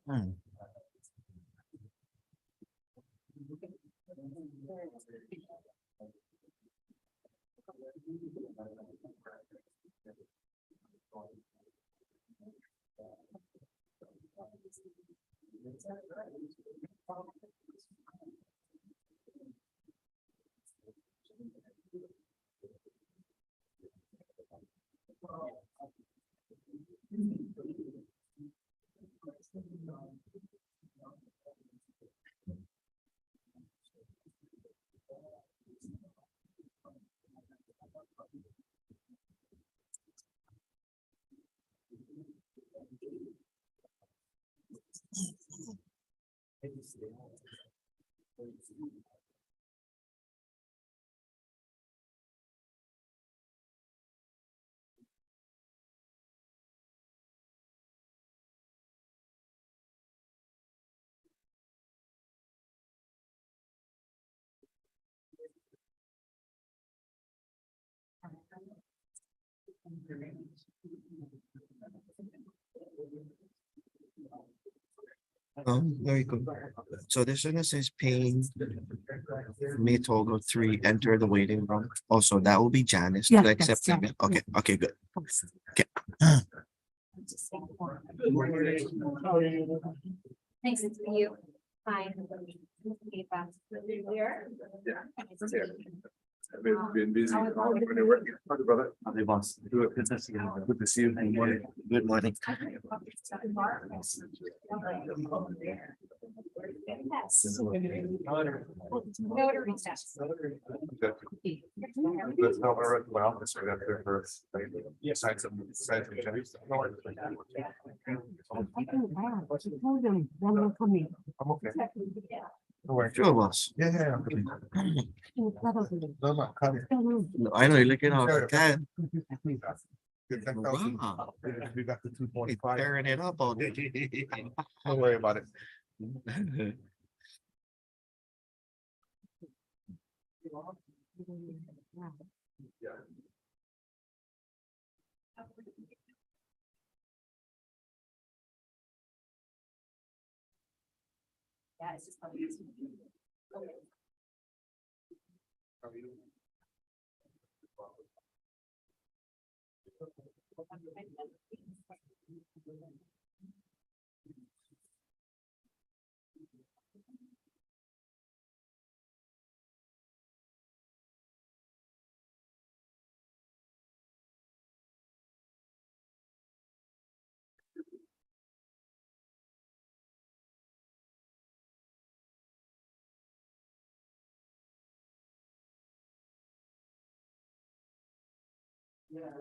Mm. Very good. So this one says pain. May toggle 3, enter the waiting room. Also, that will be Janice Yeah, to that's accept payment. Okay, okay, good. Thanks, it's for you. Fine. Been busy. Brother. Hey, boss. Good to see you. Good to see you. Good morning. Good morning. Notary steps. Let's help her at my office right up there for. Sign some. I'm okay. Don't worry. Sure, boss. Yeah. No, not cutting. No, I know you're looking off the can. Good 10,000. Wow. We got the You're 2.5. tearing it up all day. Don't worry about it. Yeah, it's just. Yeah.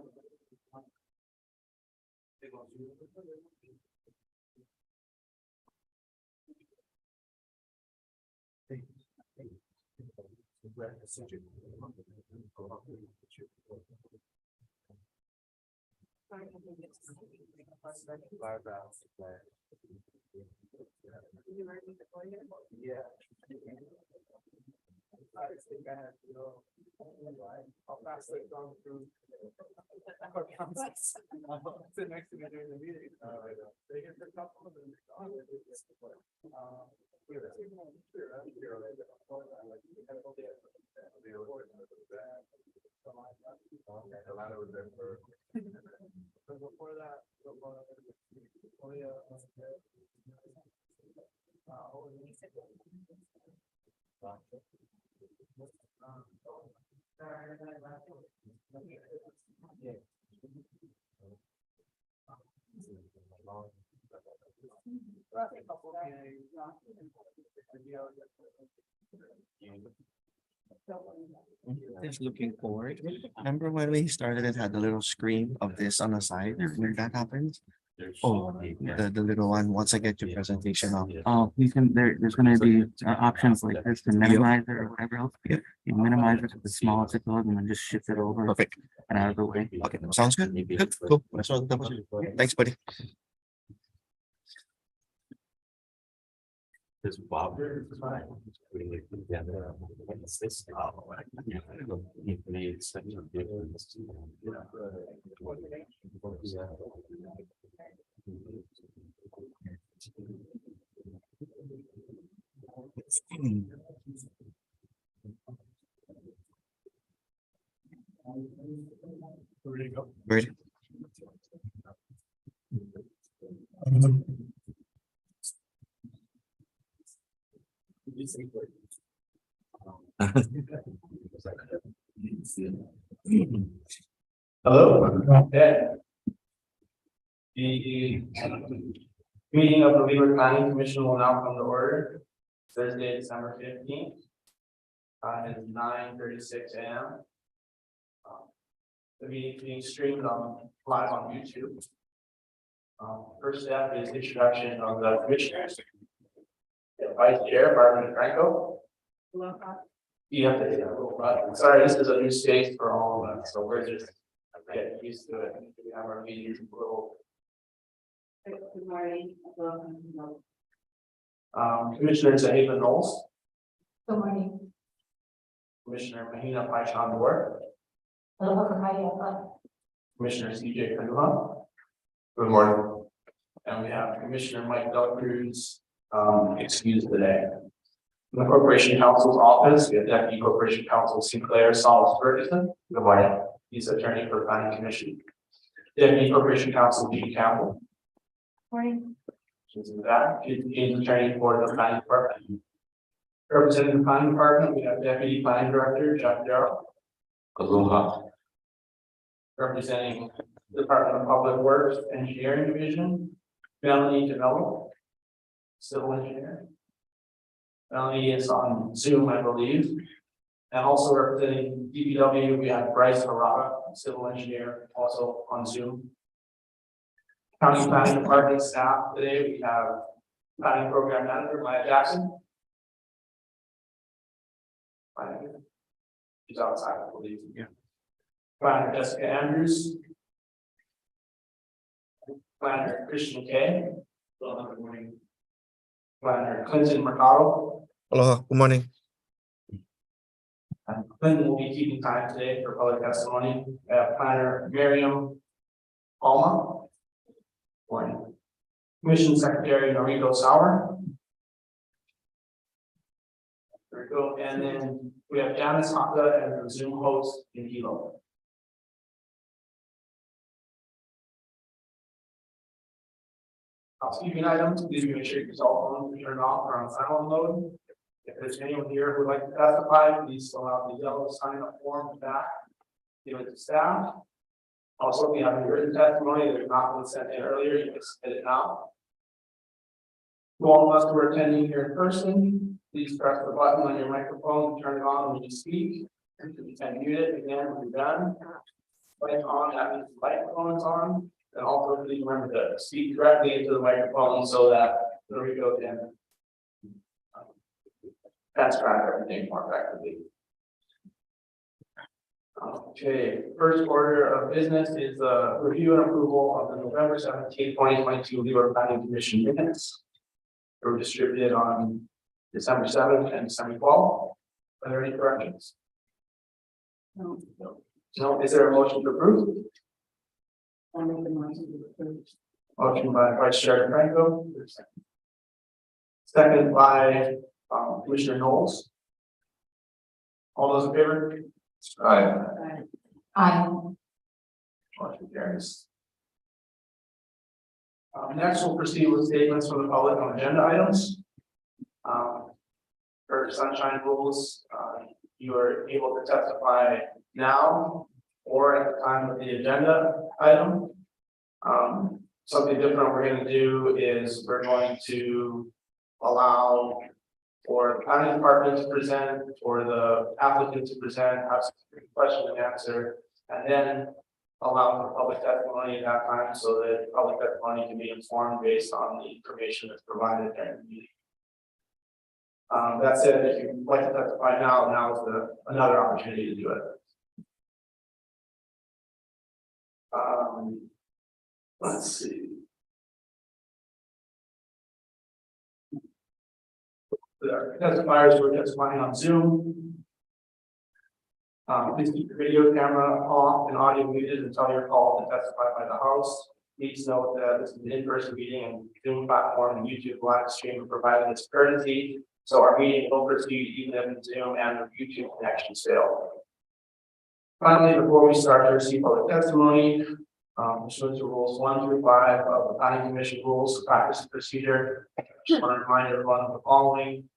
I'll pass it on through. Sit next to me during the meeting. They get the couple of them. Before that. Just looking forward. Remember when we started and had the little screen of this on the side? Where that happens? Oh, the little one, once I get your presentation up. You can, there's gonna be options like this to minimize it or whatever else. Yep. You minimize it to the smallest it goes and then just shift it over Perfect. and out of the way. Okay, sounds good. Good, cool. That's all. Thanks, buddy. This Bob. Yeah. What's this? It made such a difference. Ready to go? Ready? Hello? Yeah. The meeting of the Leeward Planning Commission will now come to order. Thursday, December 15th. It's 9:36 a.m. The meeting is being streamed live on YouTube. First step is introduction of the commissioners. Vice Chair Barbara Franco. You have to hit that little button. Sorry, this is a new space for all of us, so we're just getting used to it. We have our meetings a little. Good morning. Commissioner Zahida Knowles, Good morning. Commissioner Mahina Paishandor, Commissioner CJ Kanuha. Good morning. And we have Commissioner Mike Del Cruz, excused today. In the Corporation Counsel's office, we have Deputy Corporation Counsel Sinclair Solis Ferguson. Good morning. He's attorney for Planning Commission. Deputy Corporation Counsel G. Campbell. Morning. She's in the back. She's attorney for the Planning Department. Representing the Planning Department, we have Deputy Planning Director Jeff Darrow. Aloha. Representing the Department of Public Works Engineering Division, Melanie DeMello, Civil Engineer. Melanie is on Zoom, I believe. And also representing DPW, we have Bryce Harada, Civil Engineer, also on Zoom. County Planning Department staff today, we have Planning Program Manager Maya Jackson. She's outside, I believe. Yeah. Planner Jessica Andrews. Planner Christian K. Good morning. Planner Clinton Mercado. Aloha, good morning. And Clinton will be keeping time today for public testimony. Planner Miriam Palma. Morning. Commission Secretary Noriko Sauer. There we go. And then we have Janice Haka as the Zoom host in Hilo. Housekeeping items, please make sure your cell phones are turned off or on silent mode. If there's anyone here who would like to testify, please fill out the yellow sign up form in the back. Give it to staff. Also, if you have any written testimony that has not been sent in earlier, you can submit it now. To all of us who are attending here in person, please press the button on your microphone to turn it on when you speak. And you can mute it again when you're done. Light on, that means the microphone is on. And also please remember to speak directly into the microphone so that Noriko can transcribe everything more effectively. Okay, first order of business is review and approval of the November 17th, 2022 Leeward Planning Commission minutes. They were distributed on December 7th and December 12th. Are there any corrections? No. No, is there a motion to approve? I'll make the motion to approve. Motion by Vice Chair Franco. Second by Commissioner Knowles. All those in favor? Aye. Aye. Motion carries. Next, we'll proceed with statements from the public on agenda items. For sunshine rules, you are able to testify now or at the time of the agenda item. Something different we're going to do is we're going to allow for the planning department to present, for the applicant to present, have some question and answer, and then allow for public testimony at that time so that public testimony can be informed based on the information that's provided during the meeting. That said, if you'd like to testify now is another opportunity to do it. Let's see. The testifiers were testifying on Zoom. Please keep your video camera off and audio muted until you're called to testify by the host. Please note that this is an in-person meeting and Zoom platform and YouTube live stream are provided as courtesy. So our meeting will proceed even if Zoom and the YouTube connections fail. Finally, before we start to receive public testimony, pursuant to rules 1 through 5 of the Planning Commission Rules of Practice and Procedure, I just want to remind everyone of the following.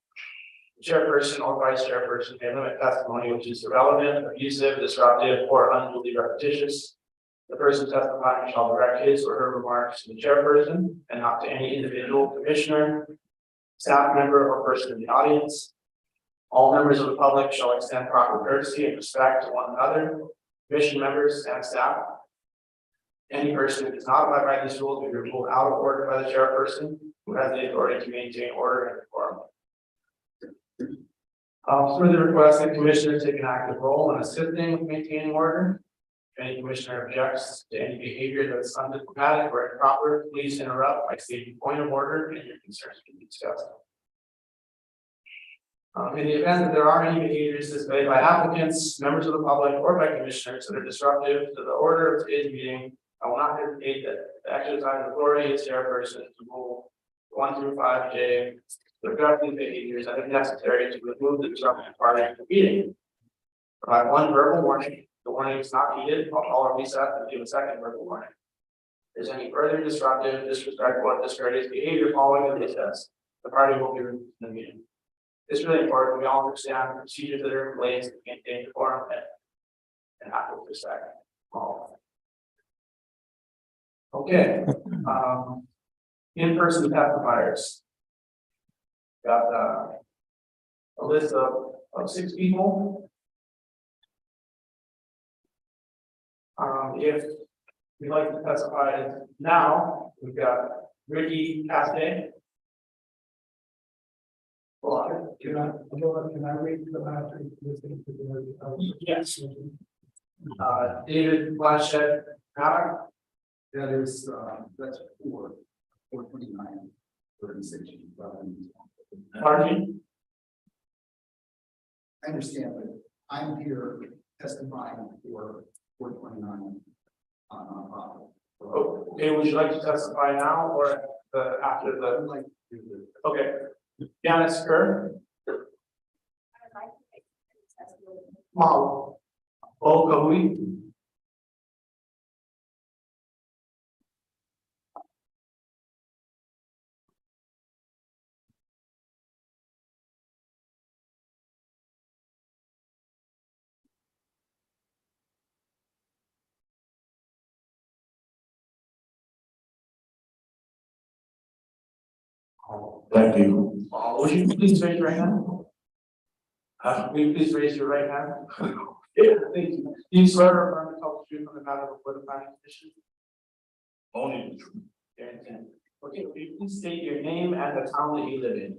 The chairperson or vice chairperson may limit testimony which is irrelevant, abusive, disruptive, or unduly repetitious. The person testifying shall direct his or her remarks to the chairperson and not to any individual commissioner, staff member, or person in the audience. All members of the public shall extend proper courtesy and respect to one another, commission members, and staff. Any person who does not abide by these rules will be ruled out of order by the chairperson, who has the authority to maintain order and decorum. Further request that commissioners take an active role in assisting with maintaining order. If any commissioner objects to any behavior that's undiplomatic or improper, please interrupt by stating point of order and your concerns can be discussed. In the event that there are any behaviors displayed by applicants, members of the public, or by commissioners that are disruptive to the order of today's meeting, I will not hesitate to exercise authority as chairperson to rule 1 through 5J to address these behaviors and if necessary to remove the disruptive party from the meeting. Provide one verbal warning. The warning is not needed. I'll call a recess and give a second verbal warning. If there's any further disruptive, disrespectful, or discourteous behavior following the recess, the party will be removed from the meeting. It's really important we all understand the procedures that are in place to maintain decorum and act with respect. Okay. In-person testifiers. Got a list of 6 people. If we'd like to testify now, we've got Ricky Cassidy. Can I read the last? Yes. David Blanchett. That is, that's 429, 36. Pardon? I understand, but I'm here testifying for 429 on Okay, would you like to testify now or after I the? would like to do this. Okay. Janice Kerr. Wow. Okahui. Thank you. Would you please raise your hand? Will you please raise your right hand? Yeah, thank you. Do you swear or affirm to tell the truth on the matter before the planning commission? Only the truth. Okay, will you please state your name and the town that you live in?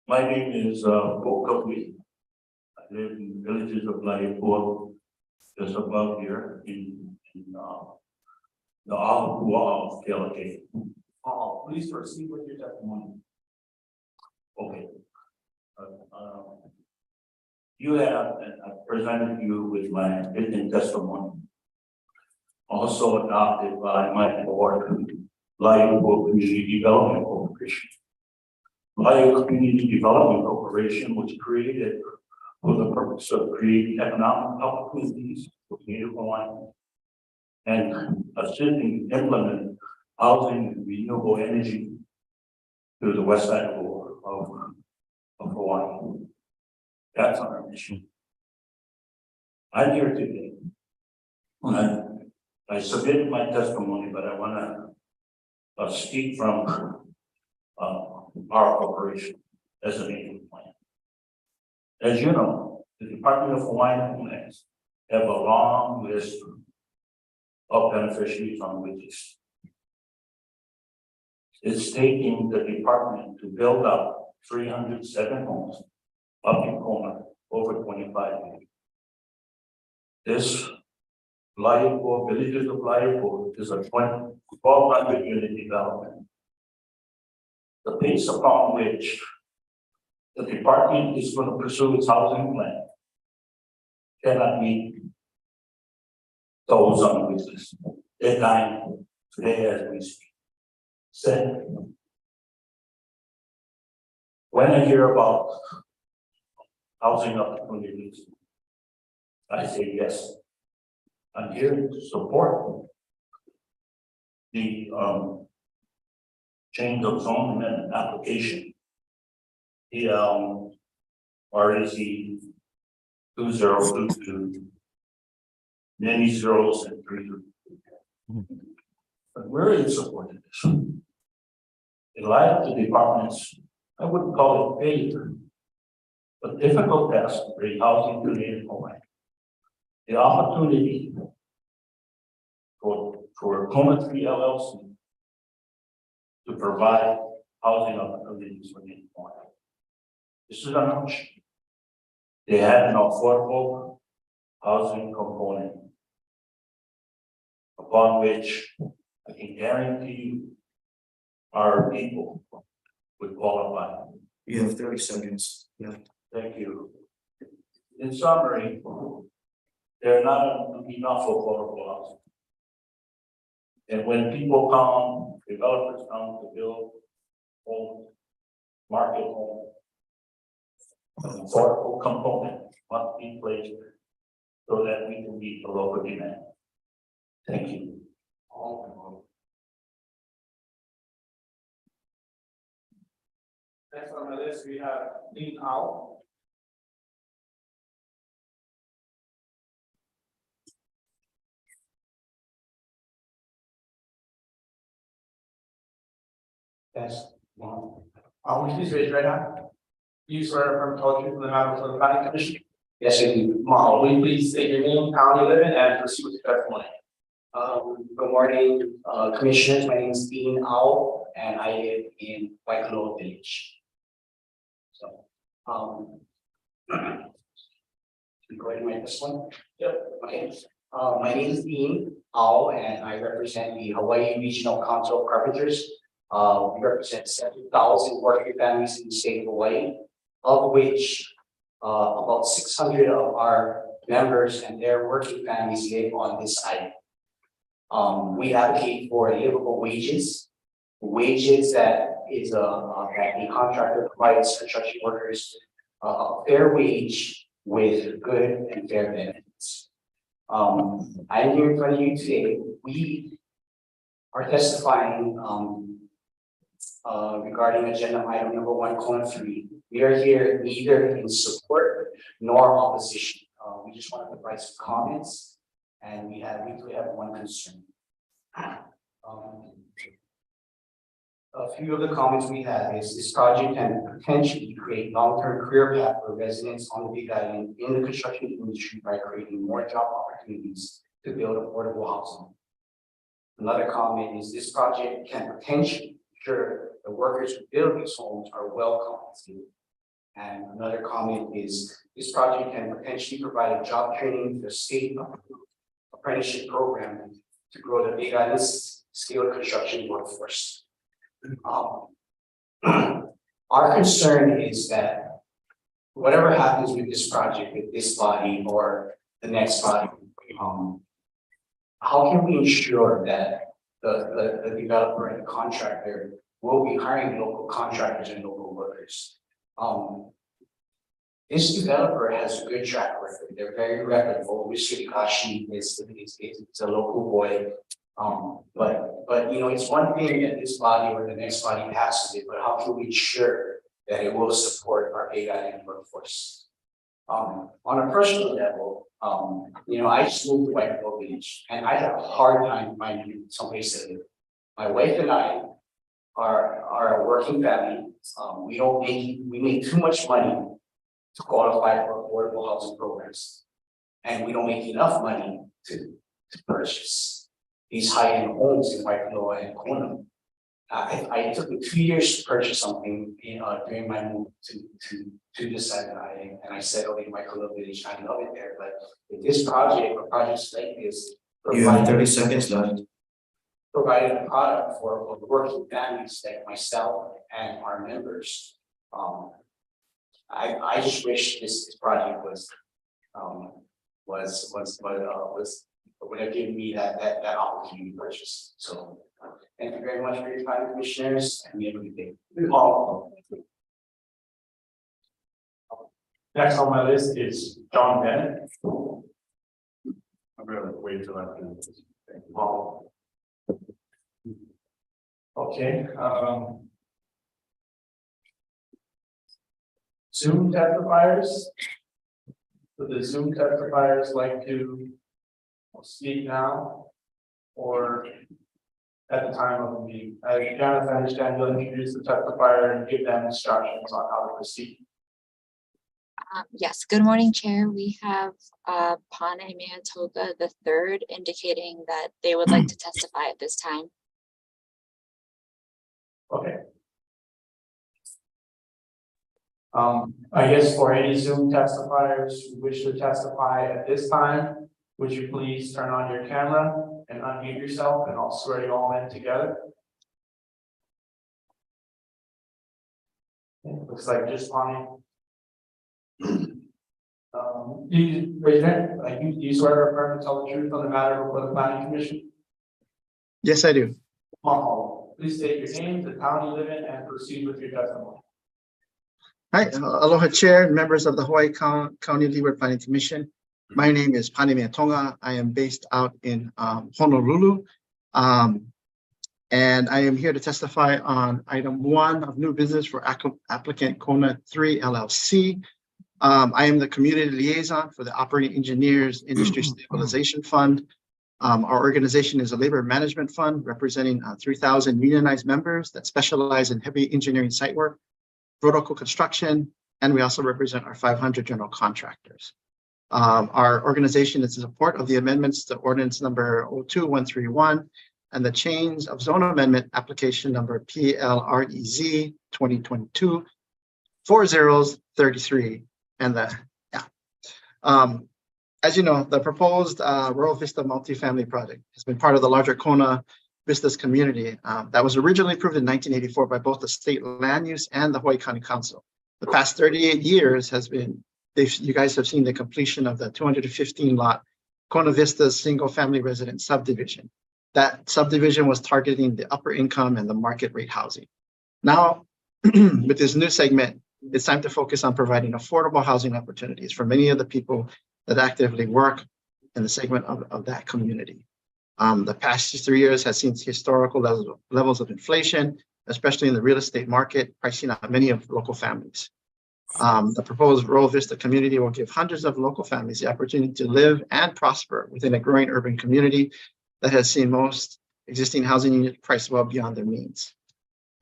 My name is Okahui. I live in villages of Leeward, just above here in the Ahua of Kelake. Please proceed with your testimony. Okay. You have, and I presented you with my written testimony. Also adopted by my board, Leeward Community Development Corporation. Leeward Community Development Corporation was created for the purpose of creating economic opportunities for Native Hawaiians and assisting implement housing and renewable energy to the west side of Hawaii. That's our mission. I'm here today. I submitted my testimony, but I want to speak from our corporation as a Native plan. As you know, the Department of Hawaiian Homelands have a long list of beneficiaries on wages. It's taking the department to build up 307 homes up in Kona over 25 years. This Leeward, Villages of Leeward is a 1,200 unit development. The pace upon which the department is going to pursue its housing plan cannot meet those on business. They're dying today as we speak. Second, when I hear about housing opportunities, I say yes. I'm here to support the change of zone amendment application. The RAC 2022, many zeros and three. But we're in support of this. In light of the department's, I wouldn't call it failure, but difficult task to bring housing to Native Hawaiian. The opportunity for Coma 3 LLC to provide housing opportunities for Native Hawaiian. This is an option. They have an affordable housing component upon which I can guarantee you our people would qualify. You have 30 seconds. Yeah. Thank you. In summary, there are not enough affordable housing. And when people come, developers come to build homes, market homes, an affordable component must be placed so that we can meet the local demand. Thank you. Next on the list, we have Dean Al. Yes. Would you please raise your right hand? Do you swear affirm to tell the truth in the matter before the planning commission? Yes, I do. Will you please state your name, town you live in, and proceed with your testimony? Good morning, commissioners. My name is Dean Ao, and I live in Waikoloa Village. So, we go ahead and write this one. Yep. Okay. My name is Dean Ao, and I represent the Hawaii Regional Council of Carpenters. We represent 7,000 working families in the state of Hawaii, of which about 600 of our members and their working families live on this island. We advocate for livable wages that is that the contractor provides construction workers a fair wage with good and fair benefits. I'm here in front of you today. We are testifying regarding agenda item number 1, Kona 3. We are here neither in support nor opposition. We just want to provide some comments, and we do have one concern. A few of the comments we have is this project can potentially create long-term career path for residents on the Big Island in the construction industry by creating more job opportunities to build affordable housing. Another comment is this project can potentially ensure the workers who build these homes are well compensated. And another comment is this project can potentially provide a job training for the state apprenticeship program to grow the Big Island skilled construction workforce. Our concern is that whatever happens with this project, with this body or the next body, how can we ensure that the developer and the contractor will be hiring local contractors and local workers? This developer has a good track record. They're very reputable. Mr. Ikashi is a local boy. But you know, it's one thing that this body or the next body passes it, but how can we ensure that it will support our Big Island workforce? On a personal level, you know, I just moved to Waikoloa Village, and I had a hard time finding someplace to live. My wife and I are a working family. We make too much money to qualify for affordable housing programs, and we don't make enough money to purchase. these high-end homes in Waikilo and Kona. I took me 2 years to purchase something, during my move to this side, and I settled in Waikilo Village. I love it there, but with this project or projects like this. You have 30 seconds left. Provided a product for working families like myself and our members. I just wish this project would have given me that opportunity to purchase. So thank you very much for your time, commissioners, and we have a good day. Next on my list is John Bennett. I'm gonna wait till after this. Thank you. Okay, Zoom testifiers. Would the Zoom testifiers like to speak now? Or at the time of the meeting? Janice, I understand you'll introduce the testifier and give them instructions on how to proceed. Yes, good morning, Chair. We have Pane Mantoga III indicating that they would like to testify at this time. Okay. I guess for any Zoom testifiers who wish to testify at this time, would you please turn on your camera and unmute yourself, and I'll swear you all in together. Okay, looks like just Pani. You raise your hand. Do you swear or affirm to tell the truth on the matter before the planning commission? Yes, I do. Mahalo. Please state your name, the town you live in, and proceed with your testimony. Hi, aloha chair and members of the Hawaii County Leeward Planning Commission. My name is Pane Mantoga. I am based out in Honolulu. And I am here to testify on item 1 of new business for applicant Kona 3 LLC. I am the community liaison for the Operating Engineers Industry Stabilization Fund. Our organization is a labor management fund representing 3,000 unionized members that specialize in heavy engineering site work, vertical construction, and we also represent our 500 general contractors. Our organization is in support of the amendments to ordinance number 02131 and the change of zone amendment application number PLREZ 2022 4033 and as you know, the proposed Rural Vista multifamily project has been part of the larger Kona Vistas community that was originally approved in 1984 by both the state land use and the Hawaii County Council. The past 38 years has been, you guys have seen the completion of the 215 lot Kona Vistas single family resident subdivision. That subdivision was targeting the upper income and the market rate housing. Now, with this new segment, it's time to focus on providing affordable housing opportunities for many of the people that actively work in the segment of that community. The past 3 years has seen historical levels of inflation, especially in the real estate market, pricing out many of local families. The proposed Rural Vista community will give hundreds of local families the opportunity to live and prosper within a growing urban community that has seen most existing housing units priced well beyond their means.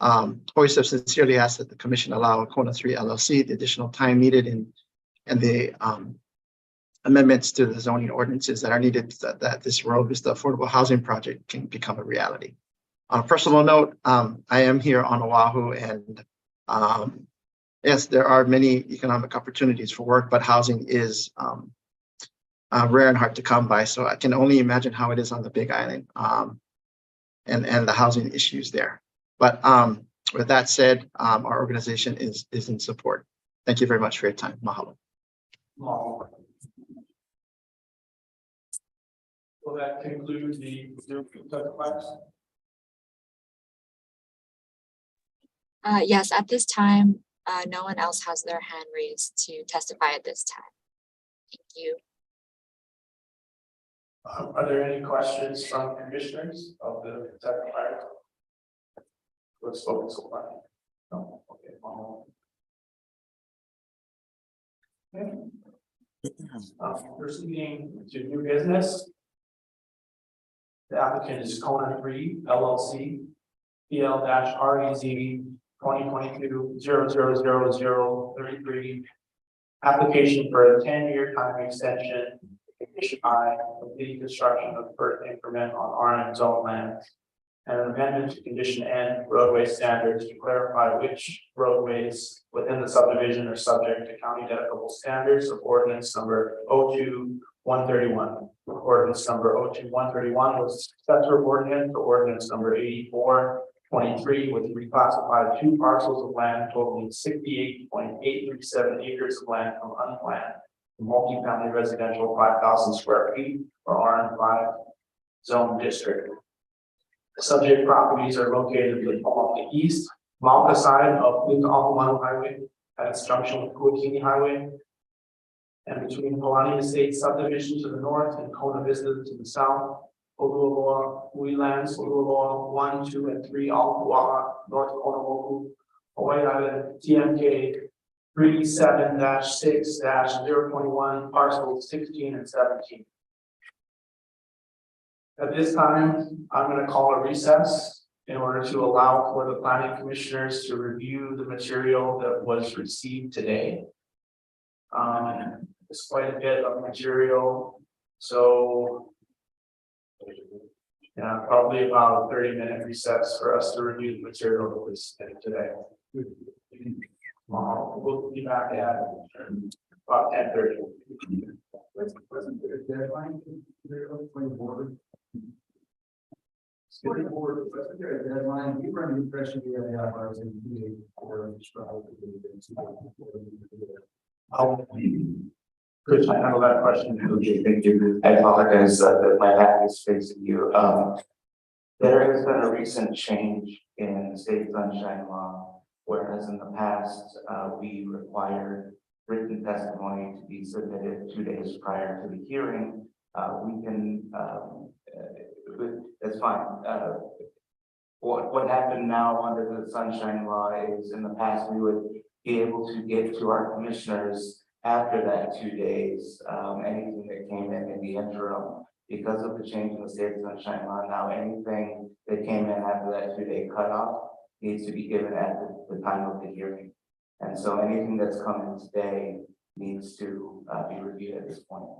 OISF sincerely asks that the commission allow Kona 3 LLC the additional time needed in the amendments to the zoning ordinances that are needed that this Rural Vista affordable housing project can become a reality. On a personal note, I am here on Oahu, and yes, there are many economic opportunities for work, but housing is rare and hard to come by. So I can only imagine how it is on the Big Island and the housing issues there. But with that said, our organization is in support. Thank you very much for your time. Mahalo. Mahalo. Will that conclude the Zoom testifiers? Yes, at this time, no one else has their hand raised to testify at this time. Thank you. Are there any questions from commissioners of the testifiers? Let's focus on that. No, okay. Proceeding to new business. The applicant is Kona 3 LLC, PL-REZ 2022-000033. Application for a 10-year time extension Condition I, completing construction of first increment on RM zone lands. And an amendment to condition N, roadway standards to clarify which roadways within the subdivision are subject to county dedicable standards of ordinance number 02131. Ordinance number 02131 was successor ordinance to ordinance number 8423, which reclassified 2 parcels of land totaling 68.837 acres of land from unplanned to multifamily residential 5,000 square feet or RM5 zone district. The subject properties are located along the east Malta side of Alphamano Highway at its junction with Kuakini Highway, and between Palani Estate subdivision to the north and Kona Vista to the south. Oluoloa, Lands, Oluoloa 1, 2, and 3, Alpuaha, North Konomoku, Hawaii Island, TMK 37-6-021, parcels 16 and 17. At this time, I'm going to call a recess in order to allow for the planning commissioners to review the material that was received today. It's quite a bit of material, so yeah, probably about a 30-minute recess for us to review the material that was submitted today. We'll be back at about 10:30. Wasn't there a deadline for the board? For the board, wasn't there a deadline? We were under the impression we had hours and we were described. Chris, I handle that question. Okay, thank you. I apologize that my back is facing you. There has been a recent change in state sunshine law, whereas in the past, we required written testimony to be submitted 2 days prior to the hearing. We can, that's fine. What happened now under the sunshine law is in the past, we would be able to get to our commissioners after that 2 days, anything that came in the interim. Because of the change in the state sunshine law, now anything that came in after that 2-day cutoff needs to be given at the time of the hearing. And so anything that's coming today needs to be reviewed at this point.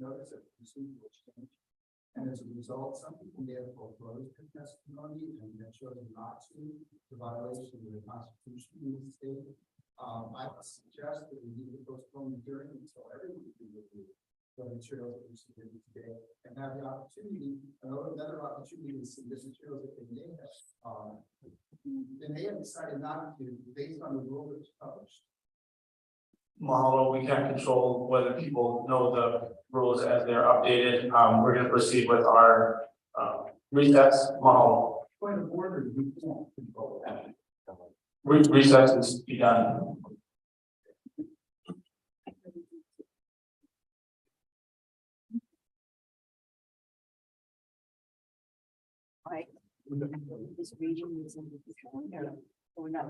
Notice of procedural change. And as a result, some people may have foreclosed their testimony and have chosen not to, the violation of the Constitution in the state. I would suggest that we need to postpone the hearing until everyone can review the materials that we submitted today and have the opportunity, another opportunity to submit materials that they may have. They may have decided not to based on the rule that was published. Mahalo, we can't control whether people know the rules as they're updated. We're going to proceed with our recess. Mahalo. Point of order, we can't control that. Recess is begun. This region is in the or not.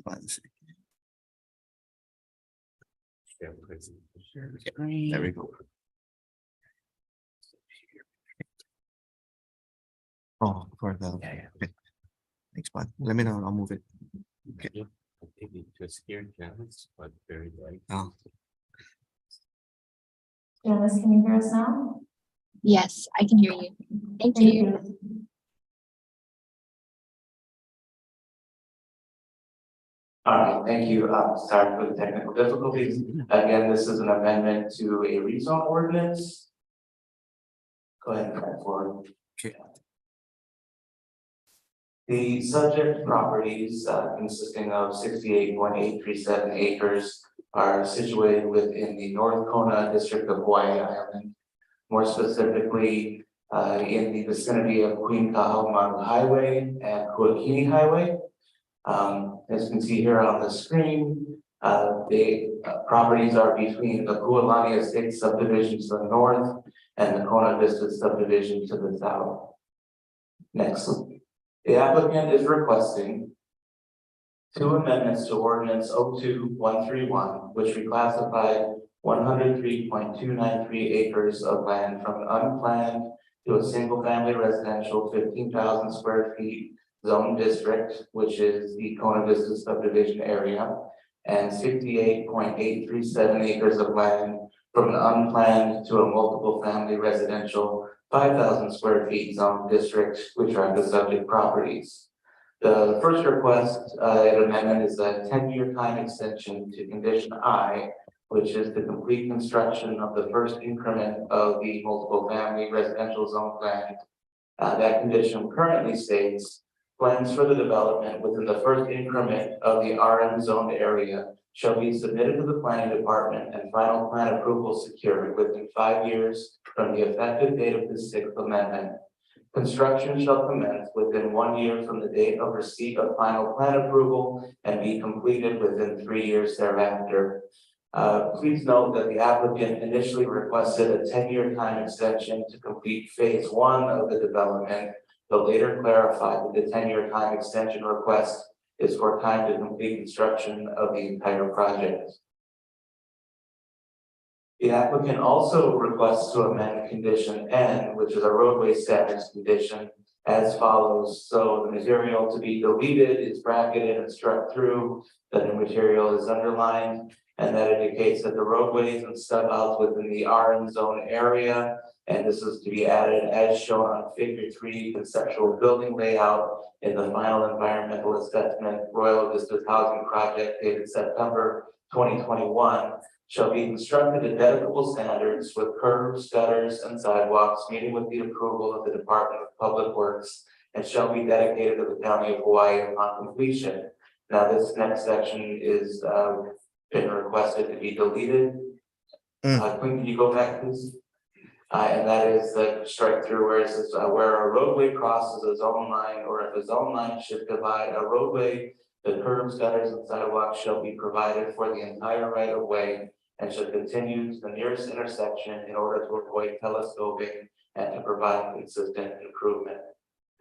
One second. Share prison. There we go. Oh, for the. Okay. Thanks, bud. Let me know. I'll move it. Okay. I think it just here, Janice, but very bright. Oh. Janice, can you hear us now? Yes, I can hear you. Thank you. All right, thank you. Sorry for the technical difficulties. Again, this is an amendment to a rezone ordinance. Go ahead and come forward. Okay. The subject properties consisting of 68.837 acres are situated within the North Kona district of Hawaii Island. More specifically, in the vicinity of Queen Kahumanu Highway and Kuakini Highway. As you can see here on the screen, the properties are between the Kualani Estate subdivision to the north and the Kona Vista subdivision to the south. Next, the applicant is requesting two amendments to ordinance 02131, which reclassified 103.293 acres of land from unplanned to a single family residential 15,000 square feet zone district, which is the Kona Vista subdivision area, and 68.837 acres of land from an unplanned to a multiple family residential 5,000 square feet zone district, which are the subject properties. The first request, amendment is a 10-year time extension to condition I, which is the complete construction of the first increment of the multiple family residential zone plan. That condition currently states plans for the development within the first increment of the RM zoned area shall be submitted to the planning department and final plan approval secured within 5 years from the effective date of the sixth amendment. Construction shall commence within 1 year from the date of receipt of final plan approval and be completed within 3 years thereafter. Please note that the applicant initially requested a 10-year time extension to complete phase 1 of the development, but later clarified that the 10-year time extension request is for time to complete construction of the entire project. The applicant also requests to amend condition N, which is a roadway standards condition, as follows. So the material to be deleted is bracketed and struck through, the new material is underlined, and that indicates that the roadways and stub outs within the RM zone area, and this is to be added as shown on figure 3, conceptual building layout in the final environmental assessment Royal Vista housing project dated September 2021, shall be constructed at dedicable standards with curbs, gutters, and sidewalks, meeting with the approval of the Department of Public Works, and shall be dedicated to the County of Hawaii upon completion. Now, this next section is been requested to be deleted. Quinn, can you go back, please? And that is the strike through where it says where a roadway crosses a zone line, or if a zone line should divide a roadway, the curbs, gutters, and sidewalks shall be provided for the entire right of way and should continue to the nearest intersection in order to avoid telescoping and to provide consistent improvement.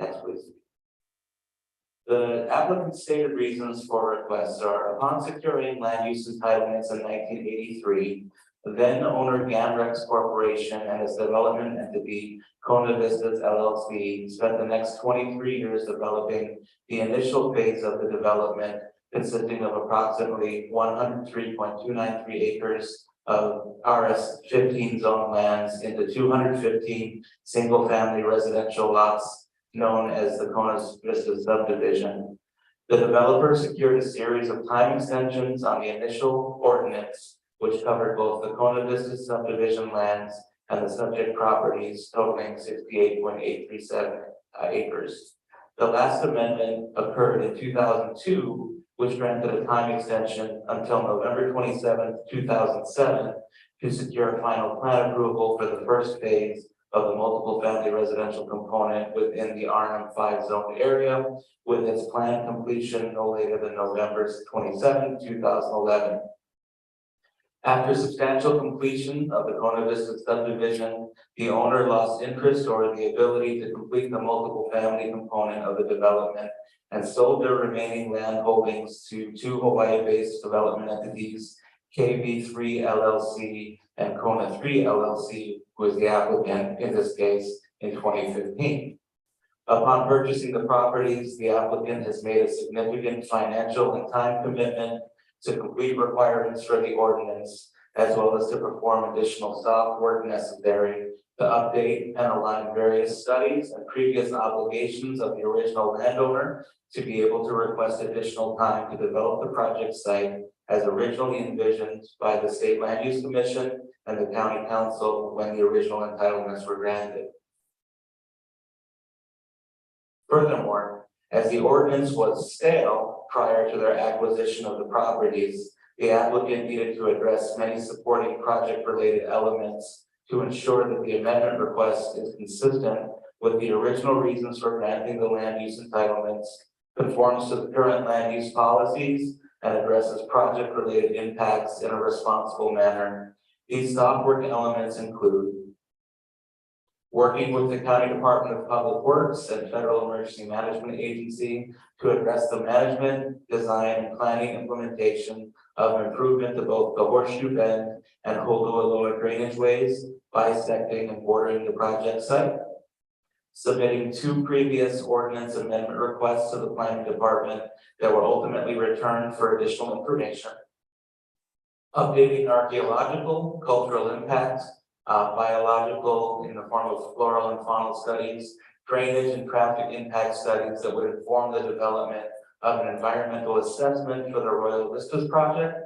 Next, please. The applicant's stated reasons for requests are upon securing land use entitlements in 1983, the then owner Gamrex Corporation and its development entity, Kona Vistas LLC, spent the next 23 years developing the initial phase of the development, consisting of approximately 103.293 acres of RS 15 zone lands into 215 single family residential lots known as the Kona Vista subdivision. The developer secured a series of time extensions on the initial ordinance, which covered both the Kona Vista subdivision lands and the subject properties totaling 68.837 acres. The last amendment occurred in 2002, which granted a time extension until November 27, 2007 to secure final plan approval for the first phase of the multiple family residential component within the RM5 zone area, with its planned completion no later than November 27, 2011. After substantial completion of the Kona Vista subdivision, the owner lost interest or the ability to complete the multiple family component of the development and sold their remaining land holdings to two Hawaii-based development entities, KB3 LLC and Kona 3 LLC, who was the applicant in this case in 2015. Upon purchasing the properties, the applicant has made a significant financial and time commitment to complete requirements for the ordinance, as well as to perform additional soft work necessary to update and align various studies and previous obligations of the original landowner to be able to request additional time to develop the project site as originally envisioned by the State Land Use Commission and the County Council when the original entitlements were granted. Furthermore, as the ordinance was stale prior to their acquisition of the properties, the applicant needed to address many supporting project-related elements to ensure that the amendment request is consistent with the original reasons for granting the land use entitlements, conforms to the current land use policies, and addresses project-related impacts in a responsible manner. These soft work elements include working with the County Department of Public Works and Federal Emergency Management Agency to address the management, design, and planning implementation of improvement to both the Horseshoe Bend and Holualoa drainage ways, bisecting and bordering the project site. Submitting two previous ordinance amendment requests to the Planning Department that were ultimately returned for additional information. Updating archaeological, cultural impacts, biological in the form of floral and faunal studies, drainage and traffic impact studies that would inform the development of an environmental assessment for the Royal Vistas project,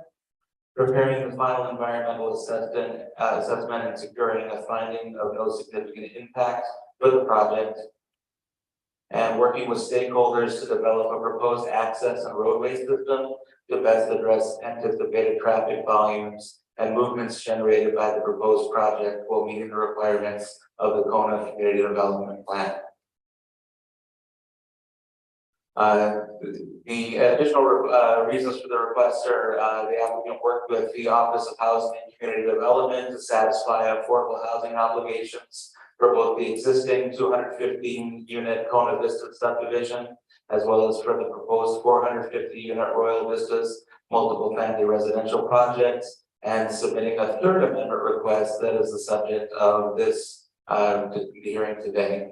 preparing the final environmental assessment and securing a finding of no significant impact for the project, and working with stakeholders to develop a proposed access and roadway system to best address anticipated traffic volumes and movements generated by the proposed project while meeting the requirements of the Kona Community Development Plan. The additional reasons for the request are the applicant worked with the Office of Housing and Community Development to satisfy affordable housing obligations for both the existing 215 unit Kona Vista subdivision, as well as for the proposed 450 unit Royal Vistas multiple family residential projects, and submitting a third amendment request that is the subject of this hearing today.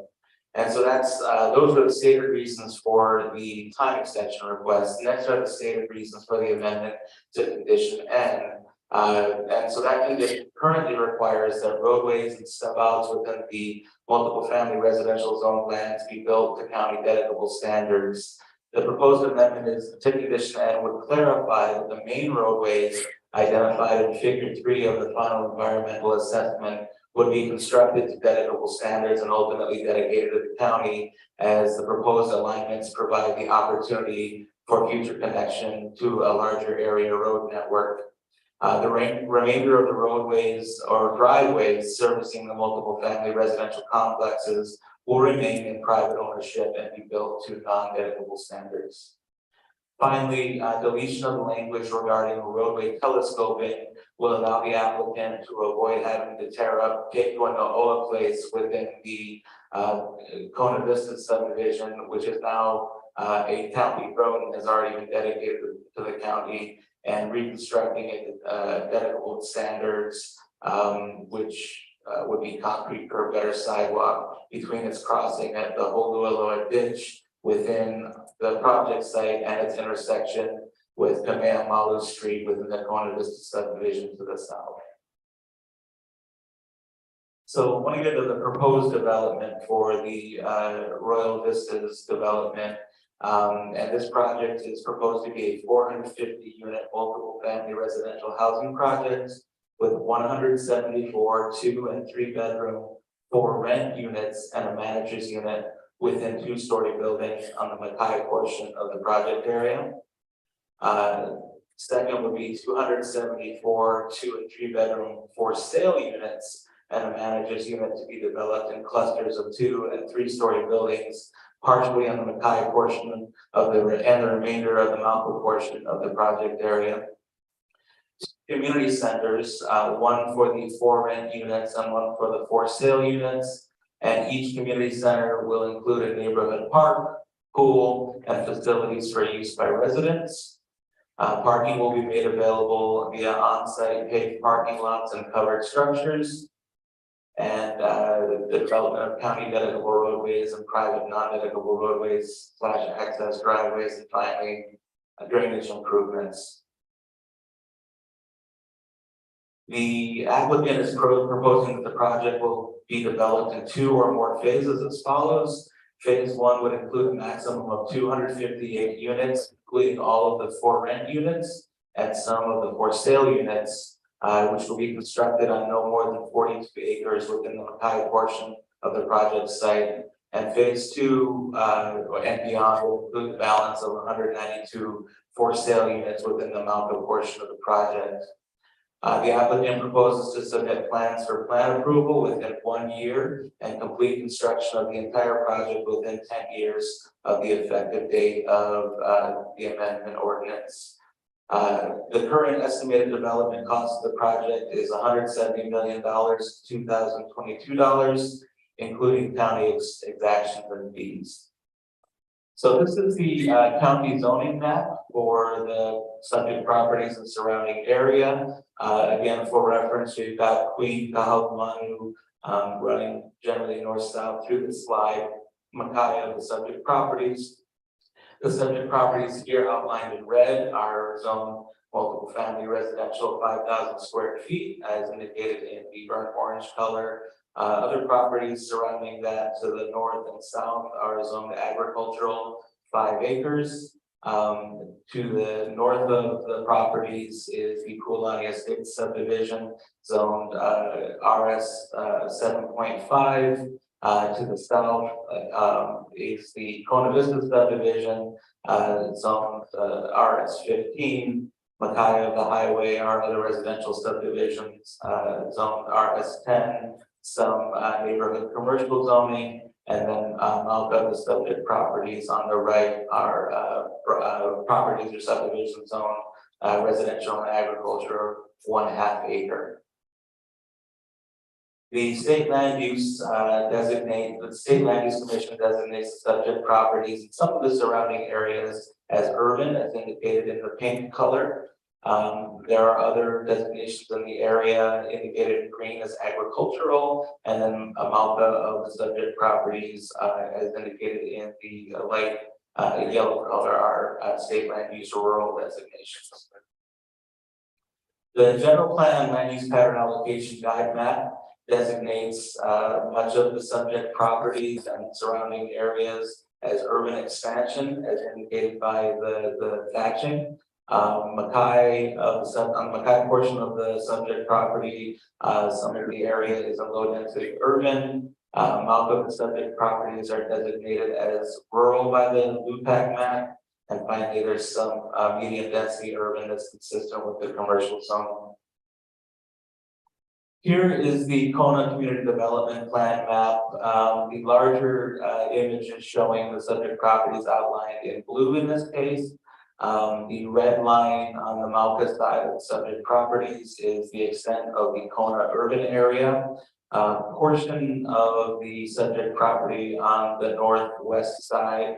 And so that's those are the stated reasons for the time extension request. Next are the stated reasons for the amendment to condition N. And so that condition currently requires that roadways and step outs within the multiple family residential zone lands be built to county dedicable standards. The proposed amendment is to condition N would clarify that the main roadways identified in figure 3 of the final environmental assessment would be constructed to dedicable standards and ultimately dedicated to the county, as the proposed alignments provide the opportunity for future connection to a larger area road network. The remainder of the roadways or driveways servicing the multiple family residential complexes will remain in private ownership and be built to non-dedicable standards. Finally, deletion of the language regarding roadway telescoping will allow the applicant to avoid having to tear up Keikoano'oa Place within the Kona Vista subdivision, which is now a county road and has already been dedicated to the county, and reconstructing it dedicable standards, which would be concrete curb gutter sidewalk between its crossing at the Holualoa ditch within the project site and its intersection with Kamehameha Street within the Kona Vista subdivision to the south. So when we get to the proposed development for the Royal Vistas development, and this project is proposed to be a 450 unit multiple family residential housing project with 174 2 and 3 bedroom for rent units and a manager's unit within 2-story buildings on the Makai portion of the project area. Second would be 274 2 and 3 bedroom for sale units and a manager's unit to be developed in clusters of 2 and 3-story buildings, partially on the Makai portion of the and the remainder of the Mauka portion of the project area. community centers, one for the for rent units and one for the for sale units. And each community center will include a neighborhood park, pool, and facilities for use by residents. Parking will be made available via on-site paved parking lots and covered structures. And the development of county dedicable roadways and private non-dedicable roadways / access driveways, and finally, drainage improvements. The applicant is proposing that the project will be developed in 2 or more phases as follows. Phase 1 would include a maximum of 258 units, including all of the for rent units and some of the for sale units, which will be constructed on no more than 42 acres within the Mackay portion of the project site. And phase 2 and beyond will include the balance of 192 for sale units within the Malco portion of the project. The applicant proposes to submit plans for plan approval within 1 year and complete construction of the entire project within 10 years of the effective date of the amendment ordinance. The current estimated development cost of the project is $170 million, $2,022, including county exactions and fees. So this is the county zoning map for the subject properties and surrounding area. Again, for reference, we've got Queen, Kahaumanu, running generally north-south through the slide. Mackay of the subject properties. The subject properties here outlined in red are zone multiple family residential 5,000 square feet, as indicated in the burnt orange color. Other properties surrounding that to the north and south are zoned agricultural 5 acres. To the north of the properties is the Kulani Estate subdivision zoned RS 7.5. To the south is the Kona Vista subdivision zoned RS 15. Mackay of the Highway are other residential subdivisions zoned RS 10. Some neighborhood commercial zoning, and then Malco, the subject properties on the right are properties or subdivision zone residential and agriculture 1/2 acre. The state land use the state land use commission designates the subject properties and some of the surrounding areas as urban, as indicated in the pink color. There are other designations in the area indicated in green as agricultural, and then Malco of the subject properties as indicated in the light yellow color are state land use rural designations. The general plan land use pattern allocation guide map designates much of the subject properties and surrounding areas as urban expansion, as indicated by the thatching. Mackay on the Mackay portion of the subject property, some of the area is a low density urban. Malco, the subject properties are designated as rural by the LUPAC map. And finally, there's some medium density urban that's consistent with the commercial zone. Here is the Kona Community Development Plan map. The larger image is showing the subject properties outlined in blue in this case. The red line on the Malco side of the subject properties is the extent of the Kona urban area. Portion of the subject property on the northwest side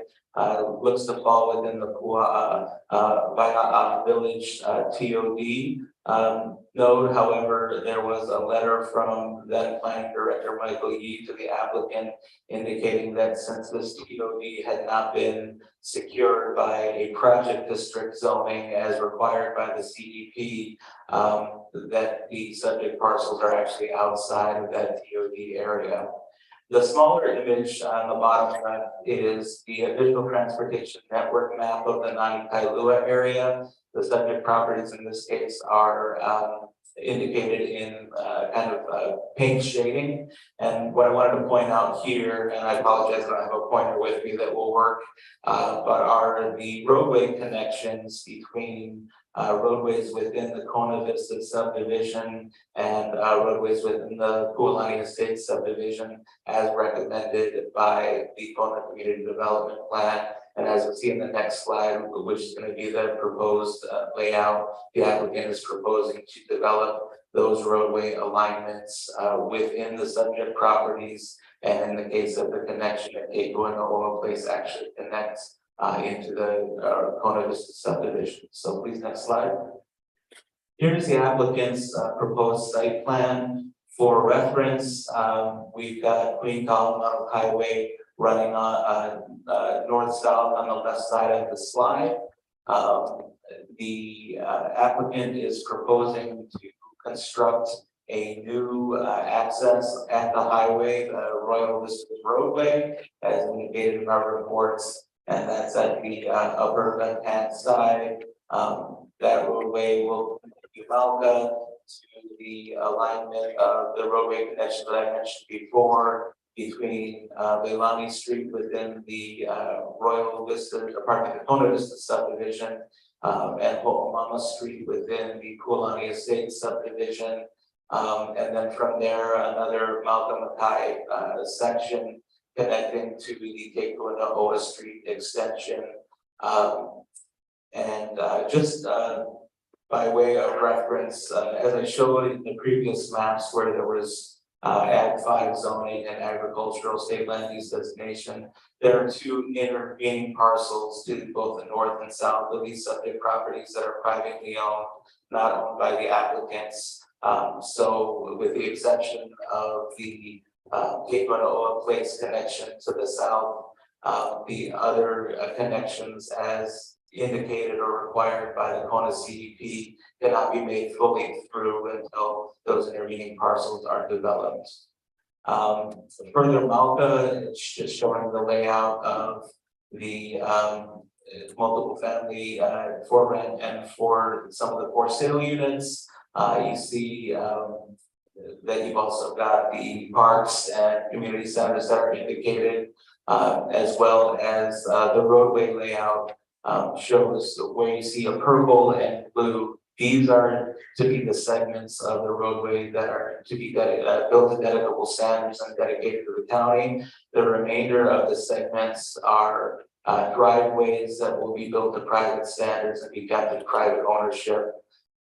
looks to fall within the Pua'a Village TOD node. However, there was a letter from then Planning Director Michael Yee to the applicant indicating that since this TOD had not been secured by a project district zoning as required by the CEP, that the subject parcels are actually outside of that TOD area. The smaller image on the bottom left is the official transportation network map of the Nani Kailua area. The subject properties in this case are indicated in kind of pink shading. And what I wanted to point out here, and I apologize, I don't have a pointer with me that will work, but are the roadway connections between roadways within the Kona Vista subdivision and roadways within the Pualani Estate subdivision as recommended by the Kona Community Development Plan And as you see in the next slide, which is going to be the proposed layout, the applicant is proposing to develop those roadway alignments within the subject properties. And in the case of the connection at Oa Place actually connects into the Kona Vista subdivision. So please, next slide. Here's the applicant's proposed site plan. For reference, we've got Queen Colorado Highway running on north-south on the left side of the slide. The applicant is proposing to construct a new access at the highway, the Royal Vista Roadway, as indicated in our reports, and that's at the upper left-hand side. That roadway will continue Malka to the alignment of the roadway connection that I mentioned before between Leilani Street within the Royal Vista, pardon me, the Kona Vista subdivision, and Ho'omama Street within the Kulani Estate subdivision. And then from there, another Malcolm Mackay section connecting to the Kekuna Oa Street extension. Just by way of reference, as I showed in the previous maps where there was Ag 5 zoning and agricultural state land use designation, there are two intervening parcels to both the north and south of these subject properties that are privately owned, not owned by the applicants. So with the exception of the Kekuna Place connection to the south, the other connections as indicated or required by the Kona CDP cannot be made fully through until those intervening parcels are developed. Further, Malka, it's just showing the layout of the multiple family for rent and for some of the for sale units. You see that you've also got the parks and community centers that are indicated, as well as the roadway layout shows where you see a purple and blue. These are to be the segments of the roadway that are to be built to dedicable standards and dedicated to the county. The remainder of the segments are driveways that will be built to private standards and be kept in private ownership.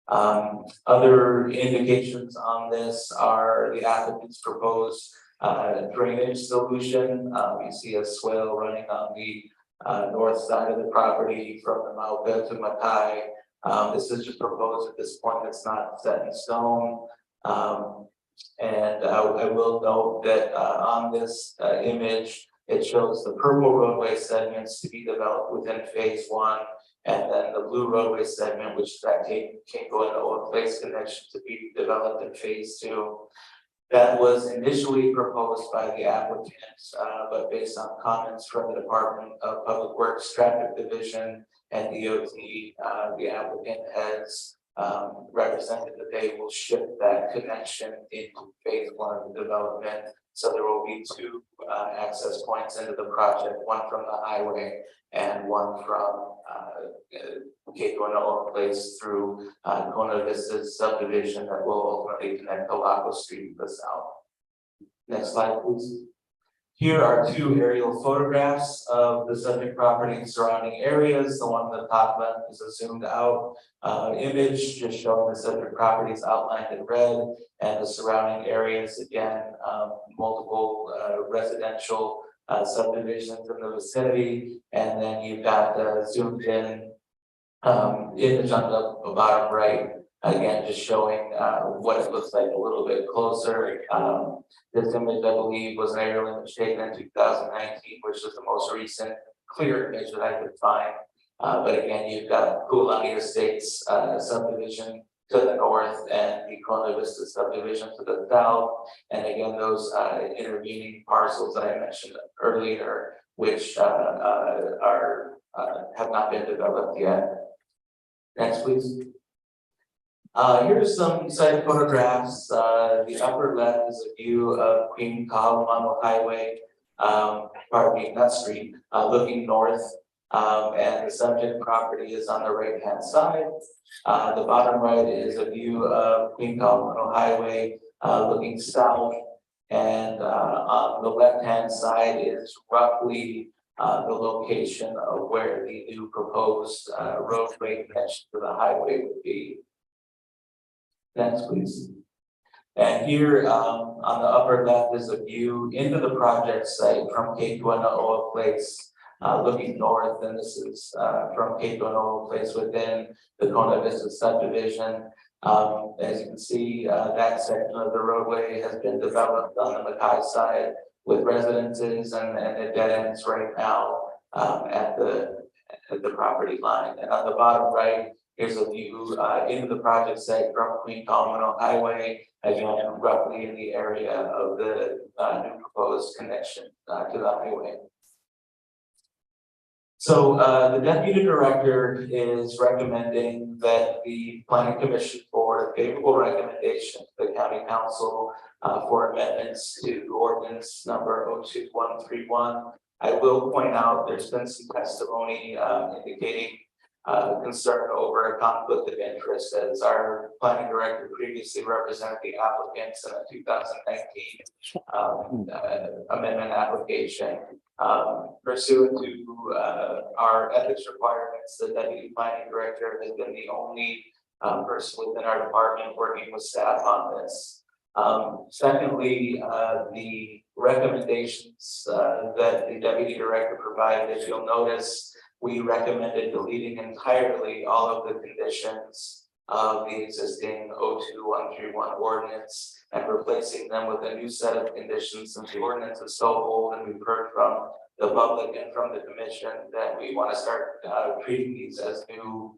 Other indications on this are the applicant's proposed drainage solution. You see a swale running on the north side of the property from the Malka to Mackay. This is just proposed at this point. It's not set in stone. And I will note that on this image, it shows the purple roadway segments to be developed within phase 1, and then the blue roadway segment, which is that Kekuna Oa Place connection, to be developed in phase 2. That was initially proposed by the applicant, but based on comments from the Department of Public Works Traffic Division and DOT, the applicant has represented that they will shift that connection into phase 1 of the development. So there will be 2 access points into the project, one from the highway and one from Kekuna Oa Place through Kona Vista subdivision that will ultimately connect to Lago Street to the south. Next slide, please. Here are 2 aerial photographs of the subject property and surrounding areas. The one on the top left is a zoomed out image just showing the subject properties outlined in red, and the surrounding areas, again, multiple residential subdivisions in the vicinity. And then you've got zoomed in image on the bottom right, again, just showing what it looks like a little bit closer. This image, I believe, was an aerial image taken in 2019, which is the most recent clear image that I could find. But again, you've got Kulani Estates subdivision to the north and the Kona Vista subdivision to the south. And again, those intervening parcels that I mentioned earlier, which have not been developed yet. Next, please. Here's some site photographs. The upper left is a view of Queen Kahalumano Highway, pardon me, not street, looking north. And the subject property is on the right hand side. The bottom right is a view of Queen Kahalumano Highway, looking south. And on the left hand side is roughly the location of where the new proposed roadway connection to the highway would be. Next, please. And here on the upper left is a view into the project site from Cape Oa Place, looking north, and this is from Cape Oa Place within the Kona Vista subdivision. As you can see, that section of the roadway has been developed on the Mackay side with residences and it dead ends right now at the property line. And on the bottom right, here's a view into the project site from Queen Colorado Highway, again, roughly in the area of the new proposed connection to the highway. So the deputy director is recommending that the planning commission forward a favorable recommendation to the county council for amendments to ordinance number 02131. I will point out there's been some testimony indicating concern over a conflict of interest, as our planning director previously represented the applicants in a 2019 amendment application. Pursuant to our ethics requirements, the deputy planning director has been the only person within our department working with staff on this. Secondly, the recommendations that the deputy director provided, if you'll notice, we recommended deleting entirely all of the conditions of the existing 02131 ordinance and replacing them with a new set of conditions, since the ordinance is so old and we've heard from the public and from the commission that we want to start treating these as new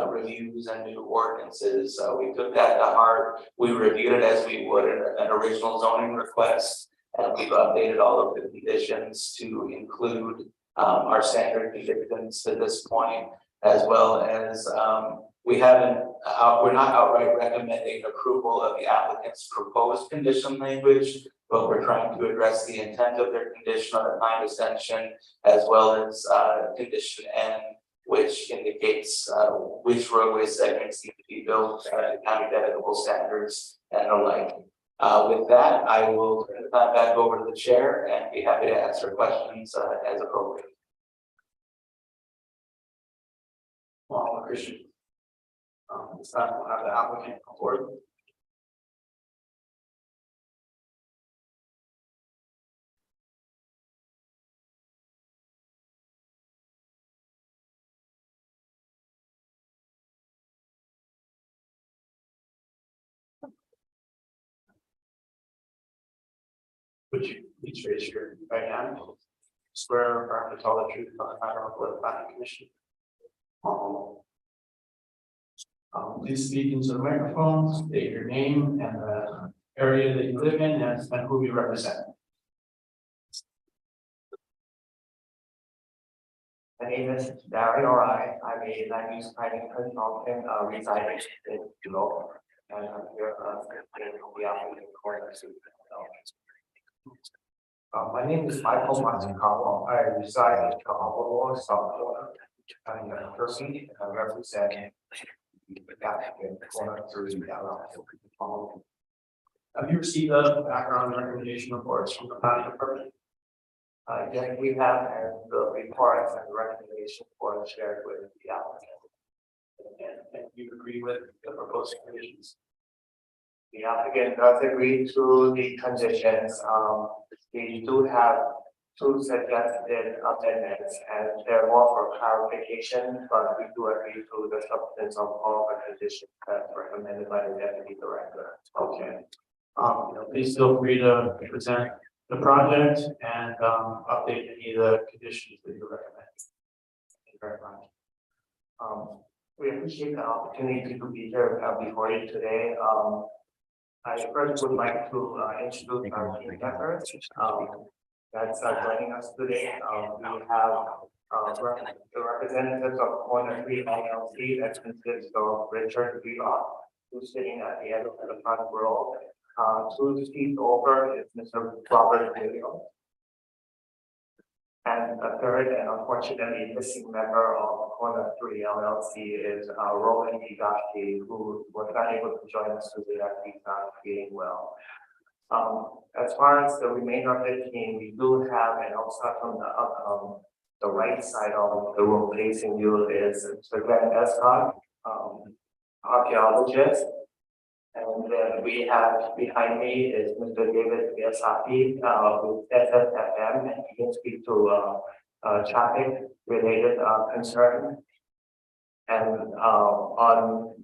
reviews and new ordinances. So we took that to heart. We reviewed it as we would an original zoning request, and we've updated all of the conditions to include our standard conditions to this point, as well as we're not outright recommending approval of the applicant's proposed condition language, but we're trying to address the intent of their condition on the time extension, as well as condition N, which indicates which roadway segments need to be built at county dedicable standards and the like. With that, I will turn the time back over to the chair and be happy to answer questions as appropriate. Well, Christian. This time we'll have the applicant come forward. Would you please raise your right hand? Swear or affirm to tell the truth about the matter before the planning commission. Please speak into the microphone, state your name and the area that you live in and who you represent. My name is Darren Orai. I'm a land use planning consultant residing in Juneau, and I'm here in the applicant corner. My name is Michael Matsukawa. I reside in Kawawa, South Florida. I'm a person and I represent the applicant corner through the Have you received a background recommendation reports from the planning department? Yes, we have, and the reports and the recommendation for shared with the applicant. And you agree with the proposed conditions? The applicant does agree to the conditions. We do have two suggested amendments, and they're more for clarification, but we do agree to the substance of all the conditions that's recommended by the deputy director. Okay. Please feel free to present the project and update any of the conditions that you recommend. Thank you very much. We appreciate the opportunity to be here before you today. I first would like to introduce our team members that's joining us today. We have the representatives of Corner 3 LLC that consists of Richard Leeward, who's sitting at the end of the front row. To the seat over is Mr. Robert Williams. And a third and unfortunately missing member of Corner 3 LLC is Roland Higashi, who was not able to join us today as he's not feeling well. As far as the remainder of the team, we do have, and I'll start from the the right side of the room facing you is Mr. Glenn Escott, archaeologist. And then we have behind me is Mr. David Miyazaki, with SSFM, and he can speak to, traffic related, concern. And, on,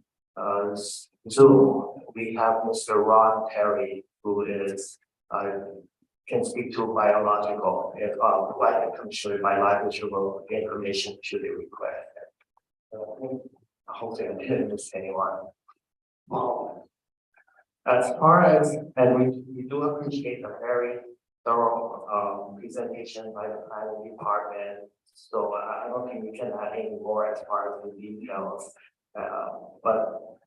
Zoom, we have Mr. Ron Terry, who is, can speak to biological, if, like, commercially biological information should they request. Hopefully I didn't miss anyone. As far as, and we do appreciate a very thorough, presentation by the planning department. So I don't think we can add any more as far as the details, but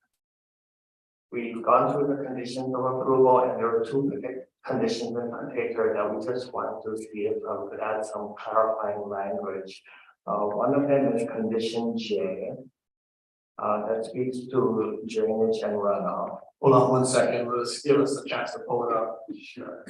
we've gone through the conditions of approval, and there are two conditions in particular that we just wanted to see if we could add some clarifying language. One of them is condition J, that speaks to drainage and runoff. Hold on 1 second, let's give us a chance to pull it up. Sure.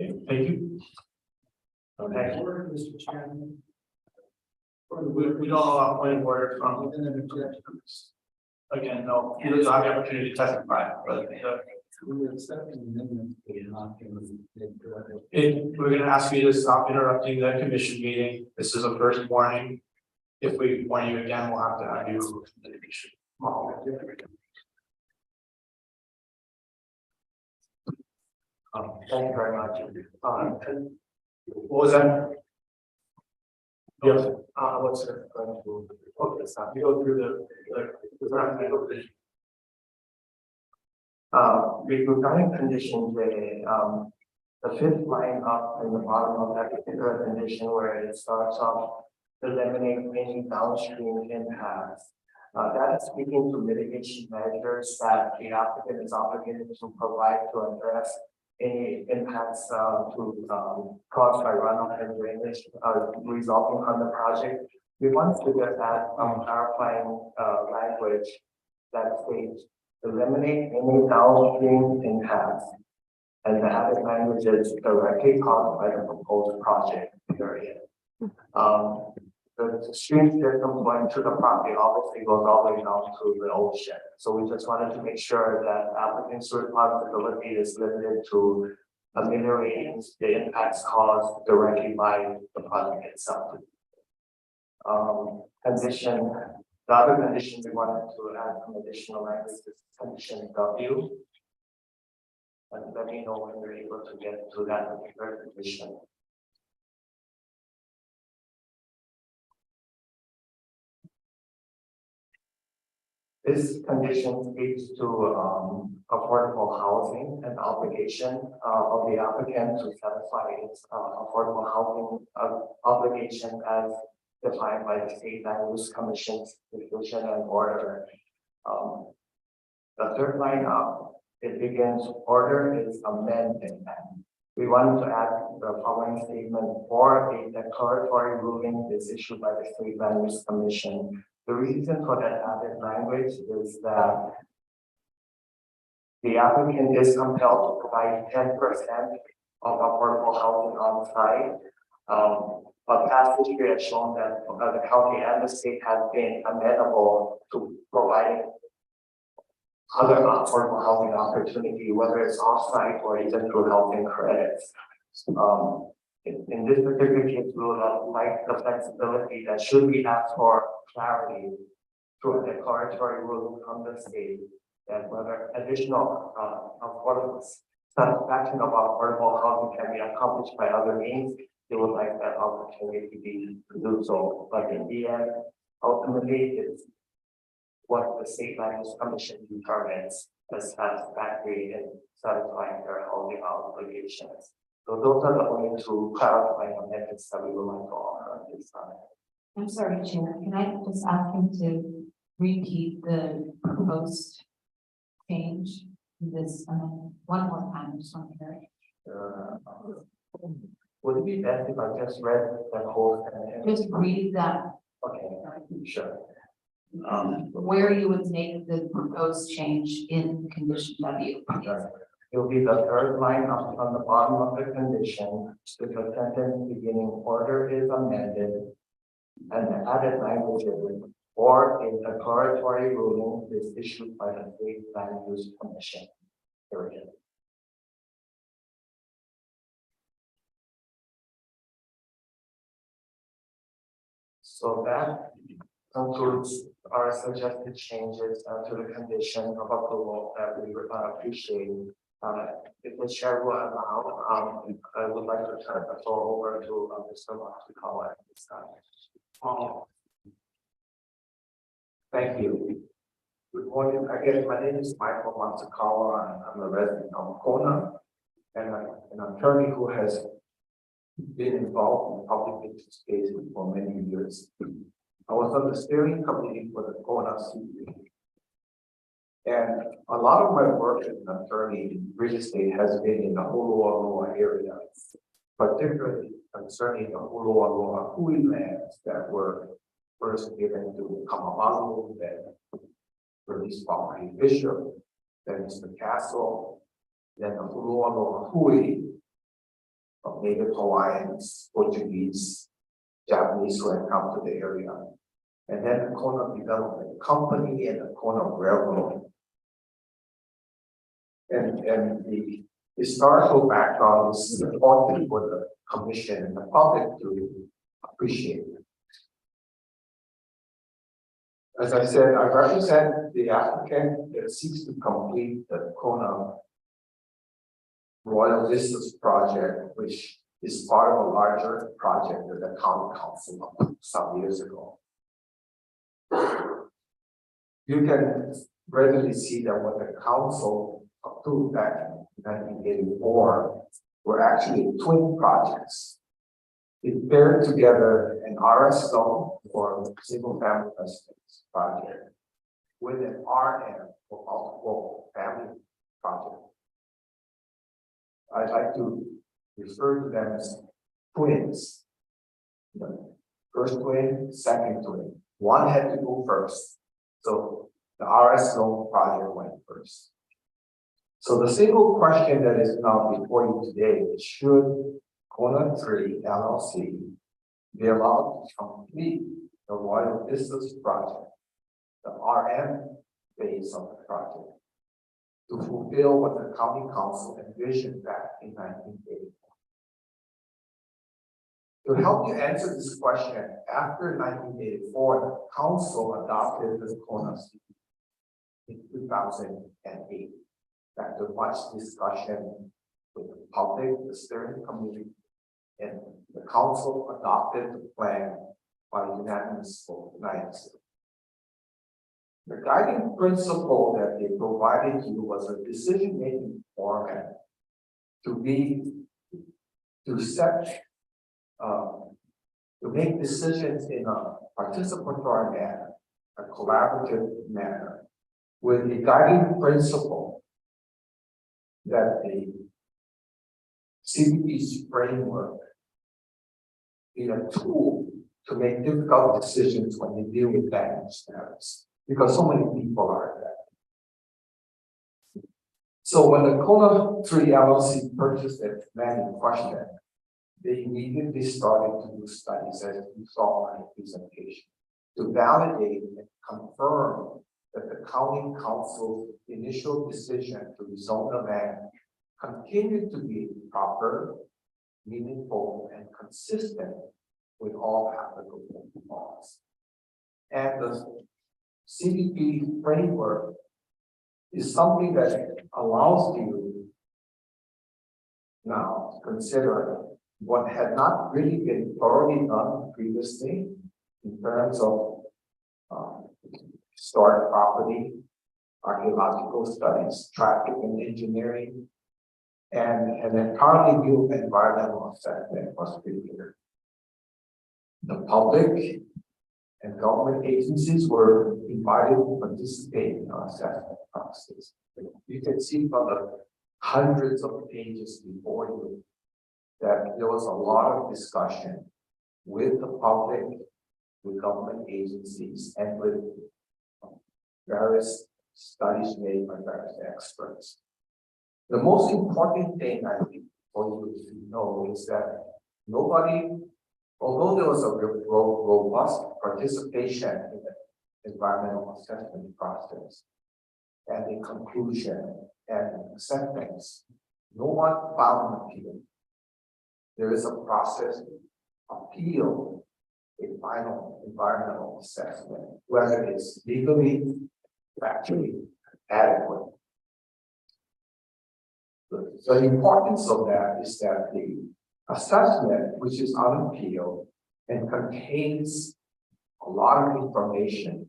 Okay, thank you. Okay. Mr. Chairman. We don't allow point of order from. Within an objection. Again, no, he doesn't have the opportunity to testify. But, We are accepting amendments. We're not going to. we're gonna ask you to stop interrupting the commission meeting. This is a first warning. If we warn you again, we'll have to have you from the commission. Thank you very much. What was that? Yes. What's it going to? Okay, stop. You go through the. Regarding condition J, the fifth line up in the bottom of that particular condition where it starts off eliminate any downstream impacts. That is speaking to mitigation measures that the applicant is obligated to provide to address any impacts caused by runoff and drainage resulting from the project. We want to get that clarifying language that states eliminate any downstream impacts, and the added language is directly caused by the proposed project period. The stream system going to the property obviously goes all the way down to the ocean. So we just wanted to make sure that applicant's responsibility is limited to ameliorating the impacts caused directly by the project itself. The other condition we wanted to add some additional language is condition W. And let me know when you're able to get to that particular condition. This condition speaks to affordable housing and obligation of the applicant to satisfy its affordable housing obligation as defined by the State Land Use Commission's decision and order. The third line up, it begins order is amended. We wanted to add the following statement: for a declaratory ruling is issued by the State Land Use Commission. The reason for that added language is that the applicant is compelled to provide 10% of affordable housing on site. But past history has shown that the county and the state have been amenable to providing other affordable housing opportunity, whether it's off-site or even through housing credits. In this particular case, we would like the flexibility that should we ask for clarity through a declaratory ruling from the state that whether additional affordable satisfaction of affordable housing can be accomplished by other means, they would like that opportunity to do so. But in the end, ultimately, it's what the State Land Use Commission determines as satisfactory in satisfying their housing obligations. So those are the only two clarifying amendments that we would like to offer at this time. I'm sorry, Chair, can I just ask him to repeat the proposed change to this one more time? I just want to hear it. it be best if I just read the whole sentence? Just read that, Okay, sure. where you would make the proposed change in condition W. It will be the third line up on the bottom of the condition, with the sentence beginning order is amended. And the added language is, or a declaratory ruling is issued by the State Land Use Commission. Period. So that concludes our suggested changes to the condition of approval that we would appreciate. If the chair will allow, I would like to turn the floor over to Mr. Matsukawa at this time. Thank you. Good morning. Again, my name is Michael Matsukawa, and I'm a resident of Kona, and an attorney who has been involved in public interest cases for many years. I was on the steering committee for the Kona CP. And a lot of my work as an attorney in real estate has been in the Holualoa area, particularly concerning the Holualoa Hui lands that were first given to Kamamalu, then released by Bishop, then Mr. Castle, then the Holualoa Hui of Native Hawaiians, Portuguese, Japanese who had come to the area. And then the Kona Development Company and the Kona Railroad. And the historical background is important for the commission and the public to appreciate. As I said, I represent the applicant that seeks to complete the Kona Royal Vistas project, which is part of a larger project that the county council some years ago. You can readily see that what the council approved back in 1984 were actually twin projects. It paired together an RS zone for single family residence project with an RM for multiple family project. I'd like to refer to them as twins. The first twin, second twin. One had to go first. So the RS zone project went first. So the single question that is now before you today is, should Kona 3 LLC be allowed to complete the Royal Vistas project, the RM phase of the project, to fulfill what the county council envisioned back in 1984. To help you answer this question, after 1984, the council adopted the Kona in 2008. After much discussion with the public, the steering committee, and the council adopted the plan by unanimous vote 9-0. The guiding principle that they provided you was a decision-making format to make decisions in a participatory manner, a collaborative manner, with the guiding principle that the CBP's framework be a tool to make difficult decisions when you deal with land status, because so many people are that. So when the Kona 3 LLC purchased that land in question, they immediately started to do studies, as you saw in the presentation, to validate and confirm that the county council's initial decision to rezone the land continued to be proper, meaningful, and consistent with all applicable laws. And the CBP framework is something that allows you now to consider what had not really been thoroughly done previously in terms of historic property, archaeological studies, traffic and engineering, and an entirely new environmental assessment was prepared. The public and government agencies were invited to participate in our assessment process. You can see from the hundreds of pages before you that there was a lot of discussion with the public, with government agencies, and with various studies made by various experts. The most important thing I think for you to know is that nobody, although there was a robust participation in the environmental assessment process and the conclusion and acceptance, no one filed an appeal. There is a process appeal a final environmental assessment, whether it's legally, factually adequate. The importance of that is that the assessment, which is on appeal and contains a lot of information,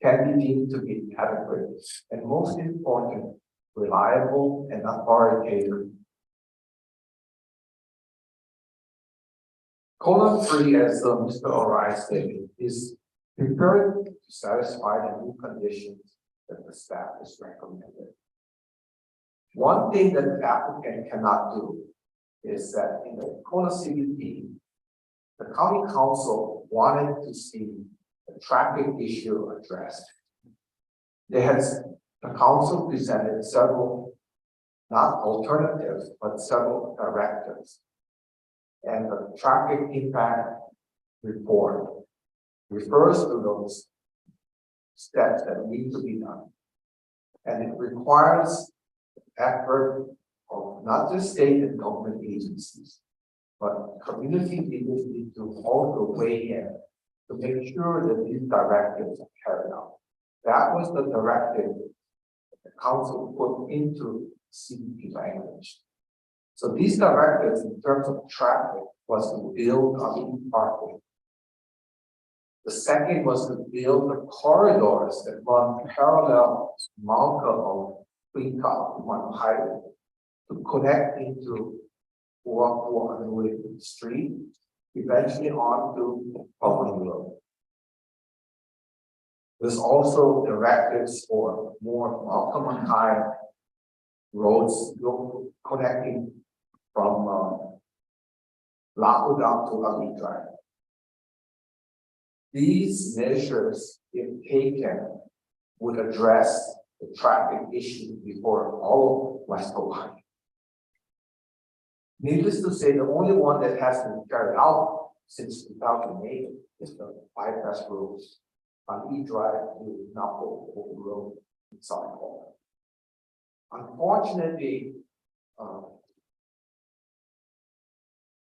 can be deemed to be adequate and, most important, reliable and authoritative. Column 3, as Mr. O'Reilly stated, is prepared to satisfy the new conditions that the staff is recommended. One thing that the applicant cannot do is that in the Kona CBP, the county council wanted to see the traffic issue addressed. The council presented several, not alternatives, but several directives. And the traffic impact report refers to those steps that need to be done. And it requires effort of not just state and government agencies, but community leaders need to also weigh in to make sure that these directives are carried out. That was the directive that the council put into CBP language. So these directives in terms of traffic was to build on parking. The second was to build the corridors that run parallel to Malka one highway to connect into Underwood Street, eventually on to Public Road. There's also directives for more Malcolm and High roads connecting from Lago down to Ali Drive. These measures, if taken, would address the traffic issue before all of West Hawaii. Needless to say, the only one that has been carried out since 2008 is the bypass roads on E Drive to Napo Road in South Florida. Unfortunately,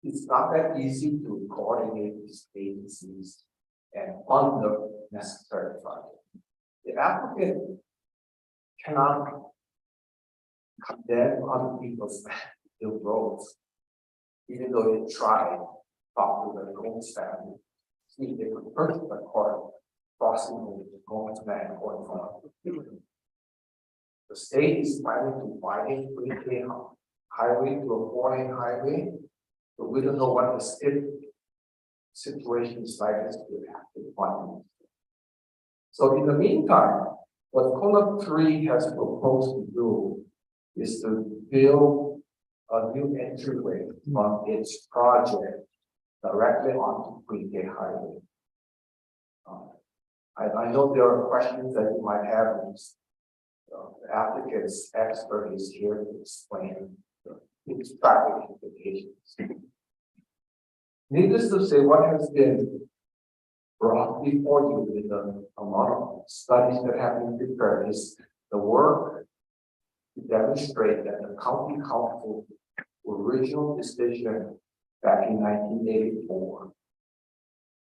it's not that easy to coordinate these agencies and fund the necessary project. The applicant cannot condemn other people's build roads, even though they tried to talk to their own staff, see if they could purchase a car crossing going to that and going from. The state is planning to widen 3K highway to a 4-lane highway, but we don't know what the situation is like as we have to find. So in the meantime, what column 3 has proposed to do is to build a new entryway from its project directly onto 3K highway. I know there are questions that you might have. The applicant's expert is here to explain its traffic implications. Needless to say, what has been brought before you with the amount of studies that have been prepared is the work to demonstrate that the county council original decision back in 1984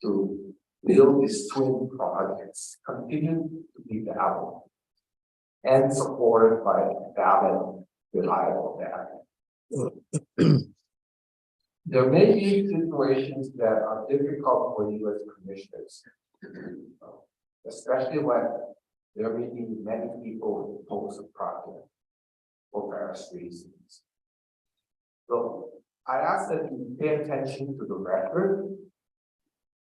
to build these twin projects continue to be valid and supported by valid, reliable data. There may be situations that are difficult for you as commissioners, especially when there may be many people who oppose a project for various reasons. So I ask that you pay attention to the record,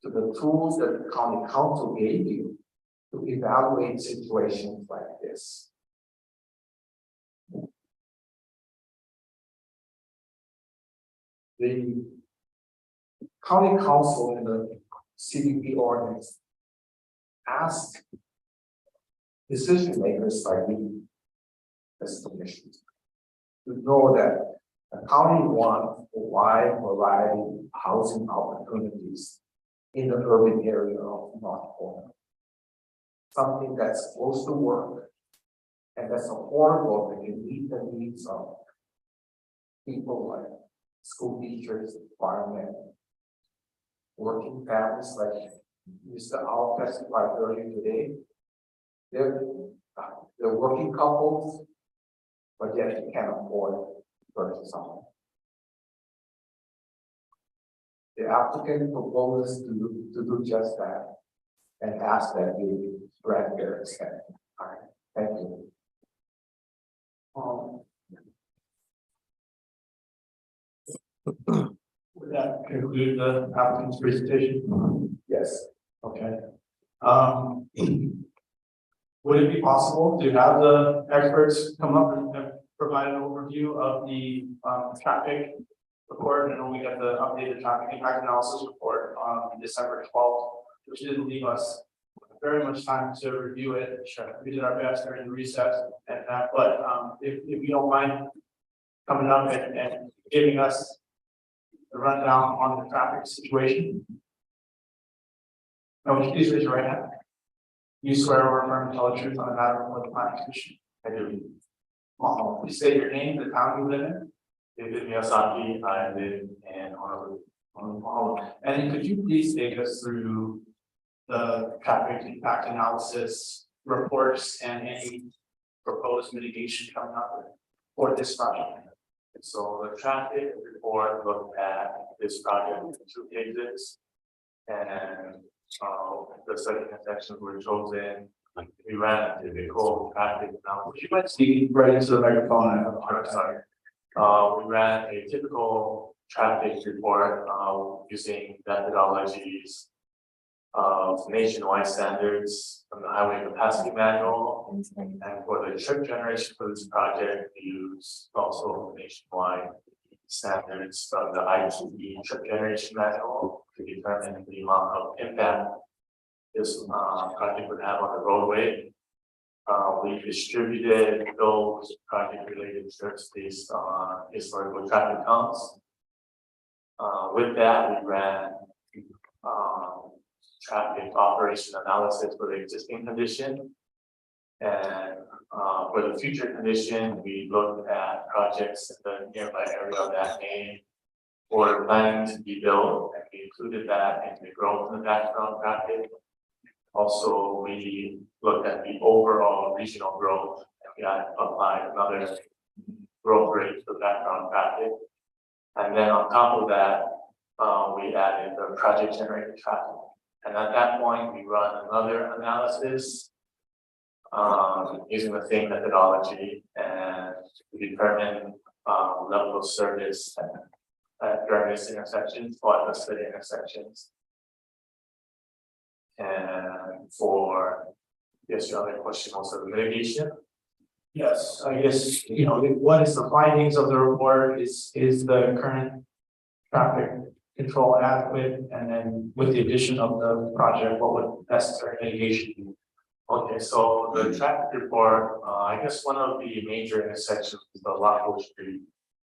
to the tools that the county council gave you to evaluate situations like this. the county council in the CDP ordinance asked decision makers like we, as commissioners, to know that the county wants a wide variety of housing opportunities in the urban area of North Point. Something that's close to work and that's affordable that can meet the needs of people like school teachers, firemen, working families like Mr. Al testified earlier today. They're working couples, but yet they can't afford to purchase a home. The applicant proposes to do just that and ask that we grant their consent. All right, thank you. Would that conclude the applicant's presentation? Yes. Okay. Would it be possible to have the experts come up and provide an overview of the traffic report? And then we got the updated traffic impact analysis report on December 12th, which didn't leave us very much time to review it. Sure. We did our best during the recess and that, but if you don't mind coming up and giving us the rundown on the traffic situation. Now, would you please raise your right hand? You swear or affirm to tell the truth on the matter before the planning commission? I do. Please state your name, the town you live in. David Miyazaki, I live in Honolulu. And then could you please take us through the traffic impact analysis reports and any proposed mitigation coming up for this project? So the traffic report looked at this project in 2 phases. And the second sections were chosen. We ran a typical traffic analysis. You might speak right into the microphone. I'm sorry. We ran a typical traffic report using methodologies of nationwide standards from the highway capacity manual. And for the trip generation for this project, we use also nationwide standards from the ITE trip generation manual to determine the amount of impact this project would have on the roadway. We distributed those project-related trips based on historical traffic counts. With that, we ran traffic operation analysis for the existing condition. And for the future condition, we looked at projects in the nearby area that may or planning to be built, and we included that in the growth in the background traffic. Also, we looked at the overall regional growth, and we had applied another growth rate to the background traffic. And then on top of that, we added the project generated traffic. And at that point, we run another analysis using the same methodology and to determine level of service at various intersections or at the city intersections. And for, yes, your other question was the mitigation. Yes, I guess, you know, what is the findings of the report? Is the current traffic control adequate? And then with the addition of the project, what would necessary mitigation be? Okay, so the traffic report, I guess one of the major intersections is the Laco Street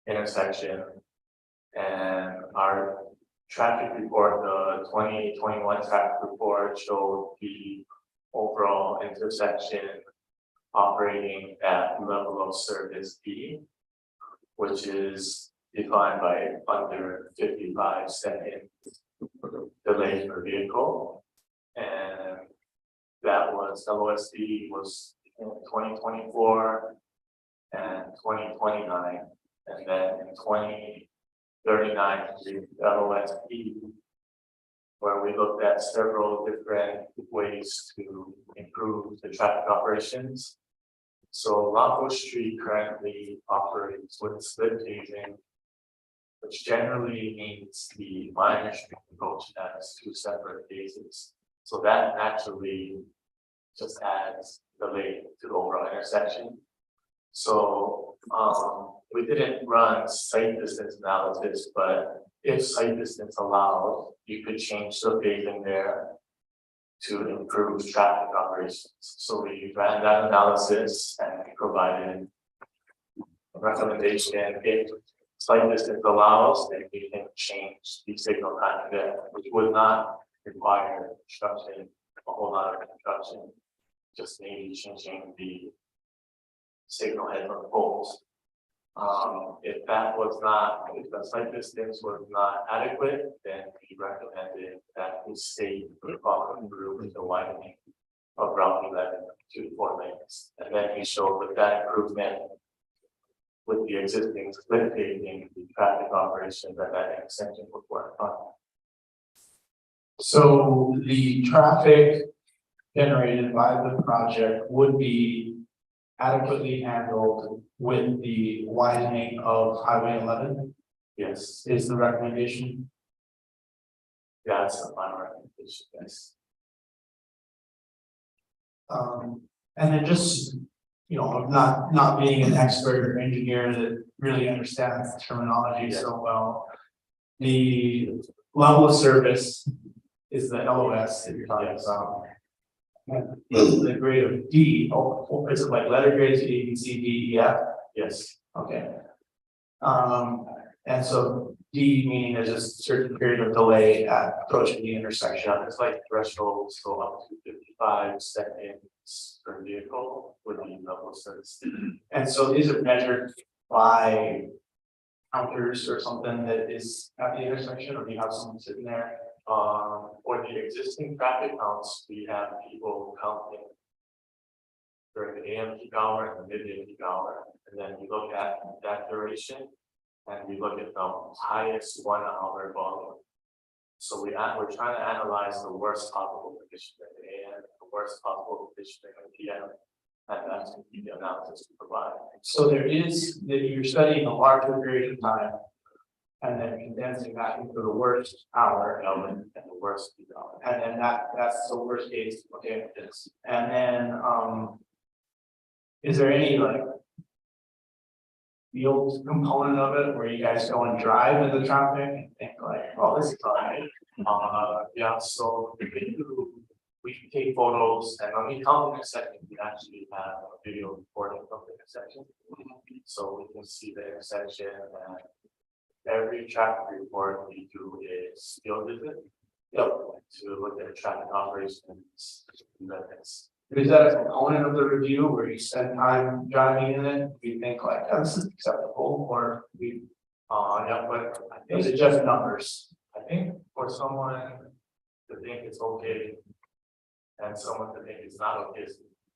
intersection. And our traffic report, the 2021 traffic report showed the overall intersection operating at level of service B, which is defined by under 55 seconds delay per vehicle. And that was LOSD was in 2024 and 2029, and then in 2039 LOSD, where we looked at several different ways to improve the traffic operations. So Laco Street currently operates with split phasing, which generally means the minor street approach has 2 separate phases. So that naturally just adds delay to the overall intersection. So we didn't run site distance analysis, but if site distance allowed, you could change the phasing there to improve traffic operations. So we ran that analysis and provided a recommendation. If site distance allows, then we can change the signal time there, which would not require construction, a whole lot of construction, just maybe changing the signal head from poles. If that was not, if the site distance was not adequate, then we recommended that we state the following through with the widening of Route 11 to 4 lanes. And then we showed with that improvement with the existing split paving, the traffic operation that extension would work on. So the traffic generated by the project would be adequately handled with the widening of Highway 11 Yes, is the recommendation. that's the final recommendation, yes. And then just, you know, not being an expert or engineer that really understands the terminology so well. The level of service is the LOS that you're talking about. And the grade of D, is it like letter grades A, B, C, D, E, F? Yes, Okay. And so D meaning there's a certain period of delay at approaching the intersection. it's like thresholds go up to 55 seconds per vehicle with the level of service. And so is it measured by counters or something that is at the intersection, or do you have someone sitting there? For the existing traffic counts, we have people counting during the AM peak hour and the midday peak hour, and then we look at that duration, and we look at the highest 1 hour volume. So we're trying to analyze the worst possible condition at the AM, the worst possible condition at the PM, and that's the analysis to provide. So there is, that you're studying a larger period of time. And then condensing that into the worst hour And the worst peak hour. and then that's the worst case, okay, yes. And then, is there any like field component of it where you guys go and drive in the traffic and think like, oh, this is fine? Yeah, so we can take photos, and when we come in a second, we actually have a video recording of the intersection. So we can see the intersection, and every traffic report we do is field visit. To look at traffic operations. Is that a component of the review where you spend time driving in it? Do you think like, oh, this is acceptable, or we, Yeah, but I think, is it just numbers? I think for someone to think it's okay and someone to think it's not okay, it's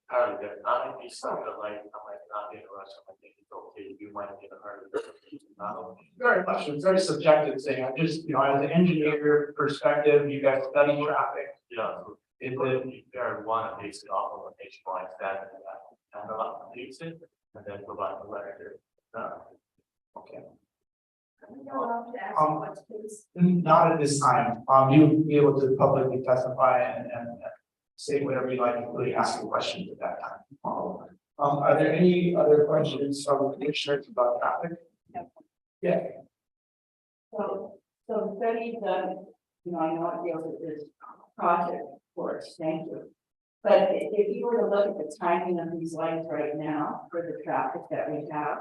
entirely different. Not if you start to like, I might not be in a rush, I might think it's okay, you might be in a hurry. It's not okay. Very much, it's very subjective thing. I'm just, you know, as an engineer perspective, you guys study traffic. Yeah, Is if it, there one basic off of a nationwide standard and a lot of use it and then provide the letter. okay, allowed to ask Um, what's please? not at this time. You'll be able to publicly testify and say whatever you like, including asking questions at that time. Are there any other questions from the commissioners about traffic? Yeah. So the study done, you know, I know it deals with this project, of course, thank you. But if you were to look at the timing of these lights right now for the traffic that we have,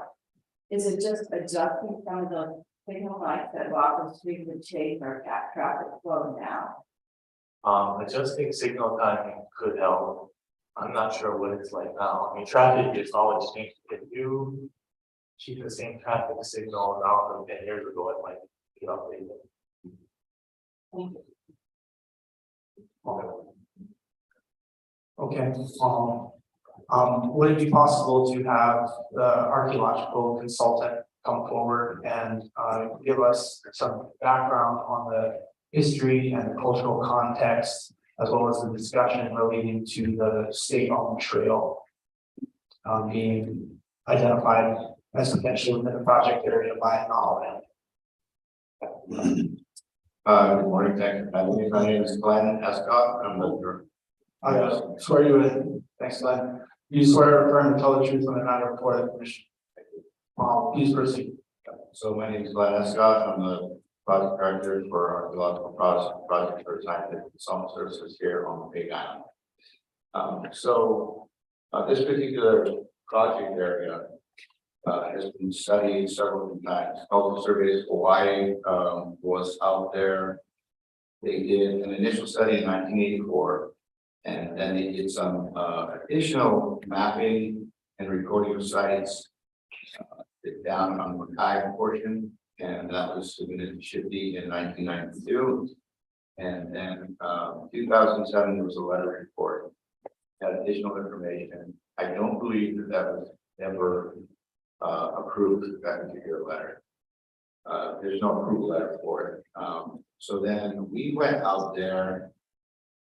is it just adjusting some of the signal lights that block the street would change our traffic flow now? Adjusting signal timing could help. I'm not sure what it's like now. I mean, traffic is always changing. If you keep the same traffic signal now from 10 years ago, it might be updated. Thank you. Okay, would it be possible to have the archaeological consultant come forward and give us some background on the history and the cultural context, as well as the discussion relating to the state-owned trail being identified as potentially within the project area by an all. Good morning, thank you. My name is Glenn Escott. I'm the. I swear you in, thanks Glenn. You swear or affirm to tell the truth on the matter before the commission. Please proceed. So my name is Glenn Escott. I'm the project director for archaeological project for scientific consultant services here on the Big Island. This particular project area has been studied several times. Cultural Surveys Hawaii was out there. They did an initial study in 1984, and then they did some additional mapping and recording of sites down on the Mackay portion, and that was submitted to Shifty in 1992. And then 2007, there was a letter report, had additional information. I don't believe that was ever approved, that particular letter. There's no approval letter for it. So then we went out there.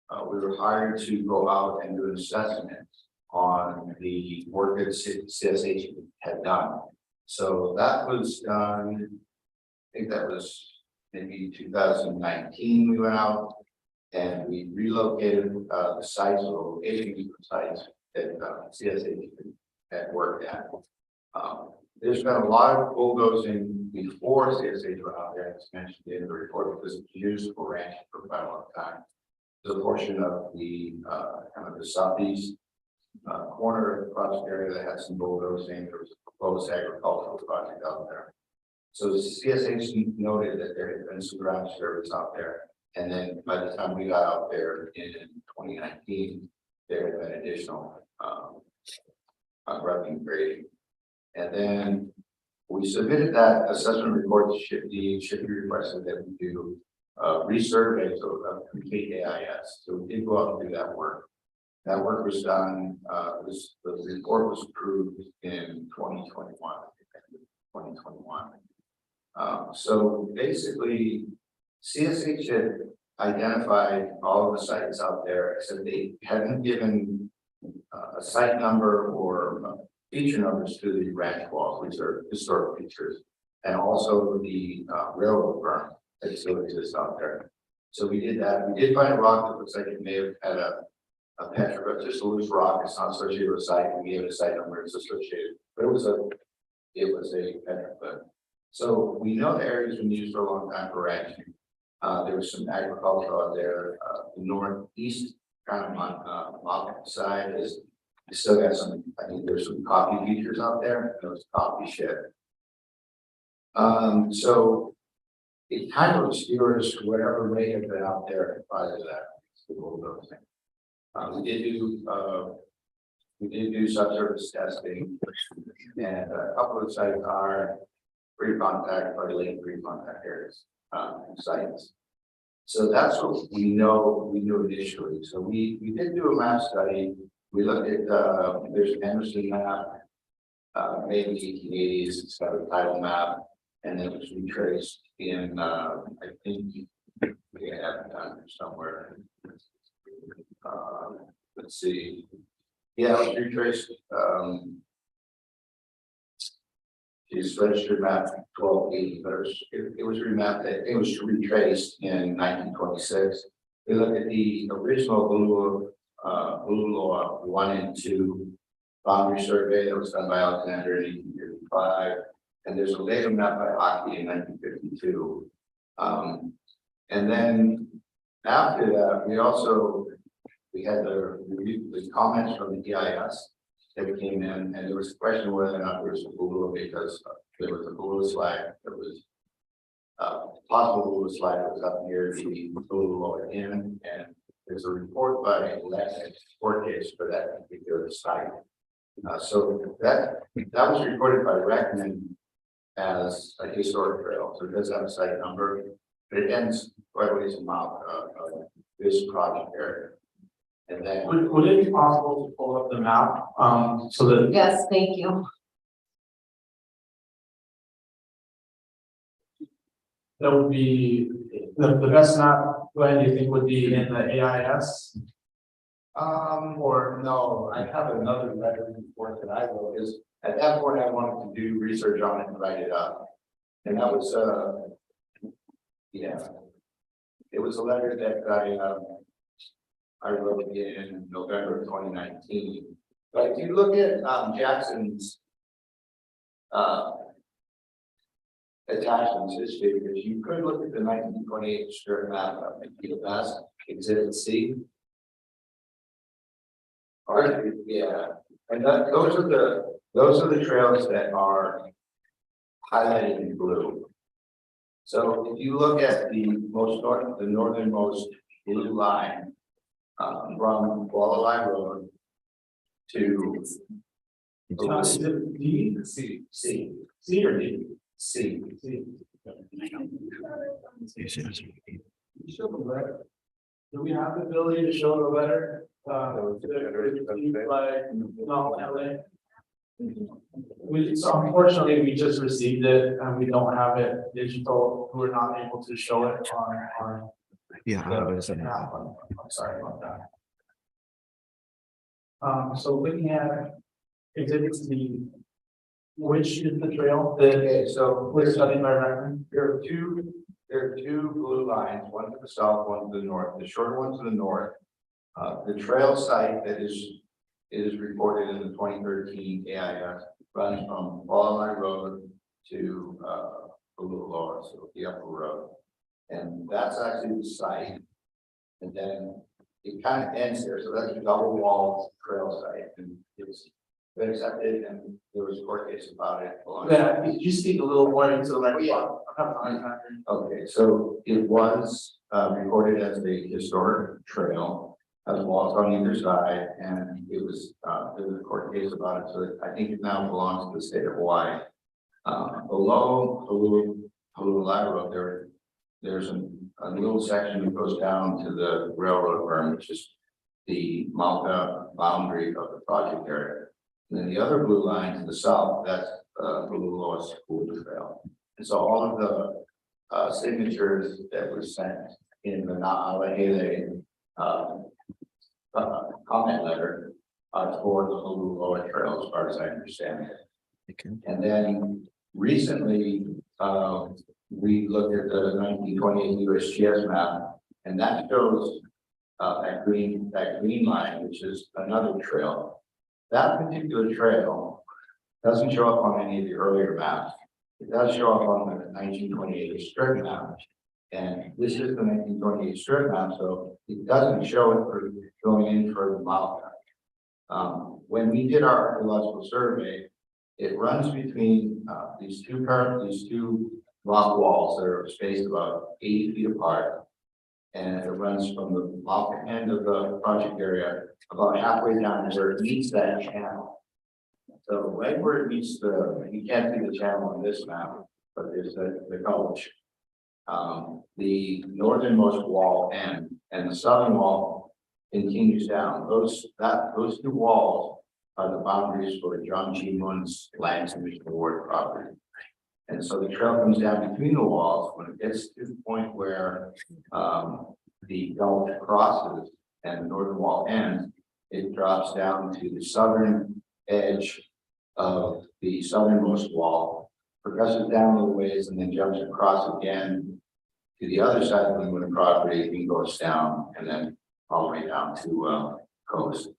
We were hired to go out and do an assessment on the work that CSH had done. So that was done, I think that was maybe 2019, we went out and we relocated the sites or locations of sites that CSH had worked at. There's been a lot of bulldozing before CSH went out there, as mentioned in the report, because it's used for ranching for quite a long time. There's a portion of the kind of the southeast corner of the project area that had some bulldozing. There was a proposed agricultural project out there. So the CSH noted that there had been some ground service out there. And then by the time we got out there in 2019, there had been additional revenue grading. And then we submitted that assessment report to Shifty. Shifty requested that we do resurvey, so complete AIS. So we did go out and do that work. That work was done, the report was approved in 2021. So basically, CSH had identified all of the sites out there, except they hadn't given a site number or feature numbers to the ranch walls, which are historic features, and also the railroad berm that still exists out there. So we did that. We did find a rock that looks like it may have had a petroglyph, just a loose rock. It's not associated with a site. We gave it a site number. It's associated, but it was a petroglyph. So we know the area's been used for a long time for ranching. There was some agriculture out there. The northeast kind of mountain side is still got some. I think there's some coffee features out there. There was coffee shed. So it kind of obscures whatever may have been out there prior to that. We did do subsurface testing, and a couple of sites are pre-contact, regulated pre-contact areas, sites. So that's what we know. We knew initially. So we did do a map study. We looked at there's an Emerson map, made in the 1880s. It's got a title map, and then it was retraced in I think we have it down here somewhere. Let's see. Yeah, it was retraced. It's registered map 1280, but it was remapped. It was retraced in 1926. We looked at the original Blue 1 and 2 boundary survey that was done by Alexander in 1855, and there's a later map by Hockey in 1952. And then after that, we had the comments from the EIS that came in, and there was a question whether or not there was a Blue, because there was a Blue slag that was possible Blue slag that was up near the Blue Inn, and there's a report by Lex court case for that particular site. So that was reported by Reckman as a historic trail, so it does have a site number, but it ends quite a ways out of this project area. And then Would it be possible to pull up the map, so that? Yes, thank you. That would be the best map, Glenn, you think would be in the AIS? Or no, I have another letter report that I wrote. Is at that point I wanted to do research on it and write it up, and that was yeah, it was a letter that I wrote in November of 2019. But if you look at Jackson's attachments is figures, you could look at the 1928 strip map, that's exhibit C. Or, yeah, and those are the trails that are highlighted in blue. So if you look at the northernmost blue line, from Walleye Road to Is it D, C, C or D? C. C. You show the letter. Do we have the ability to show the letter? No, LA. So unfortunately, we just received it and we don't have it digital. We're not able to show it on. Yeah, I have it as I'm sorry about that. So looking at exhibits D, which is the trail that Okay, so we're studying by reference? there are two blue lines, one to the south, one to the north. The shorter one to the north. The trail site that is reported in the 2013 AIS runs from Walleye Road to Lower, so the upper road. And that's actually the site. And then it kind of ends there, so that's a double walled trail site, and it was been accepted, and there was a court case about it. Yeah, could you speak a little more into the letter? I'm having a hard time hearing. Okay, so it was recorded as a historic trail, has walls on either side, and it was there was a court case about it, so I think it now belongs to the state of Hawaii. Below Honolulu Road, there's a little section that goes down to the railroad berm, which is the Malta boundary of the project area. And then the other blue line to the south, that's Honolulu School Trail. And so all of the signatures that were sent in the Na'alahele comment letter for the Honolulu Trail, as far as I understand it. And then recently, we looked at the 1928 USGS map, and that shows that green line, which is another trail. That particular trail doesn't show up on any of the earlier maps. It does show up on the 1928 strip map. And this is the 1928 strip map, so it doesn't show it for going in for the Malta. When we did our archaeological survey, it runs between these two rock walls that are spaced about 80 feet apart. And it runs from the Malta end of the project area about halfway down where it meets that channel. So right where it meets you can't see the channel on this map, but there's the gulch. The northernmost wall end and the southern wall continues down. Those two walls are the boundaries for John G. Munn's lands and Leeward property. And so the trail comes down between the walls. When it gets to the point where the gulch crosses and the northern wall ends, it drops down to the southern edge of the southernmost wall, progresses down a little ways, and then jumps across again to the other side of the Leeward property and goes down, and then all the way down to coast.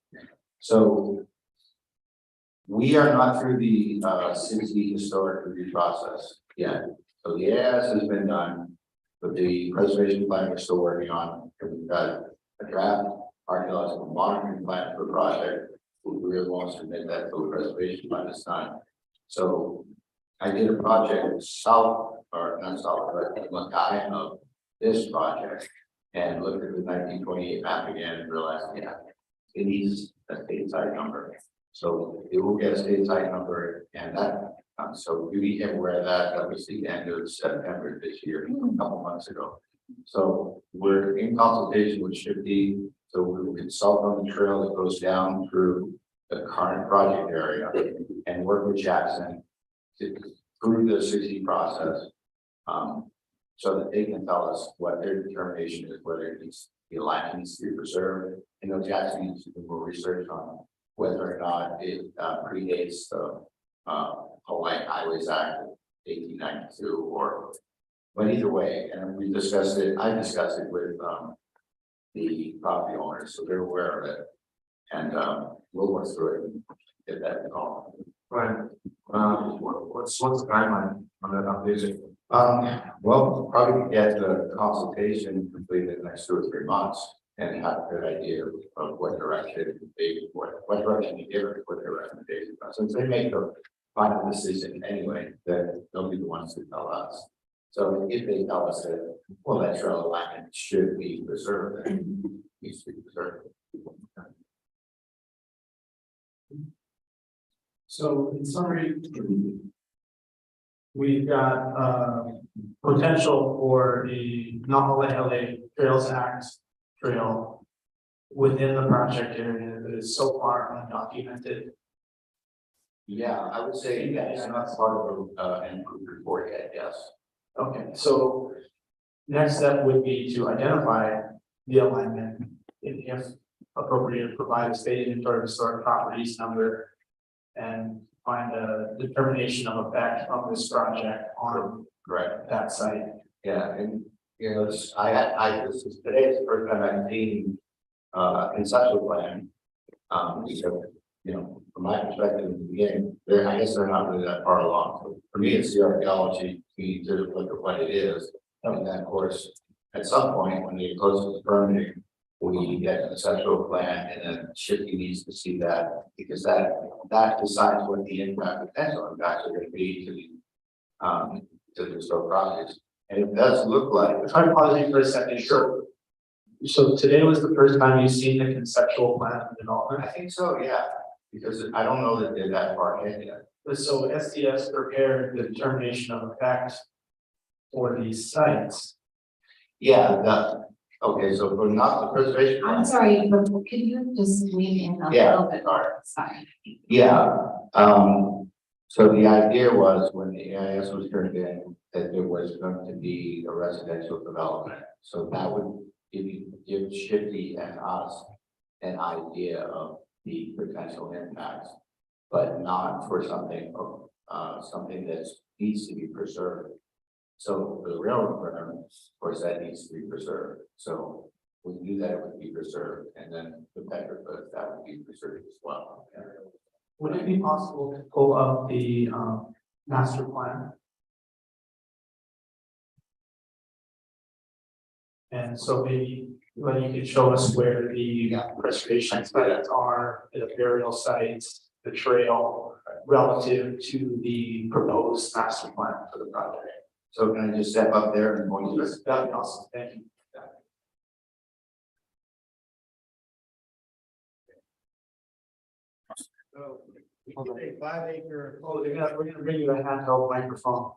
So we are not through the city historic review process yet. So the AIS has been done, but the preservation plan we're still working on. We've got a draft archaeological monitoring plan for the project. We really want to submit that to the preservation plan this time. So I did a project south, or not south, but Makai of this project, and looked at the 1928 map again and realized, yeah, it needs a state site number. So it will get a state site number, and that, so we became aware of that. That was the end of September this year, a couple months ago. So we're in consultation with Shifty, so we will consult on the trail that goes down through the current project area and work with Jackson to through the 60 process. So that they can tell us what their determination is, whether it needs the land needs to be preserved. You know, Jackson needs to do more research on whether or not it predates the Hawaii Highways Act of 1892 or, but either way, and we discussed it, I discussed it with the property owners, so they're aware of it. And we'll work through it and get that call. Right. What's the timeline on that update? Well, probably get the consultation completed in the next 2 or 3 months and have a good idea of what direction what direction to give it, what their recommendations are. Since they make the final decision anyway, then they'll be the ones to tell us. So if they tell us that, well, that trail alignment should be preserved, then it needs to be preserved. So in summary, we've got potential for the non-LA Trails Act trail within the project area that is so far undocumented. Yeah, I would say it's not part of an improved report yet, yes. Okay, so next step would be to identify the alignment, and if appropriate, provide a state inventory of historic properties number and find a determination of effect from this project on Correct. that site. Yeah, and you know, this is today's first time I've seen conceptual plan. So, you know, from my perspective in the beginning, I guess they're not really that far along. So for me, it's the archaeology. We need to look at what it is. And then, of course, at some point, when you get close to the permitting, we get a conceptual plan, and then Shifty needs to see that, because that decides what the impact, potential impacts are going to be to the historic projects. And it does look like. If I pause you for a second, sure. So today was the first time you've seen the conceptual plan of development. I think so, yeah, because I don't know that they're that far ahead yet. So SDS prepared the determination of effect for these sites. Yeah, okay, so for not the preservation. I'm plan. sorry, but could you just lean in a Yeah, little bit more? Sorry. Yeah, so the idea was when the AIS was turned in, that there was going to be a residential development. So that would give Shifty and us an idea of the potential impacts, but not for something that needs to be preserved. So for the railroad firm, of course, that needs to be preserved. So we knew that it would be preserved, and then the petroglyph that would be preserved as well. Would it be possible to pull up the master plan? And so maybe when you could show us where the preservation sites are, the burial sites, the trail relative to the proposed master plan for the project. So can I just step up there and point to this? That'd be awesome, thank you. So we did a 5 acre. Oh, we're gonna bring you a handheld microphone.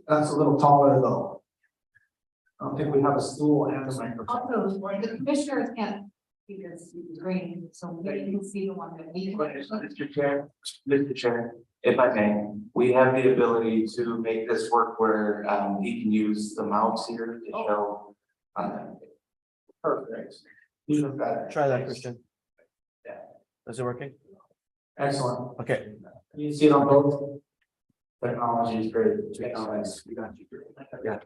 That's a little taller though. I don't think we have a stool and a microphone. Also, the commissioners can't see this screen, so maybe you can see the one that we. Mr. Chair, if I may, we have the ability to make this work where he can use the mouse here to show. Perfect. Even better. Try that, Christian. Yeah. Is it working? Excellent. Okay. You see it on both? Technology is great. Technology. We got you. Yeah.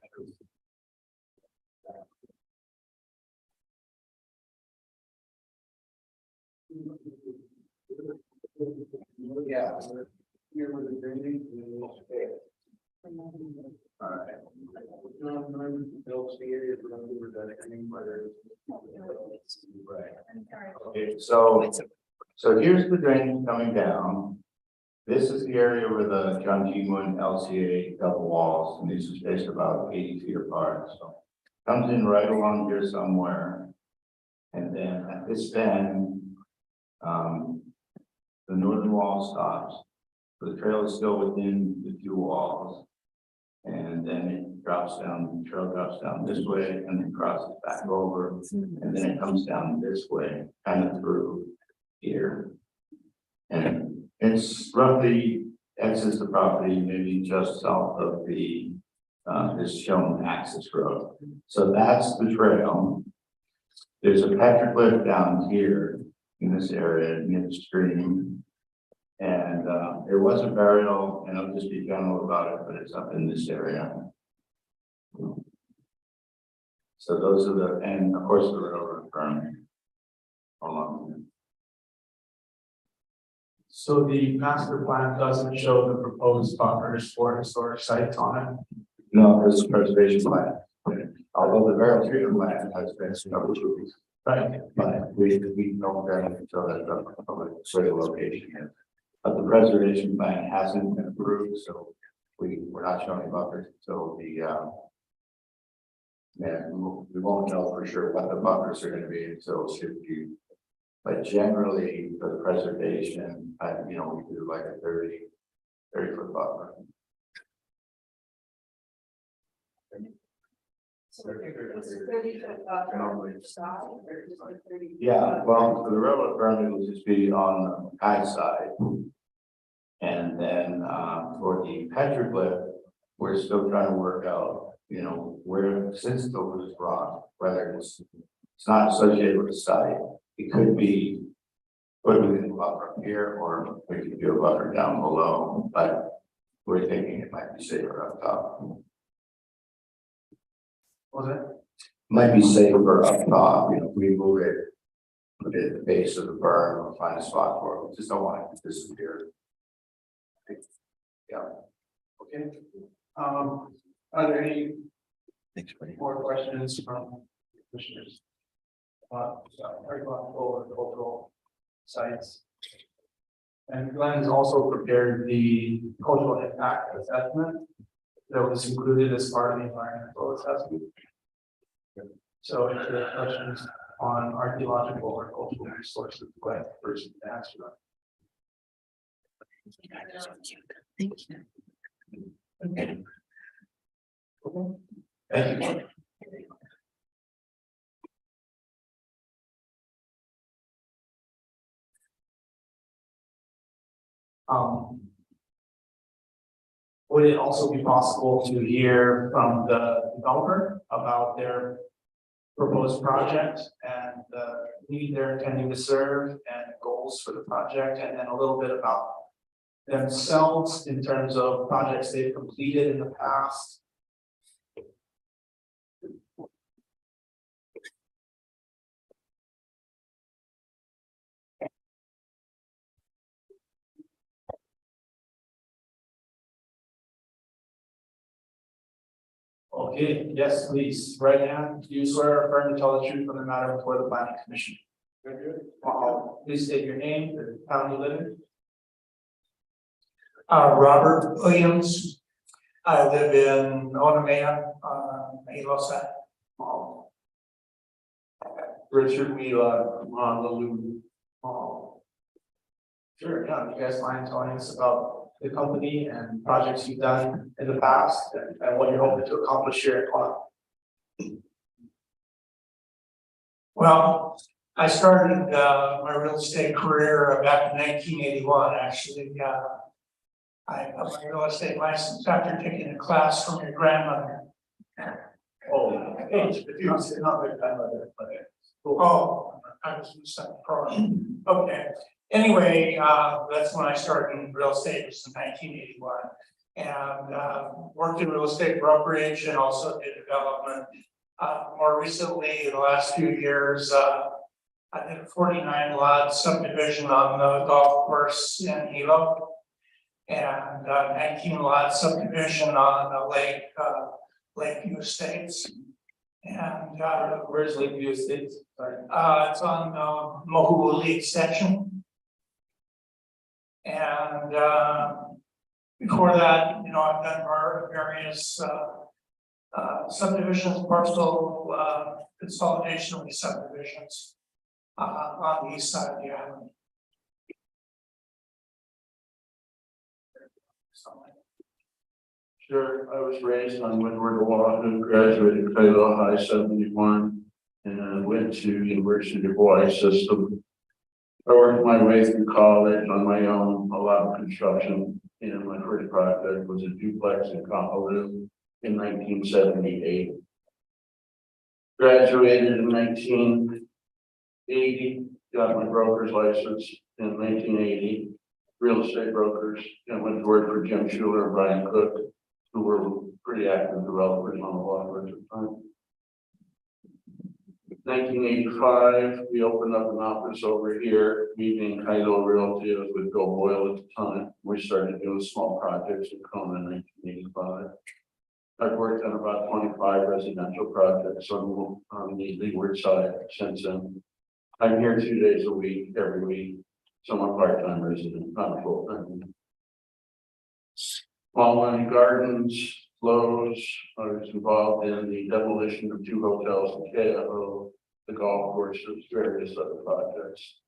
Yeah. Here with the drainage. Alright. Okay, so here's the drainage coming down. This is the area where the John G. Moon LCA double walls, and these are spaced about 80 feet apart, so. Comes in right along here somewhere. And then at this bend, the northern wall stops. The trail is still within the two walls. And then it drops down, the trail drops down this way and then crosses back over. And then it comes down this way, kind of through here. And it's roughly exits the property, maybe just south of the this shown access road. So that's the trail. There's a petroglyph down here in this area midstream. And there was a burial, and I'll just be general about it, but it's up in this area. So those are and of course the railroad firm along So the master plan doesn't show the proposed buffers for historic sites on it. No, this is preservation plan. Although the barrel treatment plan has been established, Right. but we don't grant it until that public soil location is. But the preservation plan hasn't been approved, so we're not showing buffers until the yeah, we won't know for sure what the buffers are gonna be until it's 50. But generally, for the preservation, you know, we do like a 30-foot buffer. So it's a 30-foot buffer on each side, or just a 30? Yeah, well, for the railroad berm, it'll just be on the high side. And then, for the petroglyph, we're still trying to work out, you know, where, since the was rock, whether it's not associated with the site, it could be put within the buffer here, or we could do a buffer down below, but we're thinking it might be safer up top. Was it? Might be safer up top, you know, if we move it, put it at the base of the berm, or find a spot for it, we just don't want it to disappear. Yeah. Okay. Are there any Thanks, buddy. more questions from commissioners? Archaeological or cultural sites. And Glenn has also prepared the cultural impact assessment that was included as part of the environmental assessment. So if there are questions on archaeological or cultural resources, Glenn first to answer them. Thank you. Thank you. Would it also be possible to hear from the developer about their proposed project and the need they're intending to serve and goals for the project, and then a little bit about themselves in terms of projects they've completed in the past? Okay, yes, please. Right now, do you swear or affirm to tell the truth on the matter before the planning commission? Very good. Please state your name, the town you live in. Robert Williams. I live in Onamea, Alosa. Richard Wheeler, Honolulu. Sure, yeah, you guys mind telling us about the company and projects you've done in the past and what you're hoping to accomplish here at Quad? Well, I started my real estate career back in 1981, actually. I got my real estate license after taking a class from your grandmother. Oh, if you don't say not very grandmother, but. Oh, I was in the second program. Okay. Anyway, that's when I started in real estate, it was in 1981. And worked in real estate brokerage and also did development. More recently, in the last few years, I did a 49 lot subdivision on the golf course in Hilo. And 19 lot subdivision on the Lakeview Estates. And Where's Lakeview Estates? Sorry. it's on Mohu'uli extension. And before that, you know, I've done various subdivisions, parcel consolidation of these subdivisions on the east side of the island. Sure, I was raised on Windward, Oahu, graduated Kailo High 71, and went to University of Hawaii system. I worked my way through college on my own, a lot of construction, and my first project was a duplex in Honolulu in 1978. Graduated in 1980, got my broker's license in 1980, real estate brokers, and went to work for Jim Schuler and Brian Cook, who were pretty active developers on the waterfront at the time. 1985, we opened up an office over here, me being Kaido Realty with Go Boyle at the time. We started doing small projects in Kona in 1985. I've worked on about 25 residential projects on the Leeward side since then. I'm here 2 days a week, every week. So I'm a part-time resident, not full-time. Small money gardens, flows. I was involved in the demolition of 2 hotels in Ke'o, the golf courses, various other projects.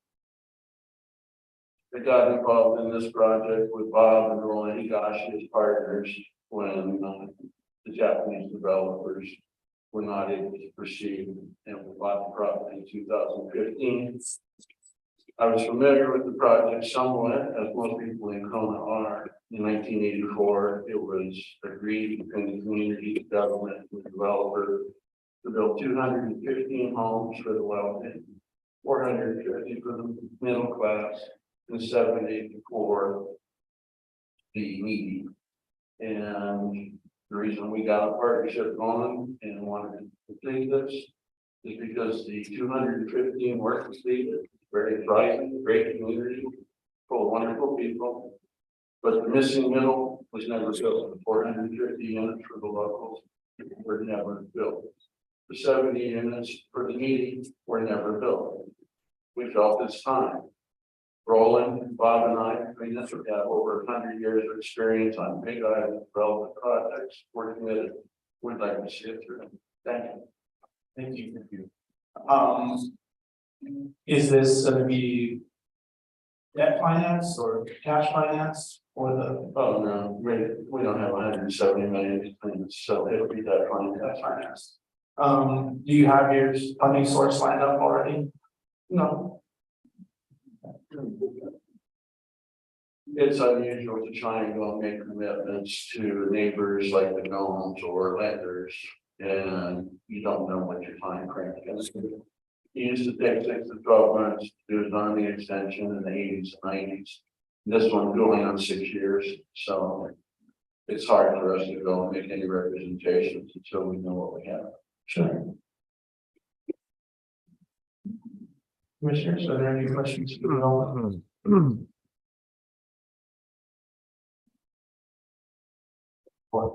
I got involved in this project with Bob and Roland Higashi as partners when the Japanese developers were not able to proceed, and we bought the property in 2015. I was familiar with the project somewhat, as most people in Kona are. In 1984, it was agreed between the community, the government, and the developer to build 215 homes for the wealthy, 450 for the middle class, and 70 for the needy. And the reason we got a partnership going and wanted to complete this is because the 215 were completed, very thriving, great community, full of wonderful people. But the missing middle was never built. The 450 units for the locals were never built. The 70 units for the needy were never built. We felt it's time. Roland, Bob, and I have over 100 years of experience on big island development projects. We're committed. We'd like to see it through. Thank you. Thank you. Thank you. Is this going to be debt finance or cash finance or the? Oh, no, we don't have 170 million, so it'll be that finance. Do you have your funding source lined up already? No. It's unusual to try and go and make commitments to neighbors like the Gomes or lenders, and you don't know what your time frame is. It used to take 6 to 12 months to do a zoning extension in the 80s and 90s. This one's going on 6 years, so it's hard for us to go and make any representations until we know what we have. Sure. Commissioners, are there any questions for the development?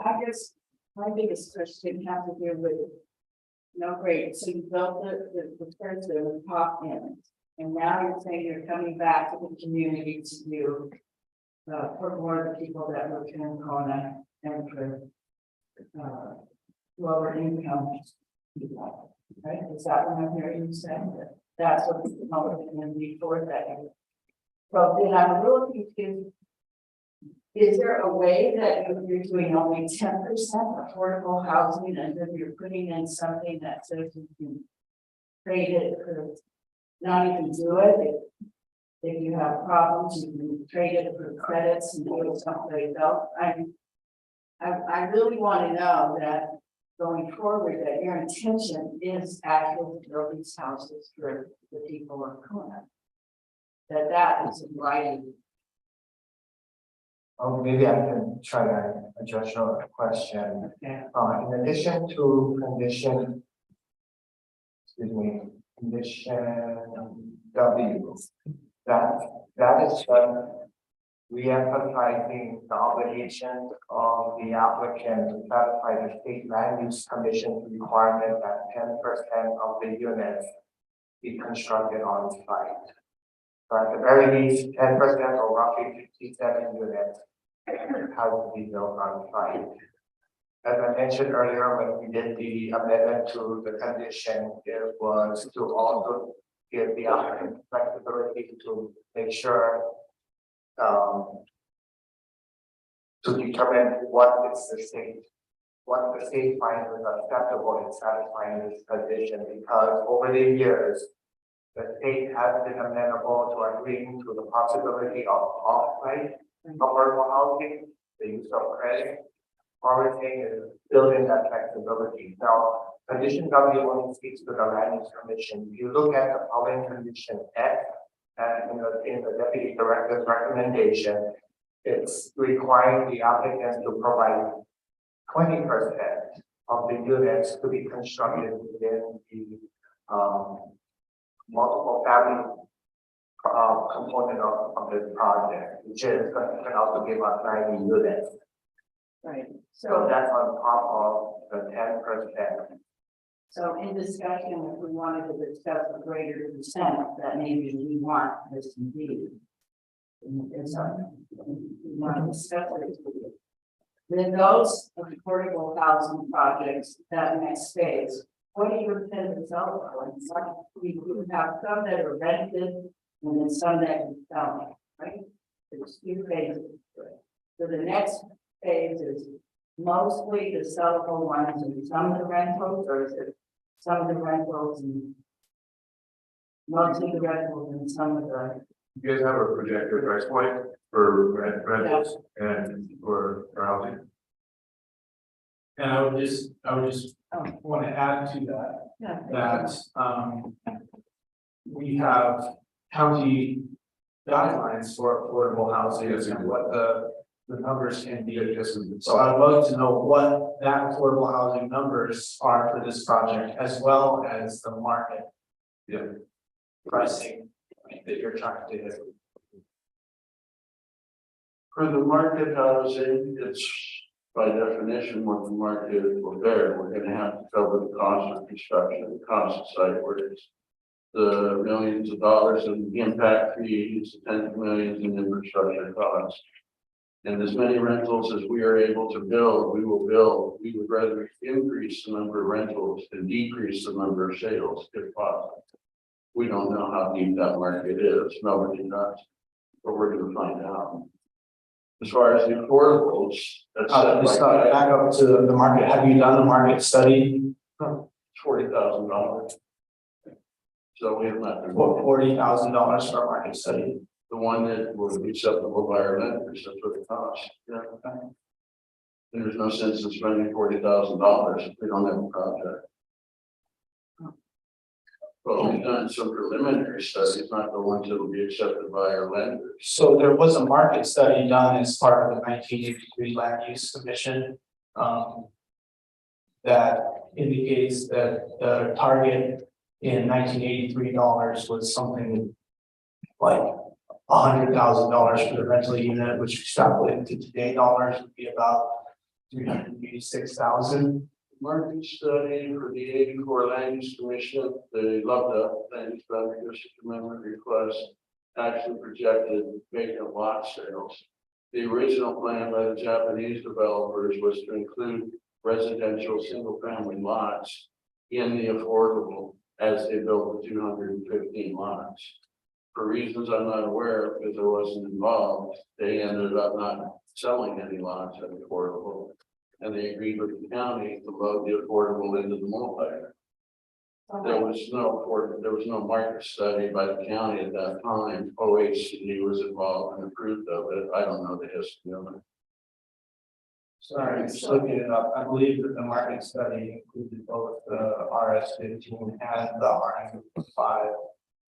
I guess my biggest question has to do with, great, so you built the first of the top end, and now you're saying you're coming back to the community to do for more of the people that live in Kona and for lower income people, right? Is that what I'm hearing you say? That's what the development can be for that. So then I'm a little confused. Is there a way that if you're doing only 10% affordable housing and then you're putting in something that says you can trade it for not even do it? If you have problems, you can trade it for credits and do it someplace else. I really want to know that going forward, that your intention is actually to build these houses for the people of Kona. That is in writing. Oh, maybe I can try to address your question. Okay. In addition to condition W, that is re-emphasizing the obligation of the applicant to satisfy the state land use commission requirement that 10% of the units be constructed on site. So at the very least, 10% or roughly 57 units has to be built on site. As I mentioned earlier, when we did the amendment to the condition, it was to also give the applicant flexibility to make sure to determine what the state finds is acceptable in satisfying this condition, because over the years, the state has been amenable to agreeing to the possibility of off-site affordable housing, the use of credit. Our thing is building that flexibility. Now, condition W only speaks to the land use commission. If you look at the following condition F, and in the deputy director's recommendation, it's requiring the applicant to provide 20% of the units to be constructed within the multiple family component of this project, which is can also give us 90 units. Right, So so, that's on top of the 10%. so in discussion, if we wanted to discuss a greater percent, that maybe we want this to be. It's, we want to discuss it. Then those affordable housing projects, that next phase, what do you intend to develop? We have some that are rented and then some that are selling, right? There's two phases. So the next phase is mostly the sellable ones and some of the rentals, or is it some of the rentals and mostly the rentals and some of the, You guys have a projected price point for rentals and for housing? And I would just want to add to that, yeah, that we have county guidelines for affordable housing and what the numbers can be. So I'd love to know what that affordable housing numbers are for this project, as well as the market pricing that you're trying to hit. For the market housing, it's by definition what the market will bear. We're gonna have to cover the cost of construction, the cost of site works, the millions of dollars in impact fees, tens of millions in infrastructure costs. And as many rentals as we are able to build, we will build. We would rather increase the number of rentals than decrease the number of sales if possible. We don't know how deep that market is. Nobody does, but we're gonna find out. As far as the affordables, that's Just back up to the market. Have you done the market study? $40,000. So we have not been. $40,000 for a market study. The one that will be acceptable by our lenders, that's what it costs. Yeah. And there's no sense in spending $40,000 if we don't have a project. Well, we've done some preliminary studies, not the ones that will be accepted by our lenders. So there was a market study done as part of the 1983 Land Use Commission. That indicates that the target in 1983 dollars was something like $100,000 for the rental unit, which extrapolated to today dollars would be about 386,000. Market study for the 84 Land Use Commission, they love the Land Use Boundary District Amendment request, actually projected vacant lot sales. The original plan by the Japanese developers was to include residential single-family lots in the affordable as they built the 215 lots. For reasons I'm not aware of, because I wasn't involved, they ended up not selling any lots at affordable. And they agreed with the county to load the affordable into the multiplier. There was no market study by the county at that time. OHCD was involved and approved of it. I don't know the history of it. Sorry, just looking it up. I believe that the market study included both the RS-15 and the RM-5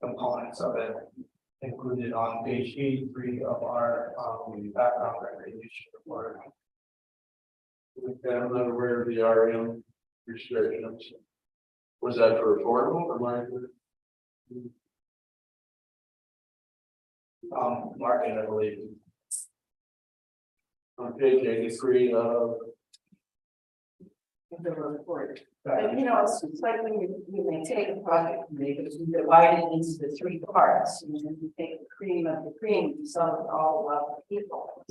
components of it, included on page 83 of our background recreation report. Okay, I'm not aware of the RM restrictions. Was that for affordable or market? Market, I believe. On page 83 of. the report. But you know, it's like when you may take a project, maybe you divide it into the three parts, and then you take the cream of the cream, you sell it to all of the people.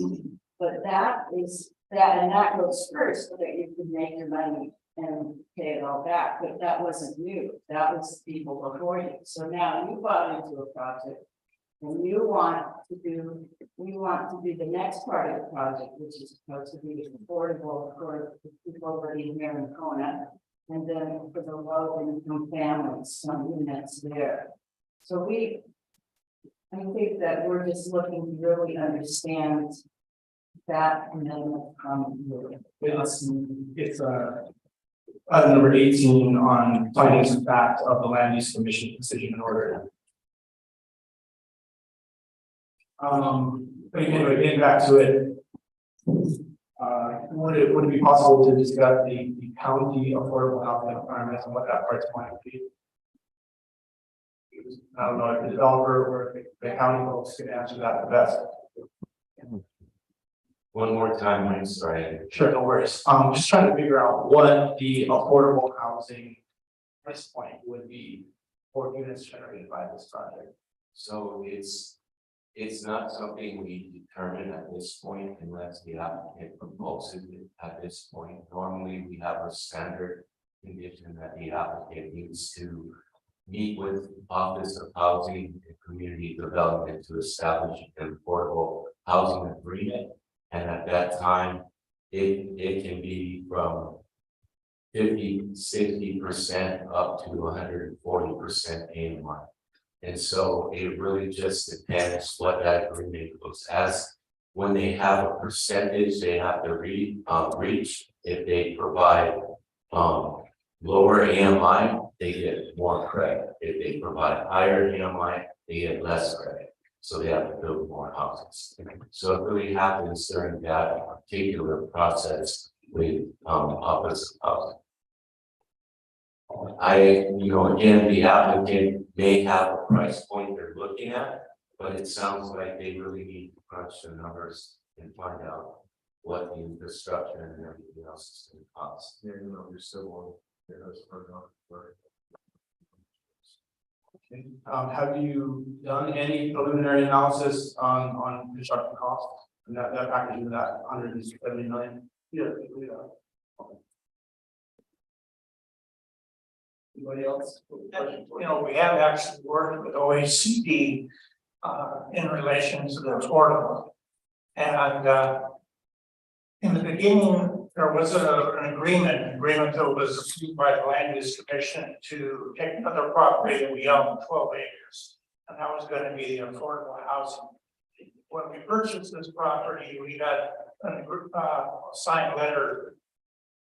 But that is, and that goes first, so that you can make your money and pay it all back, but that wasn't you, that was people before you. So now you bought into a project, and you want to do the next part of the project, which is supposed to be affordable for the people living here in Kona. And then for the low income families, some units there. So I think that we're just looking to really understand that amendment from you. It's item number 18 on findings of fact of the Land Use Commission decision in order. But anyway, getting back to it, would it be possible to discuss the county affordable housing requirements and what that price point would be? I don't know if the developer or the county folks can answer that the best. One more time, I'm sorry. Sure, no worries. Just trying to figure out what the affordable housing price point would be for units generated by this project. So it's not something we determine at this point unless the applicant proposes it at this point. Normally, we have a standard condition that the applicant needs to meet with Office of Housing and Community Development to establish an affordable housing agreement. And at that time, it can be from 50-60% up to 140% AMI. And so it really just depends what that agreement goes as. When they have a percentage they have to reach, if they provide lower AMI, they get more credit. If they provide higher AMI, they get less credit. So they have to build more houses. So it really happens during that particular process with Office of Housing. Again, the applicant may have a price point they're looking at, but it sounds like they really need to crunch the numbers and find out what the infrastructure and everything else is going to cost. You're still Okay. Have you done any preliminary analysis on construction costs? And that package into that 170 million? Yeah. Anybody else? We have actually worked with OECD in relation to the affordable. And in the beginning, there was an agreement that was approved by the Land Use Commission to take another property that we own, 12 acres. And that was going to be the affordable housing. When we purchased this property, we got a signed letter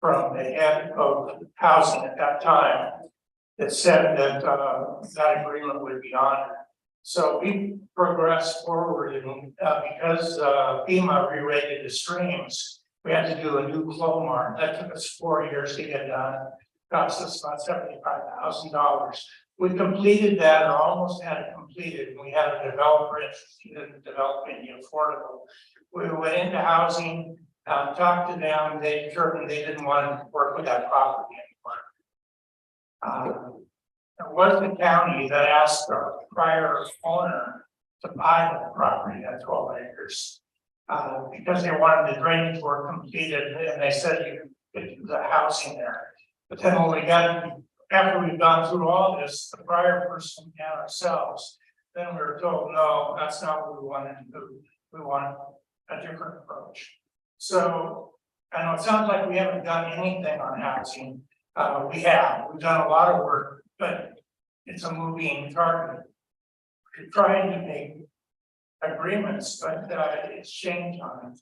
from the head of housing at that time that said that that agreement would be honored. So we progressed forward, and because FEMA re-rated the streams, we had to do a new flow mark. That took us 4 years to get done. Cost us about $75,000. We completed that, or almost had it completed, and we had a developer interested in developing the affordable. We went into housing, talked to them. They determined they didn't want to work with that property anymore. It was the county that asked our prior owner to buy the property at 12 acres. Because they wanted the drainage work completed, and they said you could do the housing there. But then when we got, after we've gone through all this, the prior person and ourselves, then we were told, no, that's not what we wanted to do. We want a different approach. So I know it sounds like we haven't done anything on housing. We've done a lot of work, but it's a moving target. We're trying to make agreements, but it's changed on it.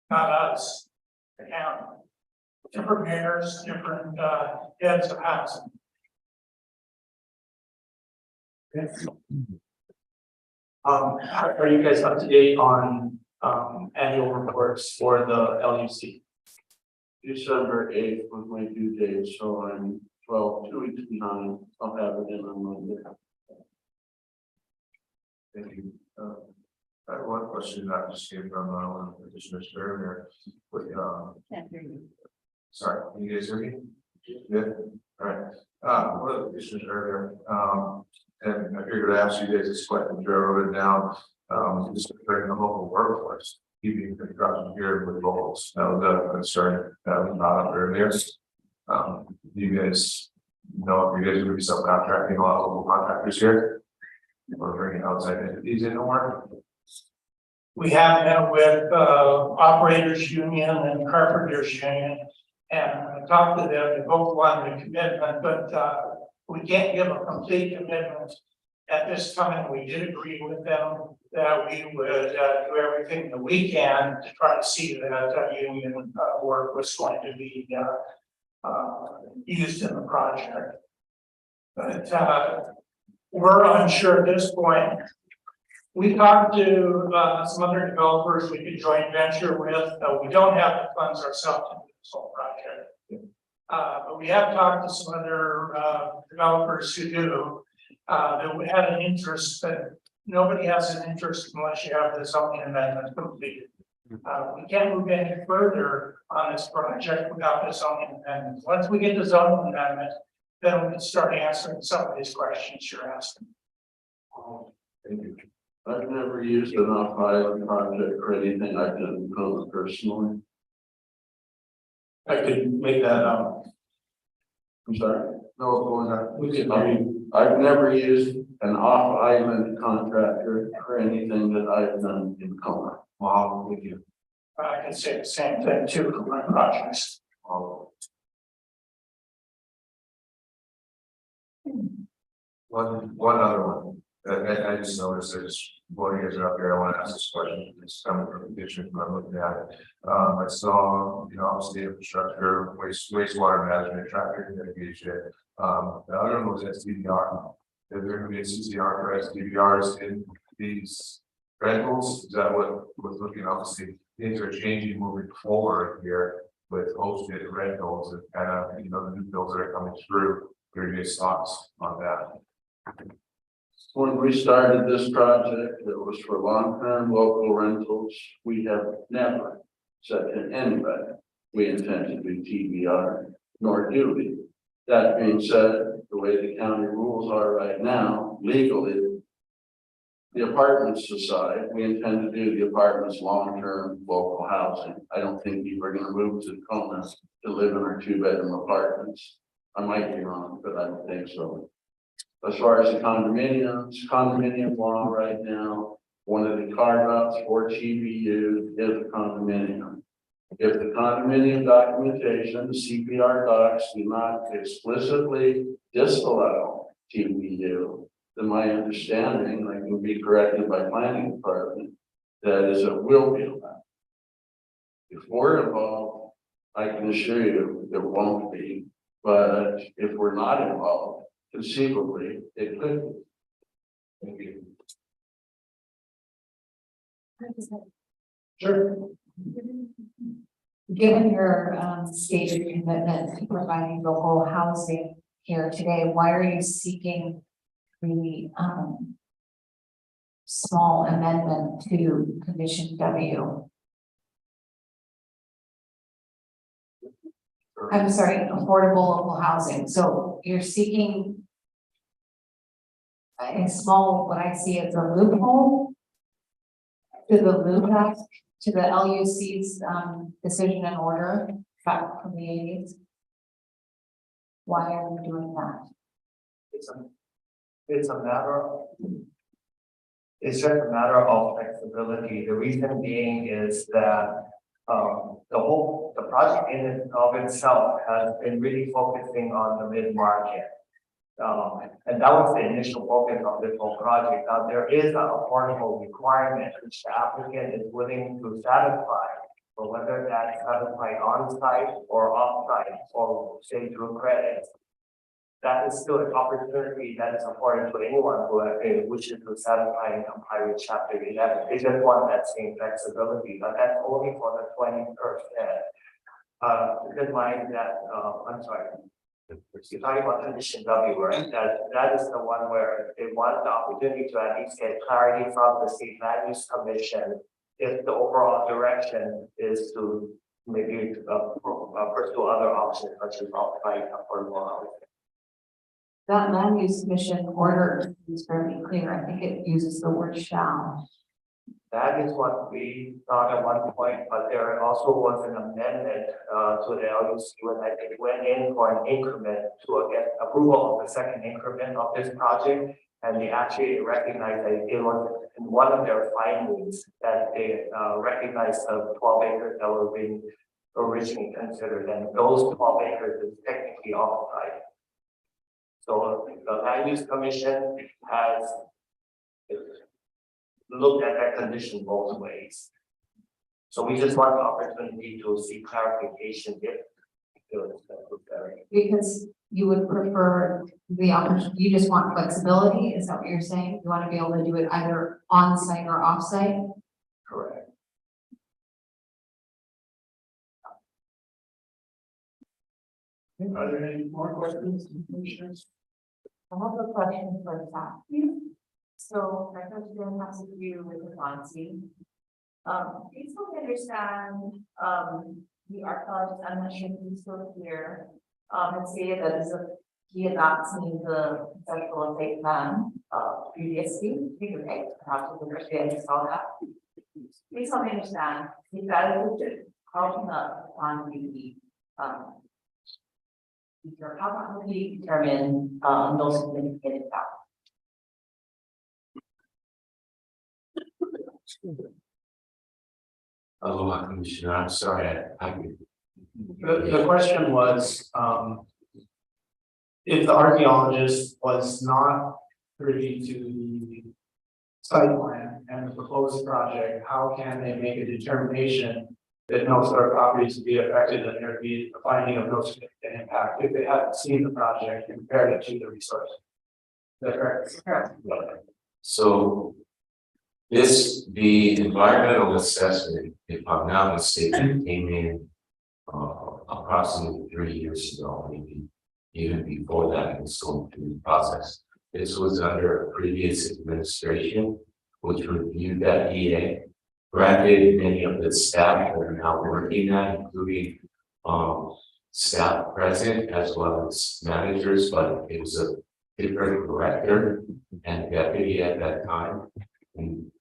Not us, the county. Different mayors, different heads of housing. Are you guys up to date on annual reports for the LUC? December 8th was my due date, so I'm 2 weeks behind. I'll have it in on Monday. Thank you. I have one question that just came from one of the petitioners earlier. Can't hear you. Sorry, can you guys hear me? Good. All right. One of the petitioners earlier, and I figured I'd ask you guys this question, I wrote it down. Just comparing the local workforce, keeping construction here with locals. That was a concern that was brought up earlier. Do you guys know if you guys would be subcontracting a lot of local contractors here? Or bringing outside entities in to work? We have met with operators union and carpenters union, and I talked to them. They both wanted a commitment, but we can't give a complete commitment at this time. We did agree with them that we would do everything that we can to try to see that union work was going to be used in the project. But we're unsure at this point. We talked to some other developers we could joint venture with. We don't have the funds ourselves to do this whole project. But we have talked to some other developers who do. that we had an interest, but nobody has an interest unless you have the zoning amendment completed. We can't move any further on this project without the zoning amendment. Once we get the zoning amendment, then we can start answering some of these questions you're asking. Thank you. I've never used an off-island project or anything I've done personally. I could make that, I'm sorry. No, what was that? we could, I've never used an off-island contractor for anything that I've done in Kona. Wow, thank you. I can say the same thing too for my projects. Wow. One other one. I just noticed there's one years up here. I want to ask this question. It's coming from the district. I'm looking at it. I saw, obviously infrastructure, wastewater management, traffic mitigation. The other one was SDVR. Is there going to be a CCR for SDVRs in these rentals? Is that what was looking? Obviously, things are changing moving forward here with hosted rentals and kind of, the new bills that are coming through. Previous thoughts on that? When we started this project, it was for long-term local rentals. We have never said to anybody, we intend to do TBR, nor do we. That being said, the way the county rules are right now, legally, the apartments aside, we intend to do the apartments long-term local housing. I don't think people are going to move to Kona to live in our 2-bedroom apartments. I might be wrong, but I don't think so. As far as the condominium law right now, one of the carve-outs for TBU is a condominium. If the condominium documentation, the CPR docs, do not explicitly disallow TBU, then my understanding, I can be corrected by planning department, that is it will be allowed. If we're involved, I can assure you there won't be, but if we're not involved, conceivably, it could be. Thank you. sure. Given your stated commitment to providing local housing here today, why are you seeking the small amendment to condition W? I'm sorry, affordable local housing. So you're seeking a small, what I see as a loophole to the LUPAC, to the LUC's decision and order back from the 80s. Why are you doing that? It's just a matter of flexibility. The reason being is that the project in and of itself has been really focusing on the mid-market. And that was the initial focus of this whole project. Now there is an affordable requirement which the applicant is willing to satisfy, but whether that's satisfied on-site or off-site or say through credits, that is still an opportunity that is afforded to anyone who wishes to satisfy and comply with Chapter 11. They just want that same flexibility, but that's only for the 20%. Keep in mind that, I'm sorry, you're talking about condition W, right? That is the one where they want the opportunity to at least get clarity from the State Land Use Commission if the overall direction is to maybe pursue other options such as off-site affordable housing. That land use commission order is very clear. I think it uses the word shall. That is what we thought at one point, but there also was an amendment to the LUC when it went in for an increment to get approval of the second increment of this project. And they actually recognized that it was in one of their findings that they recognized the 12 acres that were being originally considered, and those 12 acres is technically off-site. So the Land Use Commission has looked at that condition both ways. So we just want the opportunity to seek clarification if Because you would prefer the opportunity, you just want flexibility, is that what you're saying? You want to be able to do it either on-site or off-site? correct. Are there any more questions, commissioners? I have a question for staff. So my question has to do with the Fonzie. Please help me understand, the archaeologist, I'm not sure if he's still here, had stated that he had not seen the conceptual site plan, previously. Okay, perhaps the first day I saw that. Please help me understand, if that is calling up on the, how can we determine, no significant impact? Aloha, Commissioner, I'm sorry, The question was, if the archaeologist was not privy to the site plan and the proposed project, how can they make a determination that no other properties would be affected and there be a finding of no significant impact if they haven't seen the project and compared it to the resource? Is that correct? Correct. So the environmental assessment, if I'm not mistaken, came in approximately 3 years ago, maybe even before that, it was going through the process. This was under a previous administration, which reviewed that EA, granted many of the staff that are now working that, including staff present as well as managers, but it was a different director and deputy at that time. And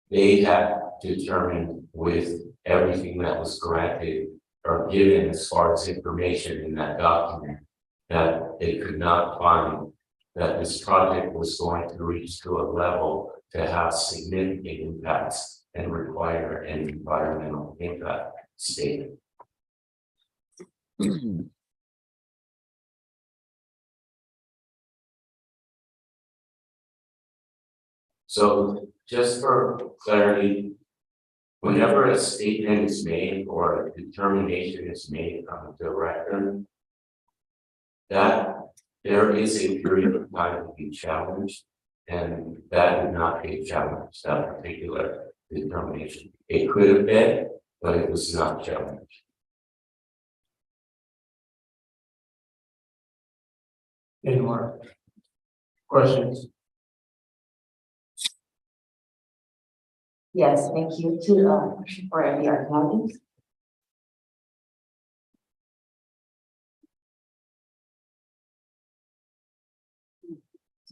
they had determined with everything that was granted or given as far as information in that document that they could not find that this project was going to reach to a level to have significant impacts and require an environmental impact statement. So just for clarity, whenever a statement is made or a determination is made on the director, that there is a period of time to be challenged, and that did not get challenged, that particular determination. It could have been, but it was not challenged. Any more questions? Yes, thank you. To question for the archaeologist.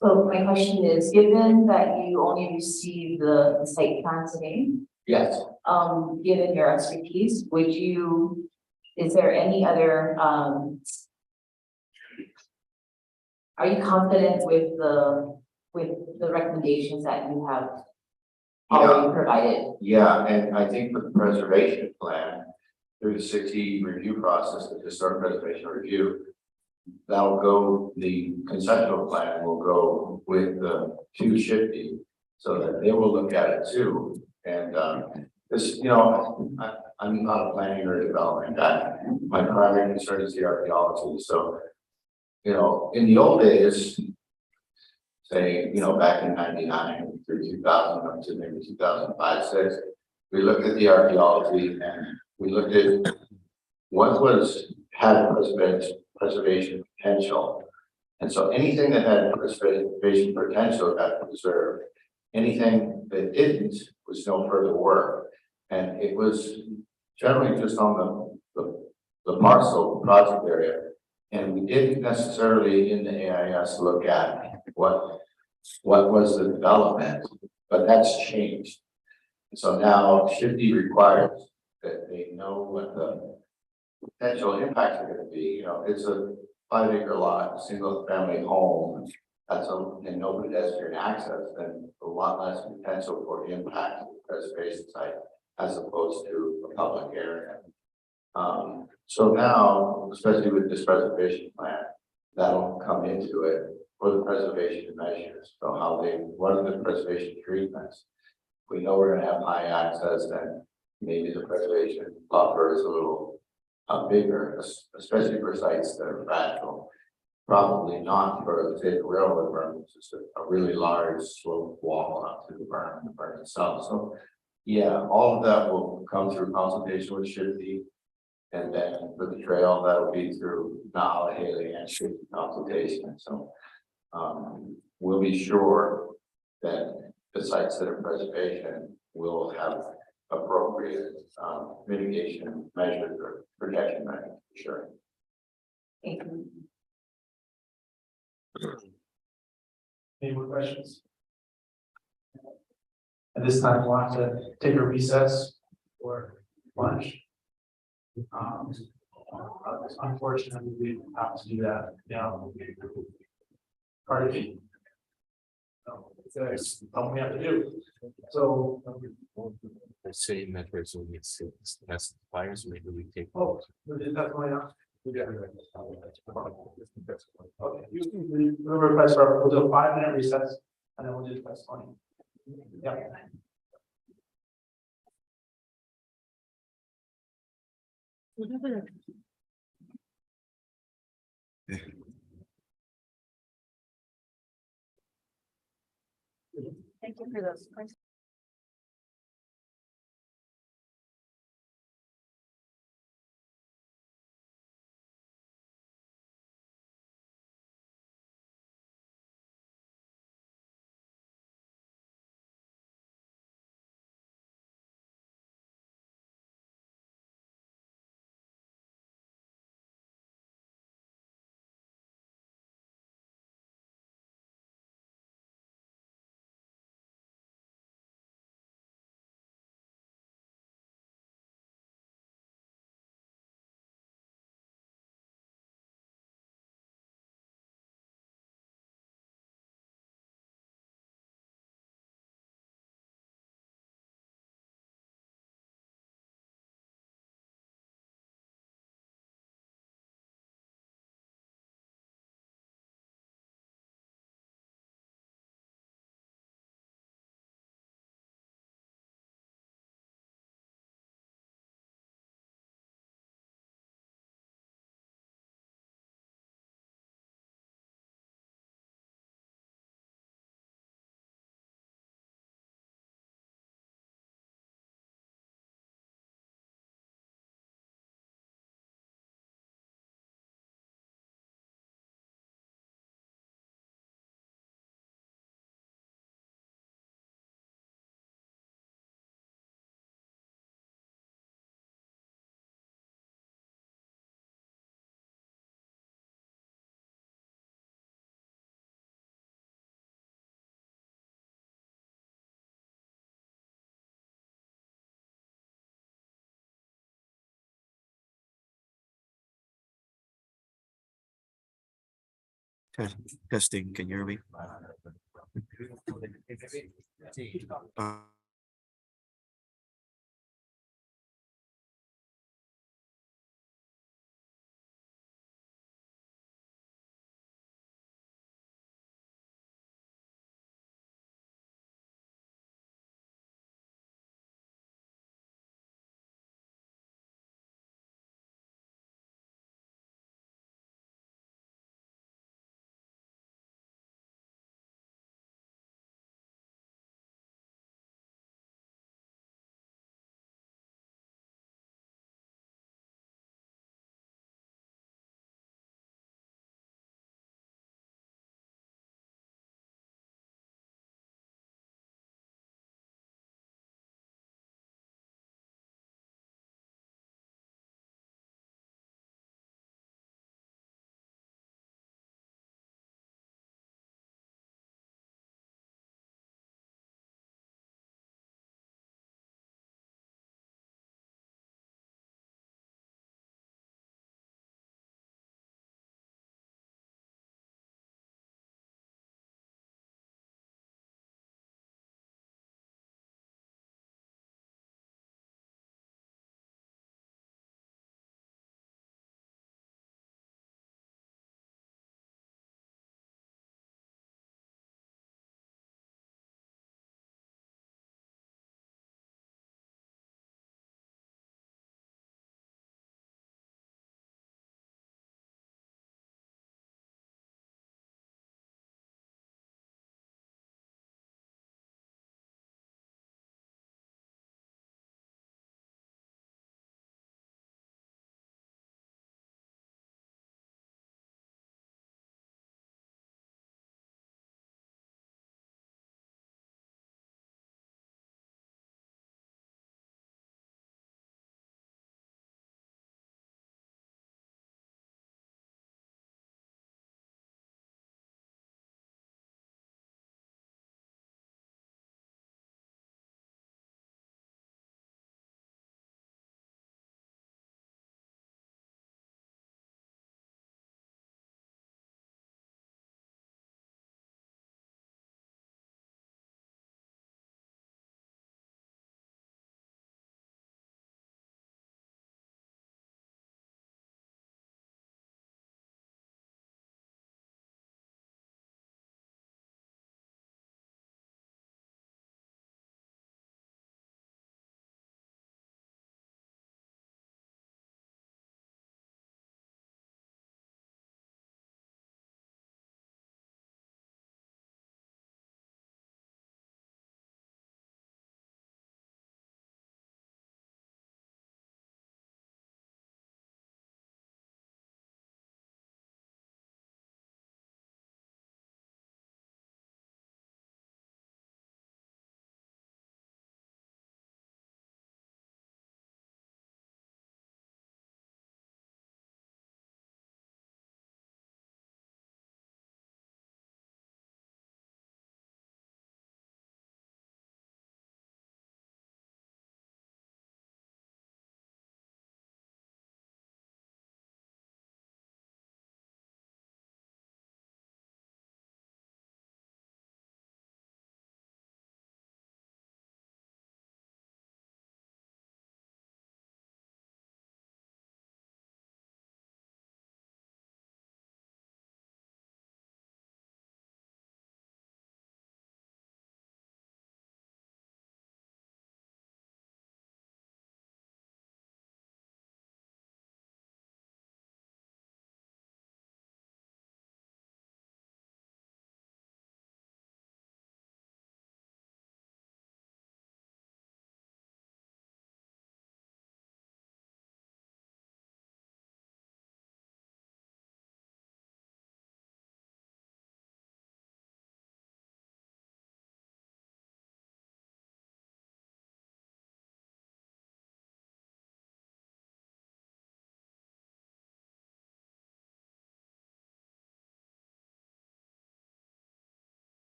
So my question is, given that you only received the site plan today, Yes, given your expertise, is there any other, are you confident with the recommendations that you have already provided? yeah, and I think with the preservation plan, through the 60 review process, the historic preservation review, that'll go, the conceptual plan will go with the 250, so that they will look at it too. And this, I'm not a planning or development guy. My primary concern is the archaeology. So, in the old days, say, back in 99 through 2000 up to maybe 2005, 6, we looked at the archaeology and we looked at what had preservation potential. And so anything that had preservation potential got preserved. Anything that didn't was no further work. And it was generally just on the parcel project area. And we didn't necessarily in the AIS look at what was the development, but that's changed. And so now Shifty requires that they know what the potential impacts are going to be. It's a 5-acre lot, single family home. And no pedestrian access, then a lot less potential for impact to the preservation site as opposed to a public area. So now, especially with this preservation plan, that'll come into it for the preservation measures. So what are the preservation treatments? We know we're going to have high access, then maybe the preservation buffer is a little bigger, especially for sites that are fragile. Probably not for the railroad berm, which is a really large slope wall up to the berm itself. So yeah, all of that will come through consultation with Shifty. And then for the trail, that'll be through Nala, Haley, and Shifty consultation. So we'll be sure that the sites that are preservation will have appropriate, mitigation measures or protection measures, sure. Thank you. Any more questions? At this time, we'll have to take a recess or lunch. Unfortunately, we have to do that, Pardon me. It's something we have to do. So, The city members will get sick, that's the fires, maybe we take. oh, that's going on. Okay, you request for, we'll do a 5-minute recess and then we'll do testimony. Yeah. Thank you for those. Testing, can you hear me? Uh,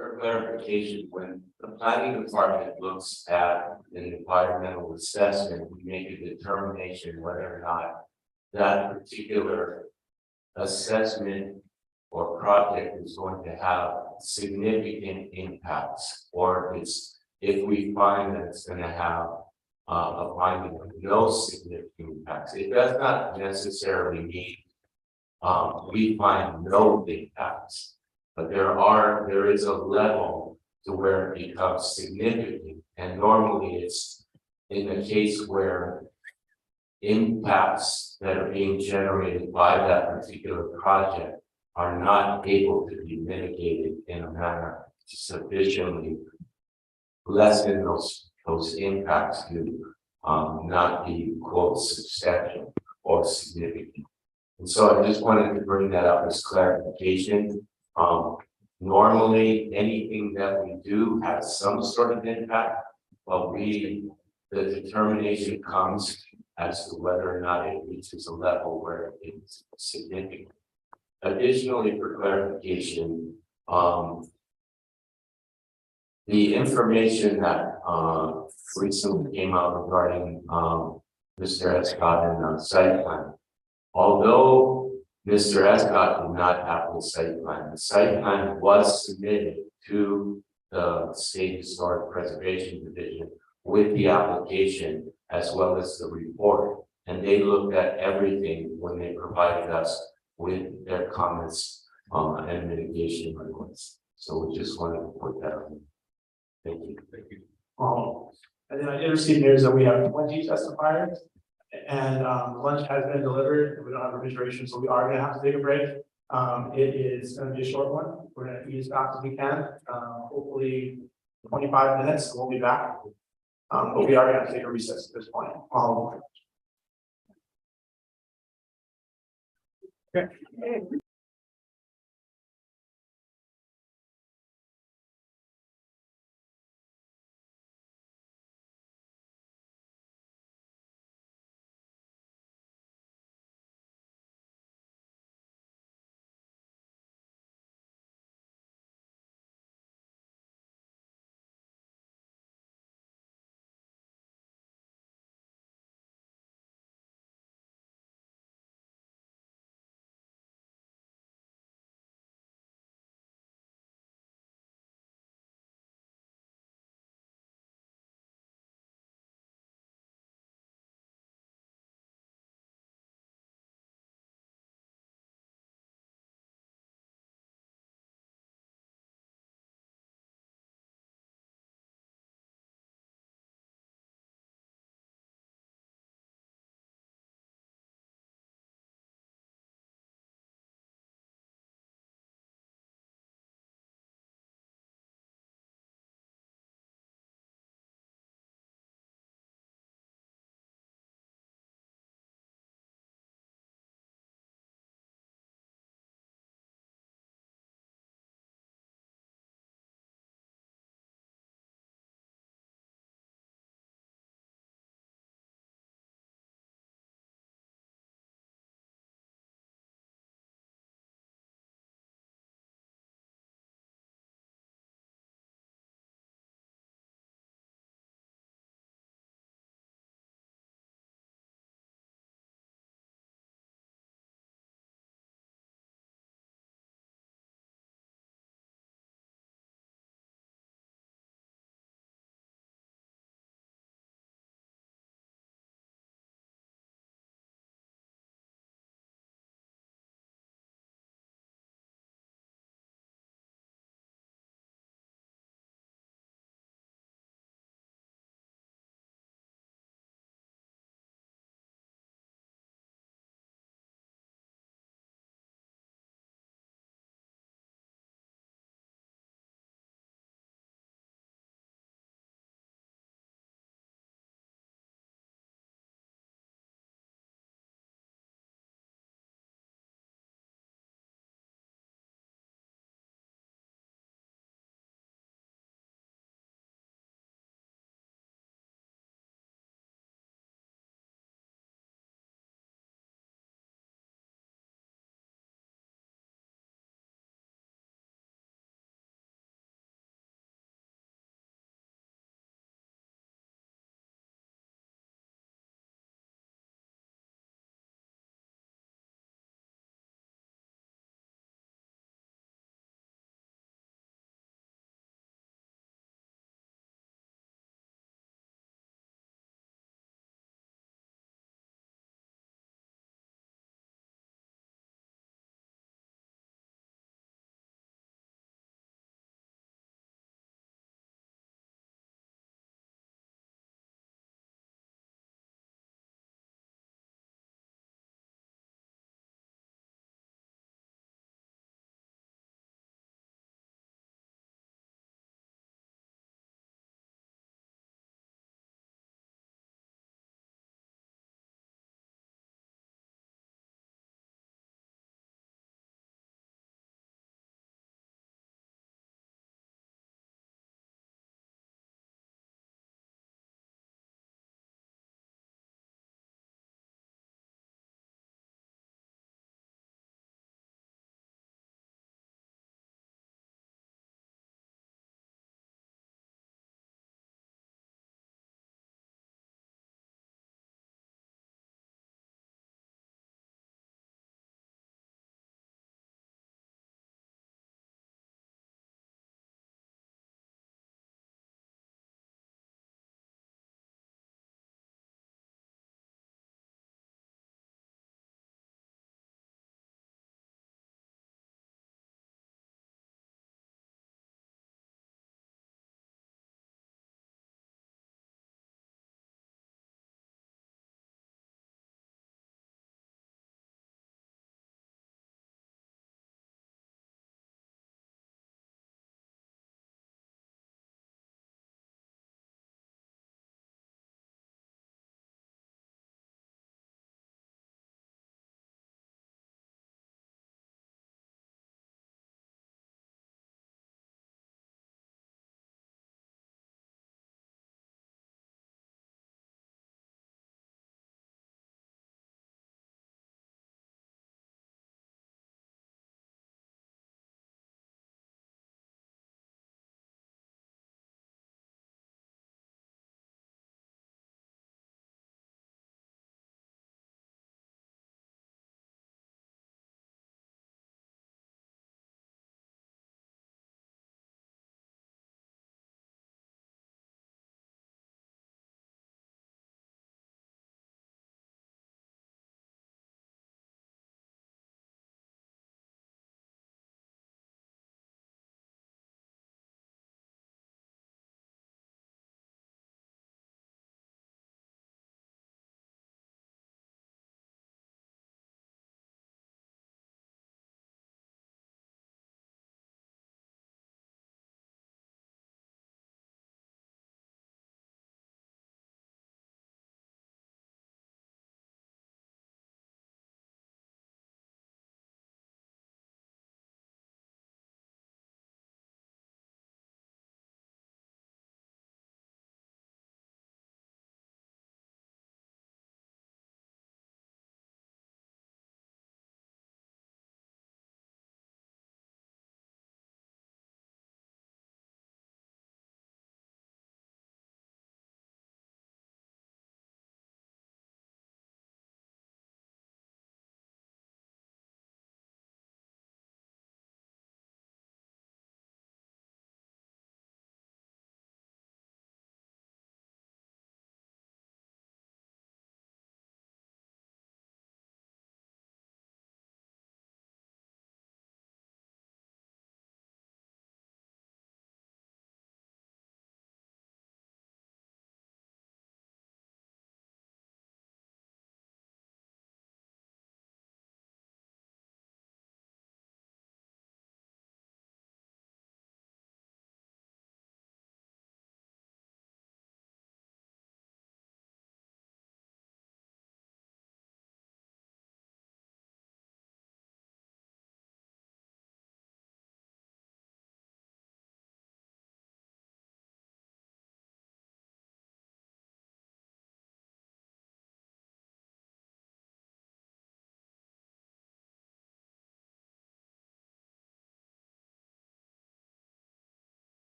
For clarification, when the planning department looks at an environmental assessment, we make a determination whether or not that particular assessment or project is going to have significant impacts, or if we find that it's gonna have a finding of no significant impacts. It does not necessarily mean we find no impacts, but there is a level to where it becomes significant, and normally it's in the case where impacts that are being generated by that particular project are not able to be mitigated in a manner to sufficiently lessen those impacts to not be quote substantial or significant. And so I just wanted to bring that up as clarification. Normally, anything that we do has some sort of impact, but the determination comes as to whether or not it reaches a level where it's significant. Additionally, for clarification, the information that recently came out regarding Mr. Escott and the site plan. Although Mr. Escott did not have the site plan was submitted to the State Historic Preservation Division with the application as well as the report. And they looked at everything when they provided us with their comments and mitigation requests. So we just wanted to put that on. Thank you. And then I did receive news that we have 20 testifiers, and lunch has been delivered, and we don't have refrigeration, so we are gonna have to take a break. It is gonna be a short one. We're gonna eat as fast as we can, hopefully 25 minutes, we'll be back. But we are gonna take a recess at this point. Okay.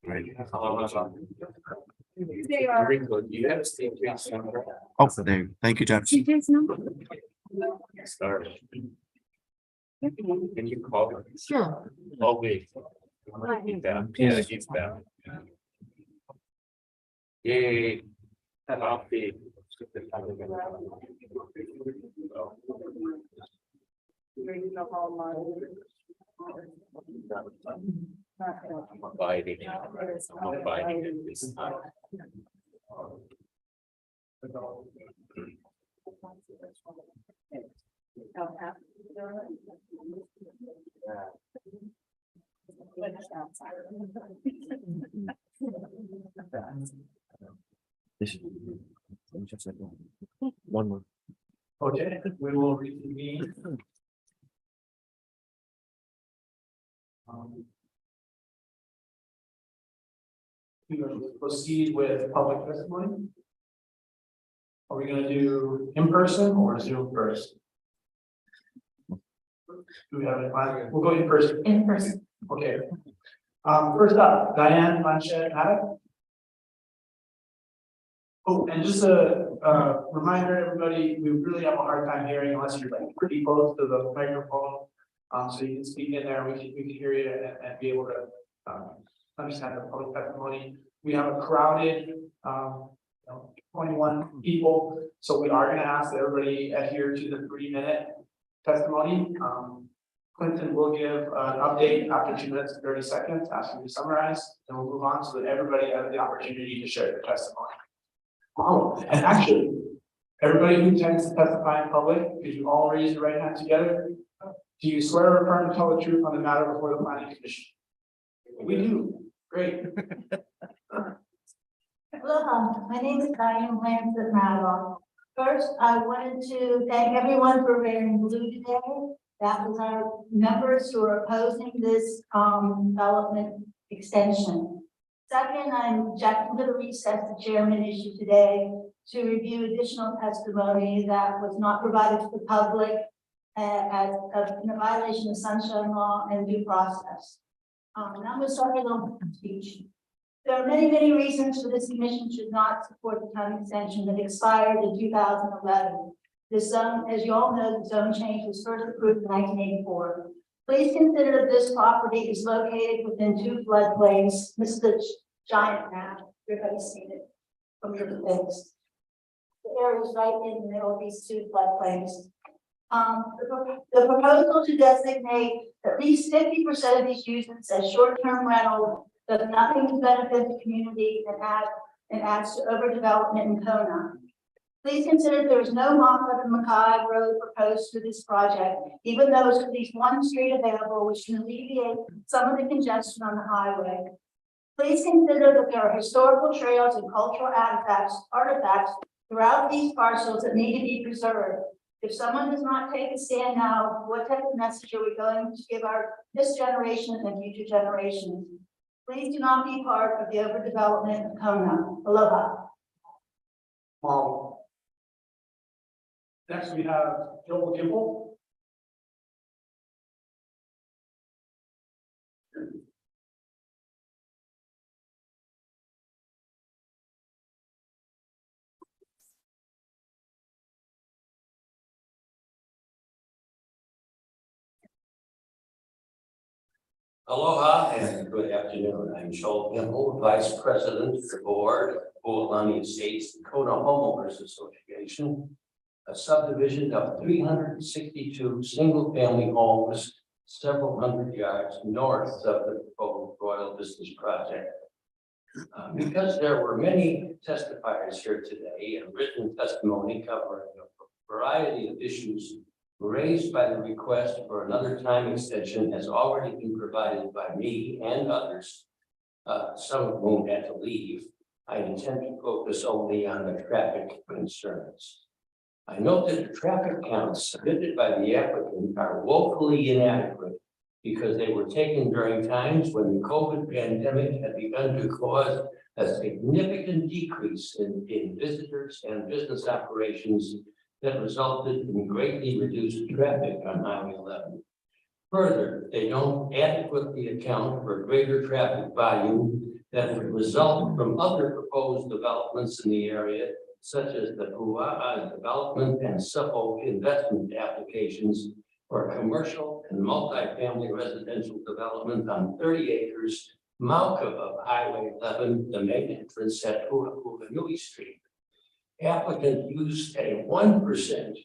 Right. They are. Very good. You have a state case number? Oh, there, thank you, Judge. TJ's number? Sorry. Can you call her? Sure. Oh, wait. He's down. Yeah, he's down. Yay. Off the. I'm abiding. I'm abiding at this time. One more. Okay, we will reconvene. We will proceed with public testimony. Are we gonna do in person or Zoom first? Do we have a plan? We'll go in person. In person. Okay. First up, Diane Blanchett Haddock. Oh, and just a reminder, everybody, we really have a hard time hearing unless you're like pretty close to the microphone. So you can speak in there, we can hear you and be able to understand the public testimony. We have a crowded 21 people, so we are gonna ask that everybody adhere to the 3-minute testimony. Clinton will give an update after 2 minutes and 30 seconds, asking you to summarize, and we'll move on so that everybody has the opportunity to share their testimony. Oh, and actually, everybody who intends to testify in public, could you all raise your right hand together? Do you swear or affirm to tell the truth on the matter before the planning commission? We do. Great. Hello, my name is Diane Lancet Madoff. First, I wanted to thank everyone for wearing blue today. That was our members who are opposing this development extension. Second, I'm objecting to the recess the chairman issued today to review additional testimony that was not provided to the public as in a violation of sunshine law and due process. And I'm going to start with a speech. There are many, many reasons for this commission should not support the time extension that expired in 2011. The zone, as you all know, the zone change was first approved in 1984. Please consider that this property is located within 2 floodplains. This is a giant map. Everybody's seen it from your things. The area is right in the middle of these 2 floodplains. The proposal to designate at least 50% of these uses as short-term rental does nothing to benefit the community and adds to overdevelopment in Kona. Please consider there is no mock-up in Mackay Road proposed for this project, even though there's at least one street available, which can alleviate some of the congestion on the highway. Please consider that there are historical trails and cultural artifacts throughout these parcels that need to be preserved. If someone does not take a stand now, what type of message are we going to give this generation and future generations? Please do not be part of the overdevelopment of Kona. Aloha. Next, we have Joel Kimball. Aloha and good afternoon. I'm Joel Kimball, Vice President of the Board of Pualani Estates and Kona Homeowners Association, a subdivision of 362 single-family homes, several hundred yards north of the proposed Royal Business Project. Because there were many testifiers here today and written testimony covering a variety of issues raised by the request for another time extension has already been provided by me and others, some of whom had to leave. I intend to focus only on the traffic concerns. I note that the traffic counts submitted by the applicant are woefully inadequate because they were taken during times when the COVID pandemic had begun to cause a significant decrease in visitors and business operations that resulted in greatly reduced traffic on Highway 11. Further, they don't adequately account for greater traffic volume that would result from other proposed developments in the area, such as the Pua'a development and Suffolk investment applications for commercial and multifamily residential development on 30 acres mouth of Highway 11, the main entrance at Pu'apu'anui Street. Applicant used a 1%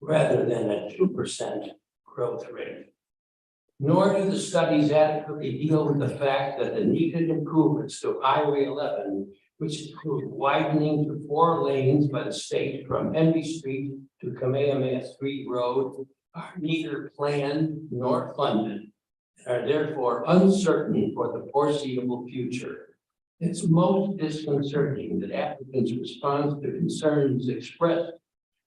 rather than a 2% growth rate. Nor do the studies adequately deal with the fact that the needed improvements to Highway 11, which include widening to 4 lanes by the state from Henry Street to Kamehameha Street Road, are neither planned nor funded, and are therefore uncertain for the foreseeable future. It's most disconcerting that applicants' response to concerns expressed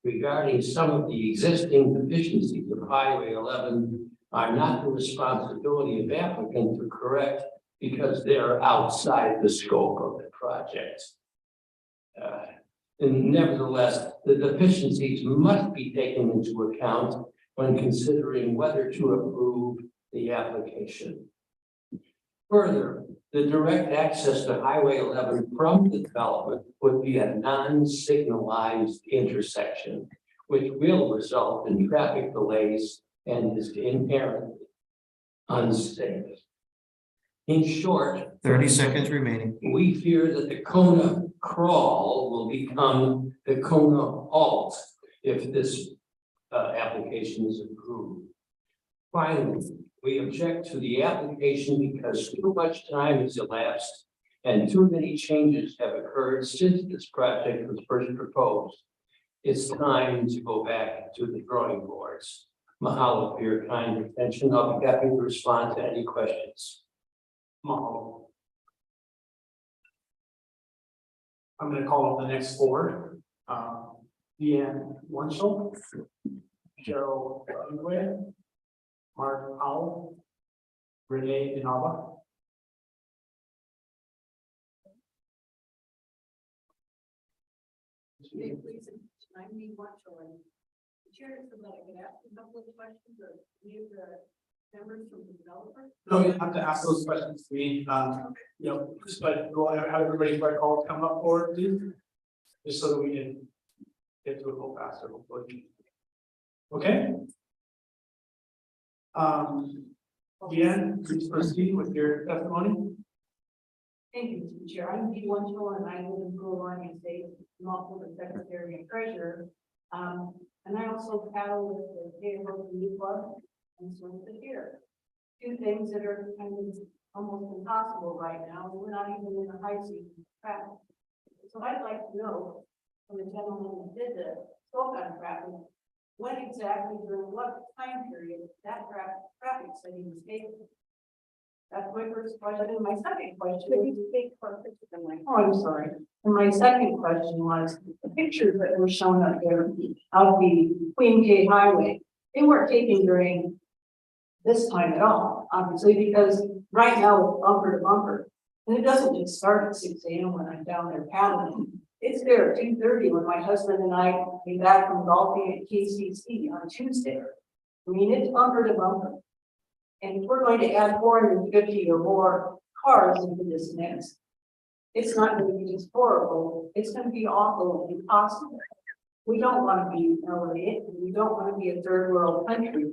regarding some of the existing deficiencies of Highway 11 are not the responsibility of applicant to correct because they are outside the scope of the project. And nevertheless, the deficiencies must be taken into account when considering whether to approve the application. Further, the direct access to Highway 11 from the development would be a non-signalized intersection, which will result in traffic delays and is inherently unsafe. In short, 30 seconds remaining. we fear that the Kona crawl will become the Kona halt if this application is approved. Finally, we object to the application because too much time has elapsed and too many changes have occurred since this project was first proposed. It's time to go back to the drawing boards. Mahalo for your kind attention. I'll be happy to respond to any questions. Mahalo. I'm gonna call up the next 4. Deanne Winchell, Cheryl Ingwe, Mark Powell, Renee Inaba. Please, I need one choice. Chair, so that I can ask a couple of questions or any of the members from the developer? No, you have to ask those questions to me, you know, just but go ahead, have everybody write calls come up forward, please. Just so that we can get to it a little faster, hopefully. Okay? Deanne, please proceed with your testimony. Thank you, Mr. Chair. I'm Dee Winchell and I live in Cool State, I'm also the secretary and treasurer. And I also paddle with the Leeward Club and swim with the pier. 2 things that are kind of almost impossible right now. We're not even in the high season of traffic. So I'd like to know from the gentleman who did the spoke on traffic, when exactly during what time period that traffic study was taken. That's my first question. And my second question. Could you speak closer to the mic? Oh, I'm sorry. And my second question was the pictures that were shown up there of the Queen K Highway. They weren't taken during this time at all, obviously, because right now it's bumper to bumper. And it doesn't just start at 6 a.m. when I'm down there paddling. It's there at 2:30 when my husband and I came back from golfing at KCC on Tuesday. I mean, it's bumper to bumper. And if we're going to add 450 or more cars into this mix, it's not going to be just horrible. It's going to be awful and impossible. We don't want to be LA. We don't want to be a third world country.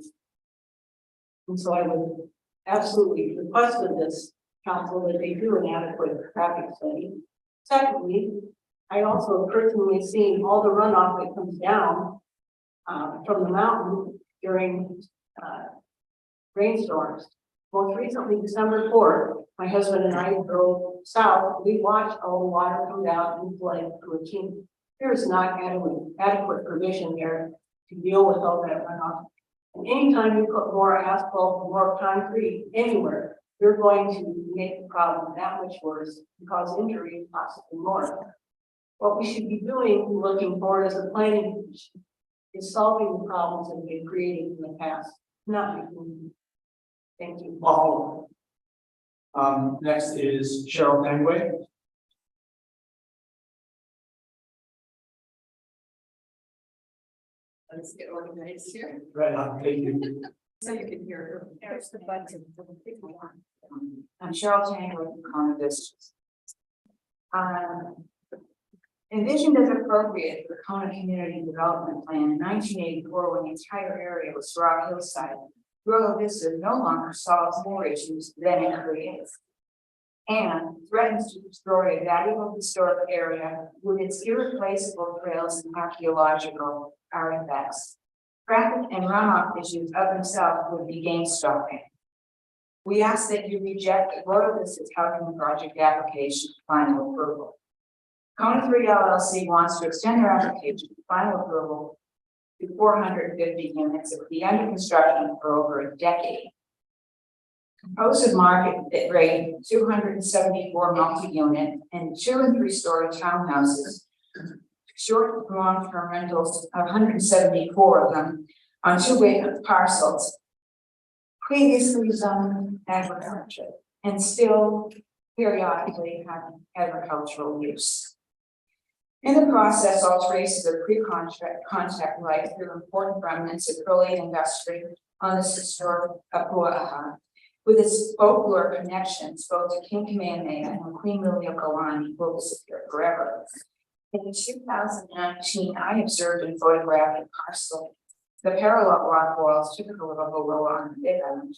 And so I would absolutely request of this council that they do an adequate traffic study. Secondly, I also personally seen all the runoff that comes down from the mountain during rainstorms. Most recently, December 4th, my husband and I drove south. We watched all the water come down and flood routine. There's not adequate provision there to deal with all that runoff. And anytime you put more asphalt, more concrete anywhere, you're going to make the problem that much worse and cause injury and possibly more. What we should be doing, looking forward as a planning commission, is solving the problems that have been created in the past, not making. Thank you. Wow. Next is Cheryl Penway. Let's get organized here. Right on, thank you. So you can hear her. There's the button. I'm Cheryl Tang with Economist. Envisioned as appropriate for Kona Community Development Plan in 1984, when the entire area was rock hillside, Royal Vista no longer solves more issues than it creates, and threatens to destroy a valuable historic area with its irreplaceable trails and archaeological artifacts. Traffic and runoff issues of themselves would be game stopping. We ask that you reject Royal Vista's housing project application for final approval. Kona 3 LLC wants to extend their application for final approval to 450 units that will be under construction for over a decade. Proposed market rate 274 multi-unit and 2 and 3 story townhouses. Short and long-term rentals, 174 of them on 2 vacant parcels. Previously zoned agriculture and still periodically having agricultural use. In the process, all traces of pre-contact life through important remnants of early industry on this historic Apuaha, with its folklore connections both to King Kamehameha and Queen Liliuokalani, will disappear forever. In 2019, I observed and photographed a parcel, the parallel rock walls typical of a Holoa on the Big Island.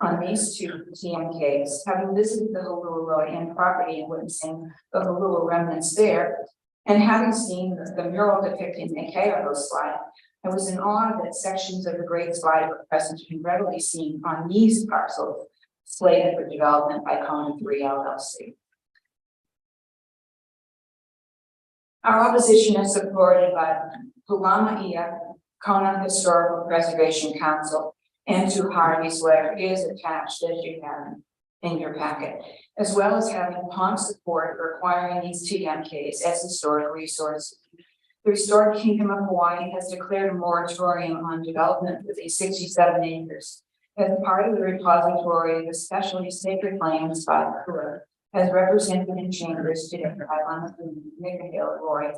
On these 2 TMKs, having visited the Holoa and property and witnessing the Holoa remnants there, and having seen the mural depicting the Keaho slide, I was in awe that sections of the Great Slide were present and readily seen on these parcels slated for development by Kona 3 LLC. Our opposition is supported by Hulamaia, Kona Historical Preservation Council, and to Harvey's letter is attached as you have in your packet, as well as having POM support for acquiring these TMKs as historic resources. The Restored Kingdom of Hawaii has declared a moratorium on development with these 67 acres as part of the repository of especially sacred lands by Kura, as represented in chambers today by Mikhail Roy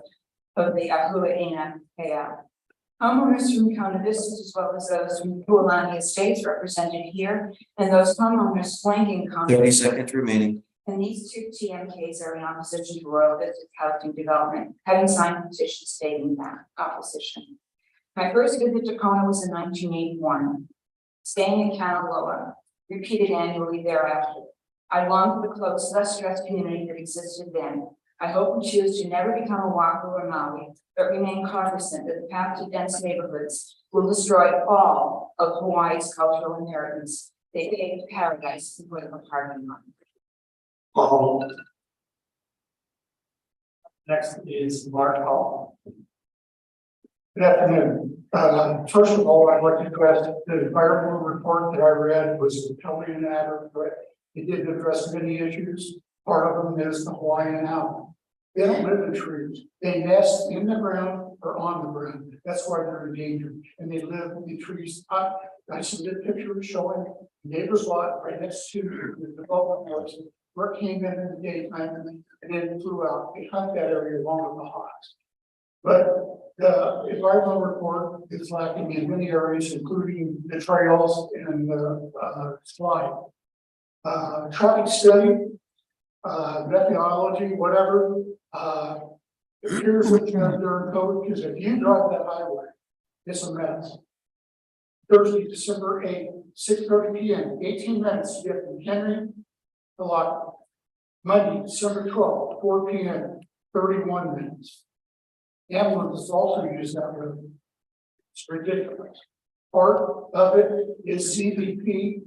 of the Ahu'aina Heiau. Homeowners from Kona Vista, as well as those from Pualani Estates represented here, and those homeowners flanking Kona 30 Vista. seconds remaining. And these 2 TMKs are in opposition to Royal Vista's housing development, having signed petitions stating that opposition. My first visit to Kona was in 1981, staying in Kanaloa, repeated annually thereafter. I long for the close, less stressed community that existed then. I hope and choose to never become a Oahu or Maui, but remain cognizant that the path to dense neighborhoods will destroy all of Hawaii's cultural inheritance. They paved paradise and put a parking lot. Next is Mark Hall. Good afternoon. First of all, I'd like to address the environmental report that I read was totally inadequate. It didn't address many issues. Part of them is the Hawaiian owl. They don't live in trees. They nest in the ground or on the ground. That's why they're endangered. And they live in trees. I submitted pictures showing neighbor's lot right next to the development house. Where it came in the daytime and then flew out. They hunt that area along with the hawks. But the environmental report is lacking in many areas, including the trails and the slide. Traffic study, methodology, whatever, it appears that they're in code, because if you drive that highway, it's a mess. Thursday, December 8th, 6:30 p.m., 18 minutes to get from Henry to Lock. Monday, December 12th, 4 p.m., 31 minutes. Ambulances also use that road. It's ridiculous. Part of it is CBP,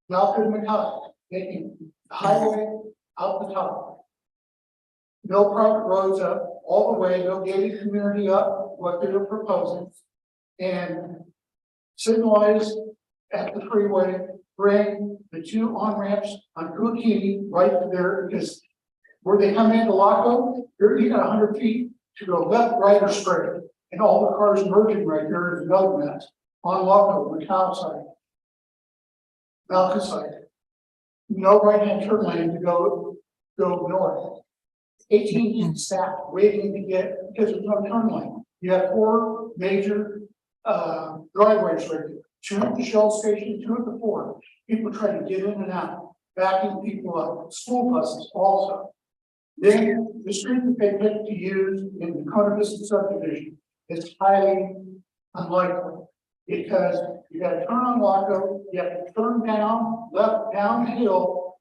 Malcolm McCall, taking the highway out the top. No private roads up all the way, no gated community up, what they're proposing. And signalize at the freeway, bring the 2 on-ramps on Kukini right there, because where they come into Laco, you got 100 feet to go left, right, or straight. And all the cars merging right there is another mess. On Laco, Macau side, Malca side. No right-hand turn lane to go north. 18 staff waiting to get, because there's no turn lane. You have 4 major driveways right there. 2 at the Shell station, 2 at the port. People trying to get in and out, backing people up. School buses also. Then the street that they picked to use in the Conavista subdivision is highly unlikely. Because you gotta turn on Waco, you have to turn down, left downhill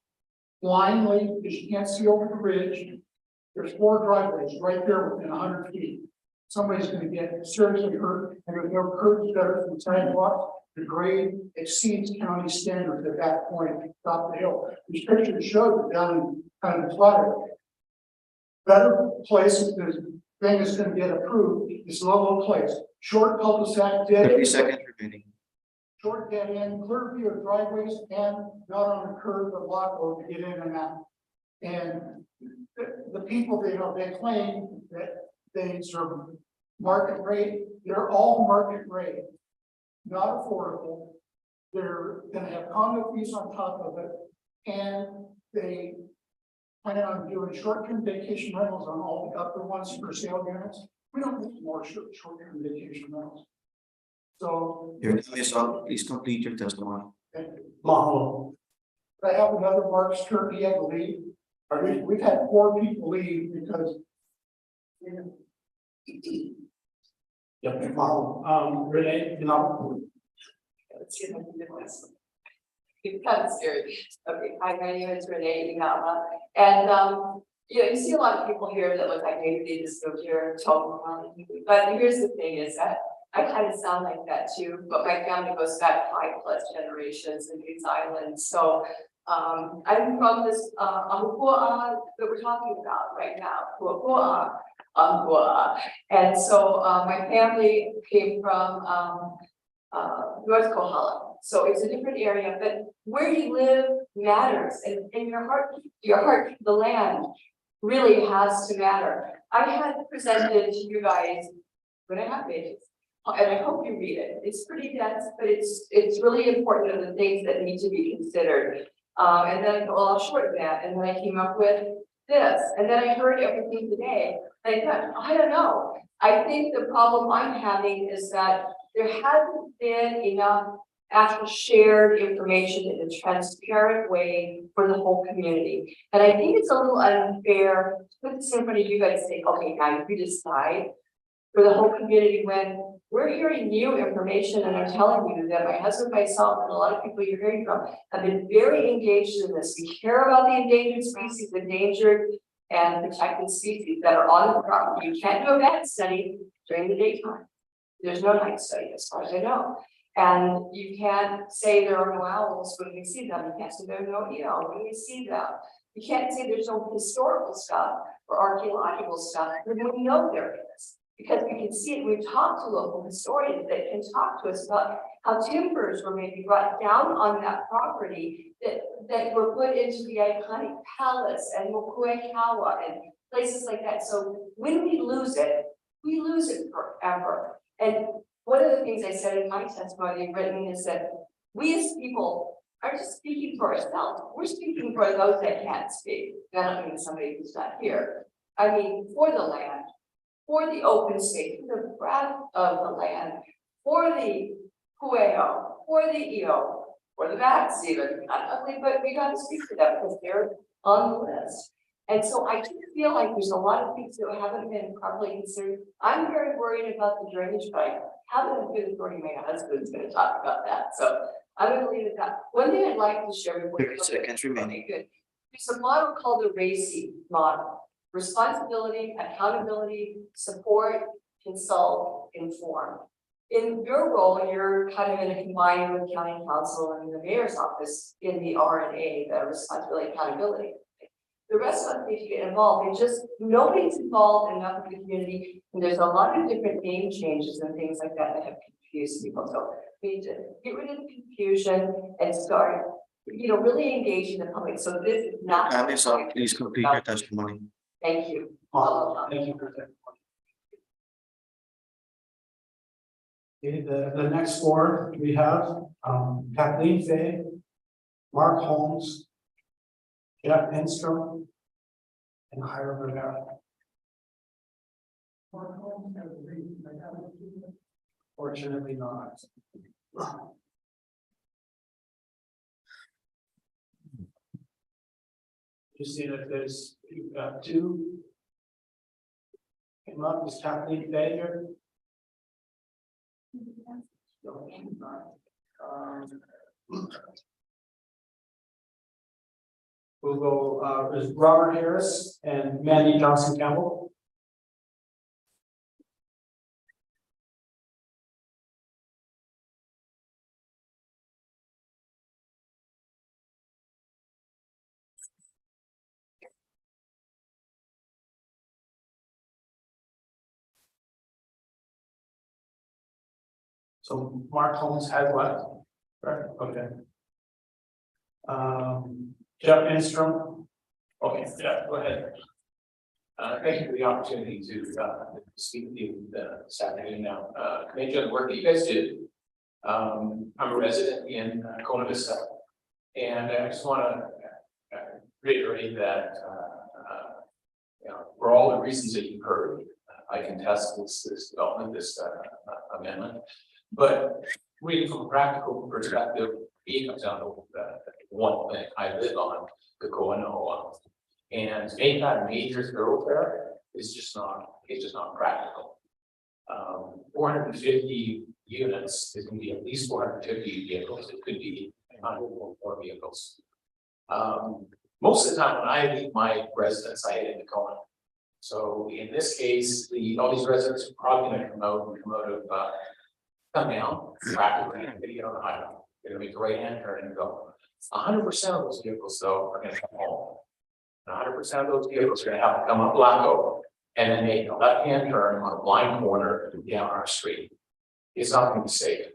blindly, because you can't see over the ridge. There's 4 driveways right there within 100 feet. Somebody's gonna get seriously hurt, and there's no curbs, gutters, and sidewalks. The grade exceeds county standards at that point, top of the hill. These pictures show that down in kind of the flat. Better place if this thing is gonna get approved is Lolo Place. Short cul-de-sac, dead 30 end, seconds remaining. short dead end, clear view of driveways, and not on a curve of Waco to get in and out. And the people, they claim that they serve market rate, they're all market rate, not affordable. They're gonna have condo fees on top of it, and they plan on doing short-term vacation rentals on all the upper ones for sale units. We don't need more short-term vacation rentals. So. Your time is up. Please complete your testimony. Mahalo. I have another Mark's turkey, I believe. We've had 4 people leave because. Yep, Mahalo. Renee, you know. Let's see if I can do this. It's kind of scary. Okay, hi, my name is Renee Inama, and you see a lot of people here that look like maybe they just moved here, but here's the thing is that I kind of sound like that too, but my family goes back 5+ generations in these islands, so I'm from this Ahupua'a that we're talking about right now, Ahupua'a, and so my family came from North Kohala. So it's a different area, but where you live matters, and your heart, the land really has to matter. I had presented to you guys 2.5 pages, and I hope you read it. It's pretty dense, but it's really important of the things that need to be considered. And then I'll shorten that, and then I came up with this, and then I heard everything today. And I thought, I don't know. I think the problem I'm having is that there hasn't been enough actual shared information in a transparent way for the whole community. And I think it's a little unfair to put this in front of you guys and say, okay, guys, you decide for the whole community when we're hearing new information. And I'm telling you that my husband, myself, and a lot of people you're hearing from have been very engaged in this. We care about the endangered species, endangered and protected species that are on the property. You can't do a bat study during the daytime. There's no night study as far as I know. And you can't say there are no owls when we see them. You can't say there are no eel when we see them. You can't say there's no historical stuff or archaeological stuff when we know there is. Because we can see it, we've talked to local historians that can talk to us about how timbers were maybe brought down on that property that were put into the iconic palace and Mokuekawa and places like that. So when we lose it forever. And one of the things I said in my testimony written is that we as people are just speaking for ourselves. We're speaking for those that can't speak. I don't mean somebody who's not here. I mean, for the land, for the open space, for the breadth of the land, for the pueo, for the eo, for the bats even. Not ugly, but we got to speak to them because they're on the list. And so I do feel like there's a lot of things that haven't been properly considered. I'm very worried about the drainage, but I haven't a good authority. My husband's going to talk about that. So I'm going to leave it at that. One thing I'd like to share with you. 30 seconds remaining. Good. There's a model called the RACI model. Responsibility, accountability, support, consult, inform. In your role, you're kind of going to combine with county council and the mayor's office in the RNA, the responsibility, accountability. The rest of us need to get involved, and just nobody's involved enough in the community, and there's a lot of different name changes and things like that that have confused people. So we need to get rid of the confusion and start, really engaging the public. So this is not. Time is up. Please complete your testimony. Thank you. Thank you for that. Okay, the next 4 we have Kathleen Fay, Mark Holmes, Jeff Enstrom, and Hiram Rivera. Fortunately not. You see that you've got two. Came up, is happening today here. We'll go, is Robert Harris and Mandy Johnson Campbell. So Mark Holmes has left, right, okay. Jeff Enstrom, okay, Jeff, go ahead. Thank you for the opportunity to speak with you this afternoon now. Commend you on the work that you guys did. I'm a resident in Kona Vista, and I just want to reiterate that for all the reasons that you've heard, I contest this development, this amendment. But reading from a practical perspective, it comes down to one thing. I live on the Koanoa, and making that a major thoroughfare is just not, it's just not practical. 450 units is going to be at least 450 vehicles. It could be 100 or more vehicles. Most of the time when I leave my residence, I head into Kona. So in this case, all these residents are probably going to come out of come down, practically, and get on the highway. They're going to make the right-hand turn and go. 100% of those vehicles, though, are going to come home. 100% of those vehicles are going to have to come up Blacko and then make a left-hand turn on a blind corner down our street. It's not going to be safe.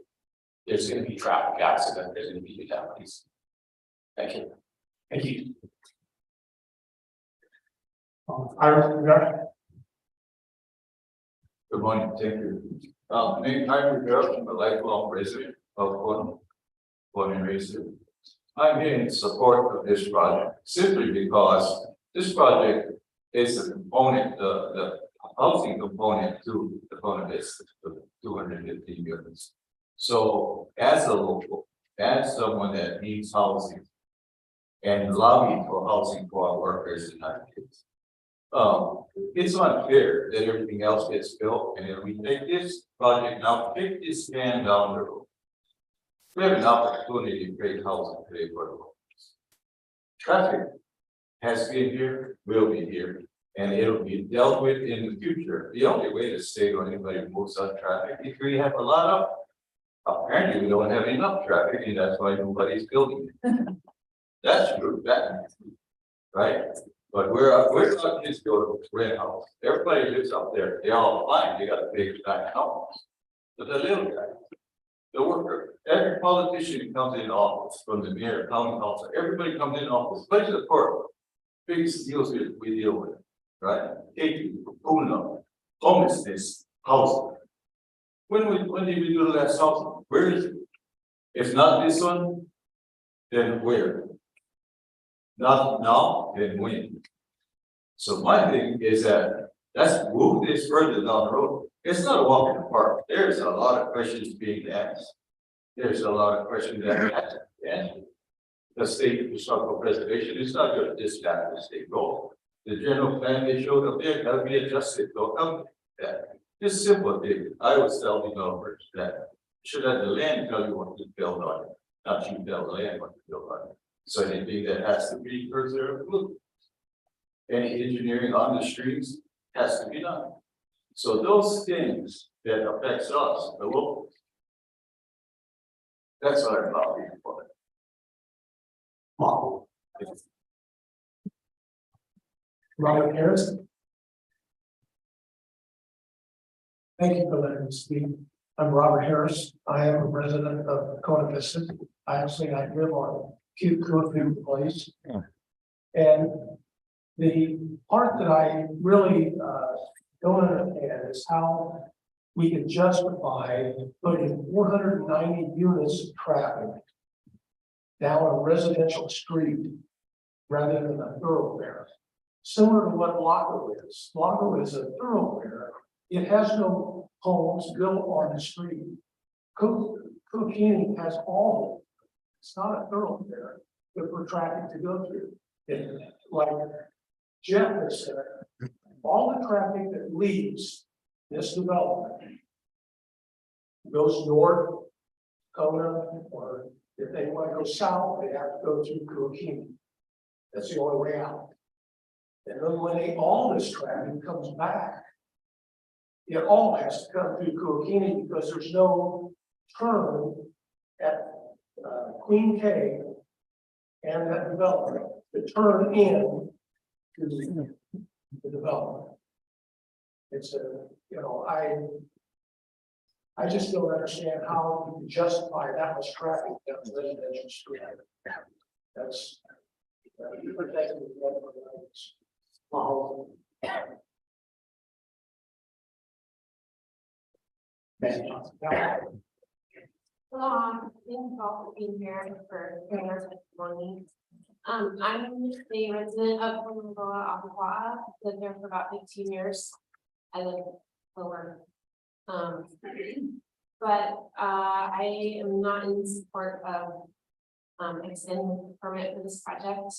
There's going to be traffic accidents. There's going to be fatalities. Thank you. Thank you. Ira, Good morning, thank you. My name is Ira Rivera. I'm a lifelong resident of Kona, born and raised here. I'm here in support of this project simply because this project is a component, the housing component to the Kona Vista, the 250 units. So as a local, as someone that needs housing and lobbying for housing for our workers and our kids, it's unfair that everything else gets built, and if we take this project now, kick this can down the road. We have an opportunity to create housing today for the workers. Traffic has been here, will be here, and it'll be dealt with in the future. The only way to save on anybody moves on traffic, if we have a lot of, apparently we don't have enough traffic, and that's why nobody's building it. That's true, right? But we're not just go to rent house. Everybody lives up there. They all fine. They got a big giant house. But the little guy, the worker, every politician comes in office, from the mayor, county council, everybody comes in office, especially the court. Biggest deals we deal with, right? Taking, Puna, homelessness, housing. When did we do the last housing? Where is it? If not this one, then where? Not now, then when? So my thing is that let's move this further down the road. It's not a walk in the park. There's a lot of questions being asked. There's a lot of questions that we have to answer. The state historical preservation is not just this kind of state goal. The general plan they showed up there got to be adjusted to accommodate that. This simple thing. I always tell developers that you should have the land tell you what to build on it, not you tell the land what to build on it. So anything that has to be preserved, any engineering on the streets has to be done. So those things that affects us, the locals, that's what I'm talking about. Robert Harris. Thank you for letting me speak. I'm Robert Harris. I am a resident of Kona Vista. I live on Cute Curfew Place. And the part that I really don't understand is how we can justify putting 490 units of traffic down a residential street rather than a thoroughfare. Similar to what Lago is. Lago is a thoroughfare. It has no homes built on the street. Cookini has all of it. It's not a thoroughfare, but for traffic to go through. Like Jeff has said, all the traffic that leaves this development goes north, Kona, or if they want to go south, they have to go through Kuakini. That's the only way out. And then when all this traffic comes back, it all has to come through Kuakini because there's no turn at Queen K and that development to turn in to the development. It's I just don't understand how you can justify that much traffic down the residential street. That's. Thank you all for being here for hearing our testimony. I'm a resident of Honolulu, Ottawa, lived there for about 15 years. I live lower. But I am not in support of extending the permit for this project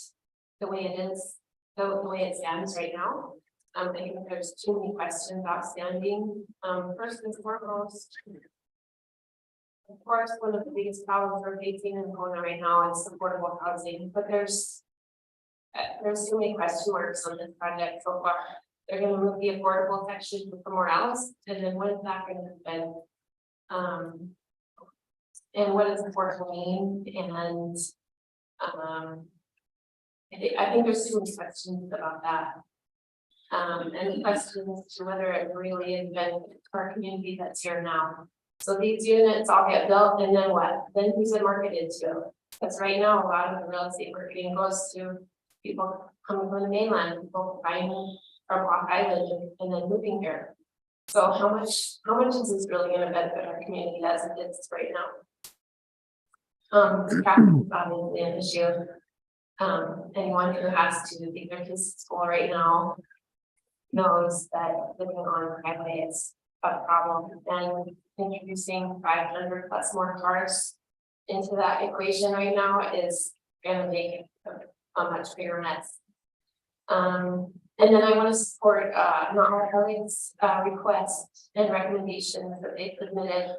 the way it is, the way it stands right now. I think there's too many questions outstanding. First and foremost, of course, one of the biggest problems we're facing in Kona right now is affordable housing, but there's too many question marks on this project so far. They're going to move the affordable section somewhere else, and then what is that going to happen? And what does affordable mean? And I think there's too many questions about that. And questions to whether it really is benefit to our community that's here now. So these units all get built, and then what? Then who's it marketed to? Because right now a lot of the real estate marketing goes to people coming from the mainland, people buying from Rock Island and then moving here. So how much is this really going to benefit our community as it is right now? Traffic is obviously an issue. Anyone who has to take their kids to school right now knows that living on the highway is a problem, and introducing 500 plus more cars into that equation right now is going to make a much bigger mess. And then I want to support not Kelly's request and recommendations that they submitted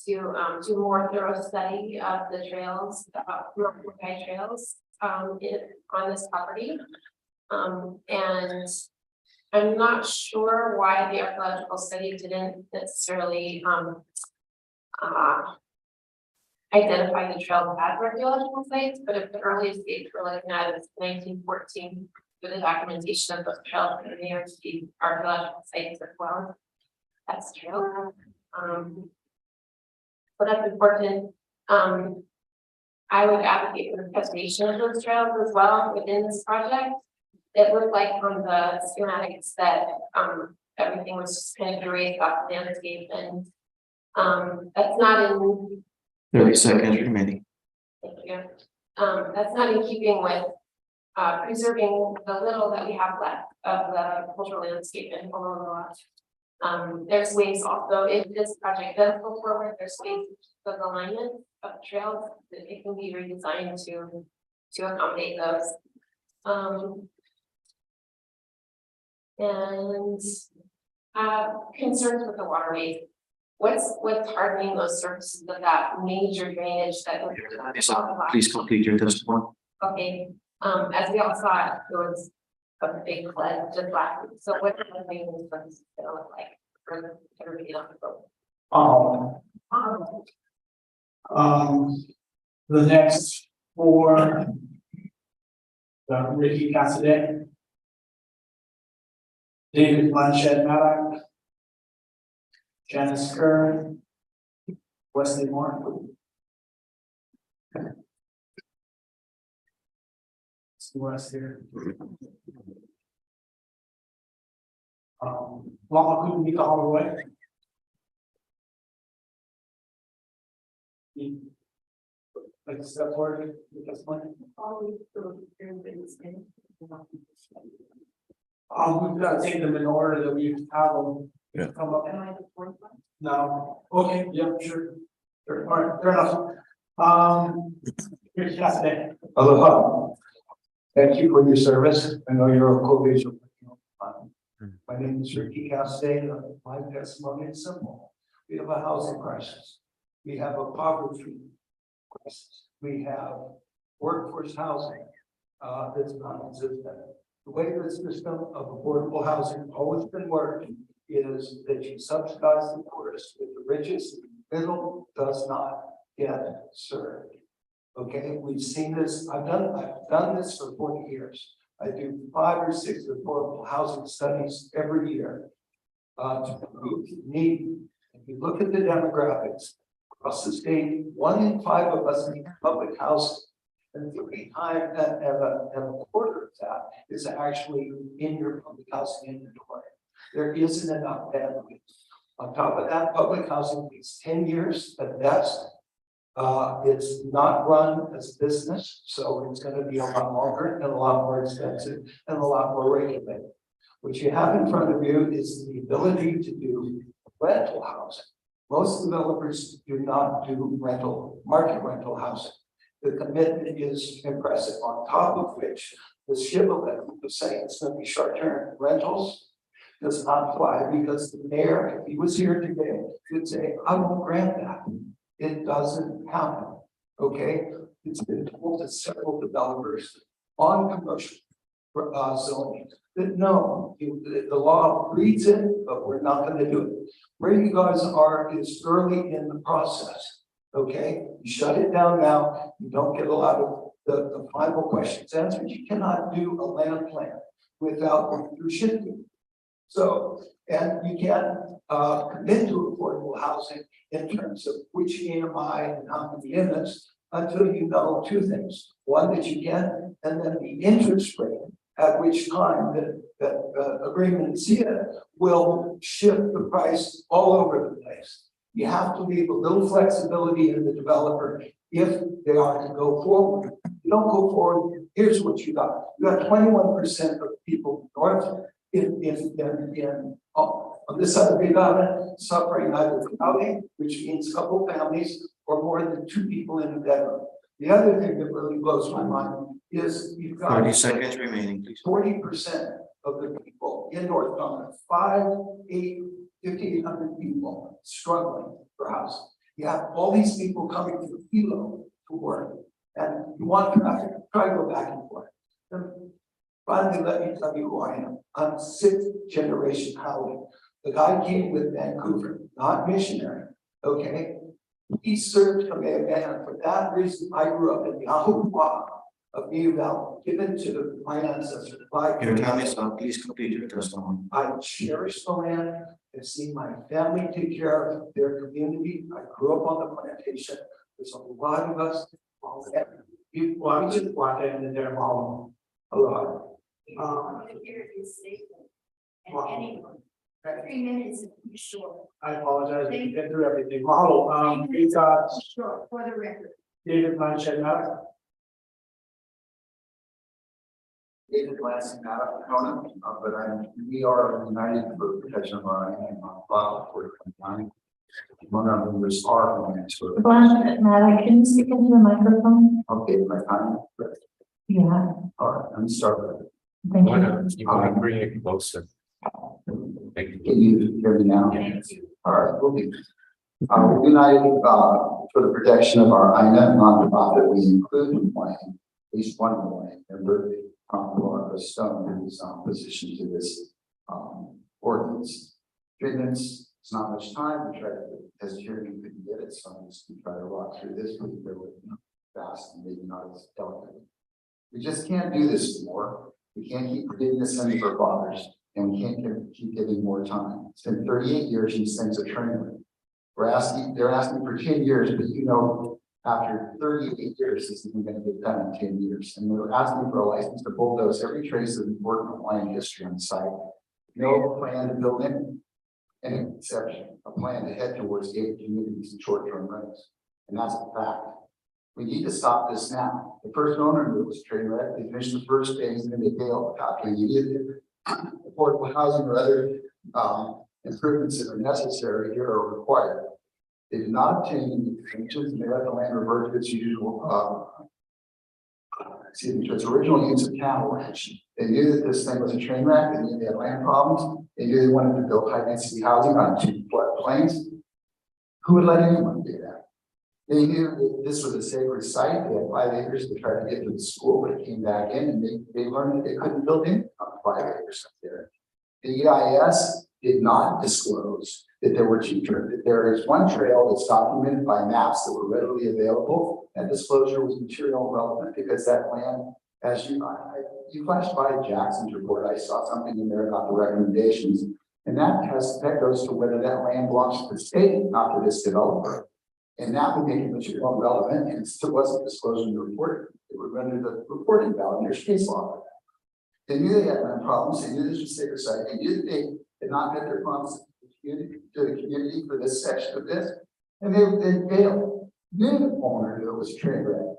to do more thorough study of the trails, trails on this property. And I'm not sure why the archaeological study didn't necessarily identify the trail as archaeological sites, but if the earliest date we're looking at is 1914, for the documentation of those trails and they are to be archaeological sites as well. That's true. So that's important. I would advocate for the preservation of those trails as well within this project. It looked like from the schematics that everything was just kind of erased off the landscape, and that's not in 30-second remaining. Thank you. That's not in keeping with preserving the little that we have left of the cultural landscape in Honolulu. There's ways also, if this project does go forward, there's ways of alignment of trails that it can be redesigned to accommodate those. And concerns with the waterways. What's hardening those surfaces of that major drainage that we're talking about? Please complete your testimony. Okay, as we all saw, it was a big flood just last week. So what are the things gonna look like for everybody on the boat? The next four, Ricky Cassidy, David Blanchett Maddock, Janice Kerr, Wesley Moore. See Wes here. Lama Kukumika Holloway. Like to step forward with this one. We've got to take them in order that we have them. Yeah. Come up. No, okay, yeah, sure. Sure, all right, fair enough. Here's Cassidy. Aloha. Thank you for your service. I know you're a co-regional. My name is Ricky Castaigne. My testimony is simple. We have a housing crisis. We have a poverty crisis. We have workforce housing that's non-existent. The way the system of affordable housing always been working is that you subsidize the poorest with the richest. The middle does not get served. Okay, we've seen this. I've done this for 40 years. I do 5 or 6 affordable housing studies every year to prove need. If you look at the demographics across the state, 1 in 5 of us need public housing, and 3 times and a quarter of that is actually in your public housing inventory. There isn't enough bandwidth. On top of that, public housing takes 10 years at best. It's not run as a business, so it's going to be a lot longer and a lot more expensive and a lot more regulated. What you have in front of you is the ability to do rental housing. Most developers do not do market rental housing. The commitment is impressive, on top of which the shibboleth of saying it's going to be short-term rentals does not fly, because the mayor, if he was here today, would say, I won't grant that. It doesn't happen, okay? It's been told to several developers on commercial zoning that no, the law reads it, but we're not going to do it. Where you guys are is early in the process, okay? You shut it down now, you don't get a lot of the final questions answered. You cannot do a land plan without going through shifting. So, and you can't commit to affordable housing in terms of which EMI and how many units until you know 2 things. One, that you get, and then the interest rate at which time that agreement will shift the price all over the place. You have to leave a little flexibility in the developer if they are to go forward. You don't go forward, here's what you got. You got 21% of people north on this side of the island suffering either crowding, which means couple families, or more than 2 people in a bedroom. The other thing that really blows my mind is you've got 30 seconds remaining, please. 40% of the people in North Carolina, 5,800 people struggling for housing. You have all these people coming to Hilo to work, and you want traffic, try to go back and forth. And finally, let me tell you who I am. I'm 6th generation Howard. The guy came with Vancouver, not missionary, okay? He served Kamehameha. For that reason, I grew up in Yahuwah of New Valley, given to my ancestors. Your time is up. Please complete your testimony. I cherish the land. I've seen my family take care of their community. I grew up on the plantation. There's a lot of us. You want to walk in their home. A lot. And anyone, 3 minutes is short. I apologize, we can get through everything. Model, we've got Short, for the record. David Blanchett, David Lansing, Kona, but we are united for protection of our file for 29. One of them was our financial. Blanchett, Matt, can you speak into the microphone? Okay, my time. Yeah. All right, let me start with it. Thank Why you. not, you want to bring it closer? Thank you. Can you hear me now? All right, we'll be. We're united for the protection of our INET nonprofit. We include in plan at least one plan member for a stone in his opposition to this ordinance. Treatments, it's not much time. We try to, as chairman, we couldn't get it, so I'm just going to try to walk through this really, really fast and maybe not as delicate. We just can't do this anymore. We can't keep forgetting the sins of our fathers, and we can't keep giving more time. It's been 38 years these things are training. They're asking for 10 years, but you know, after 38 years, this isn't going to get done in 10 years. And they're asking for a license to bulldoze every trace of important land history on the site. No plan to build any exception, a plan to head towards gated communities and short-term rentals. And that's a fact. We need to stop this now. The first owner of this train wreck, they finished the first phase and then they failed after immediate affordable housing or other improvements that are necessary here are required. They did not obtain any exemptions and they let the land revert to its usual excuse me, to its original use of cattle ranch. They knew that this thing was a train wreck, they knew they had land problems, they knew they wanted to build high density housing on 2 floodplains. Who would let anyone do that? They knew that this was a sacred site. They had 5 acres to try to get to the school, but it came back in and they learned that they couldn't build in on 5 acres up there. The EIS did not disclose that there were 2 trails, that there is 1 trail that's documented by maps that were readily available. That disclosure was material relevant because that land, as you flashed by Jackson's report, I saw something in there about the recommendations. And that goes to whether that land belongs to the state, not to this developer. And that would make it material relevant, and it still wasn't disclosed in the report. It would render the report invalid, and there's case law for that. They knew they had land problems, they knew this was sacred site, they knew that they had not met their promise to the community for this section of this, and they failed. Knew the owner knew it was a train wreck.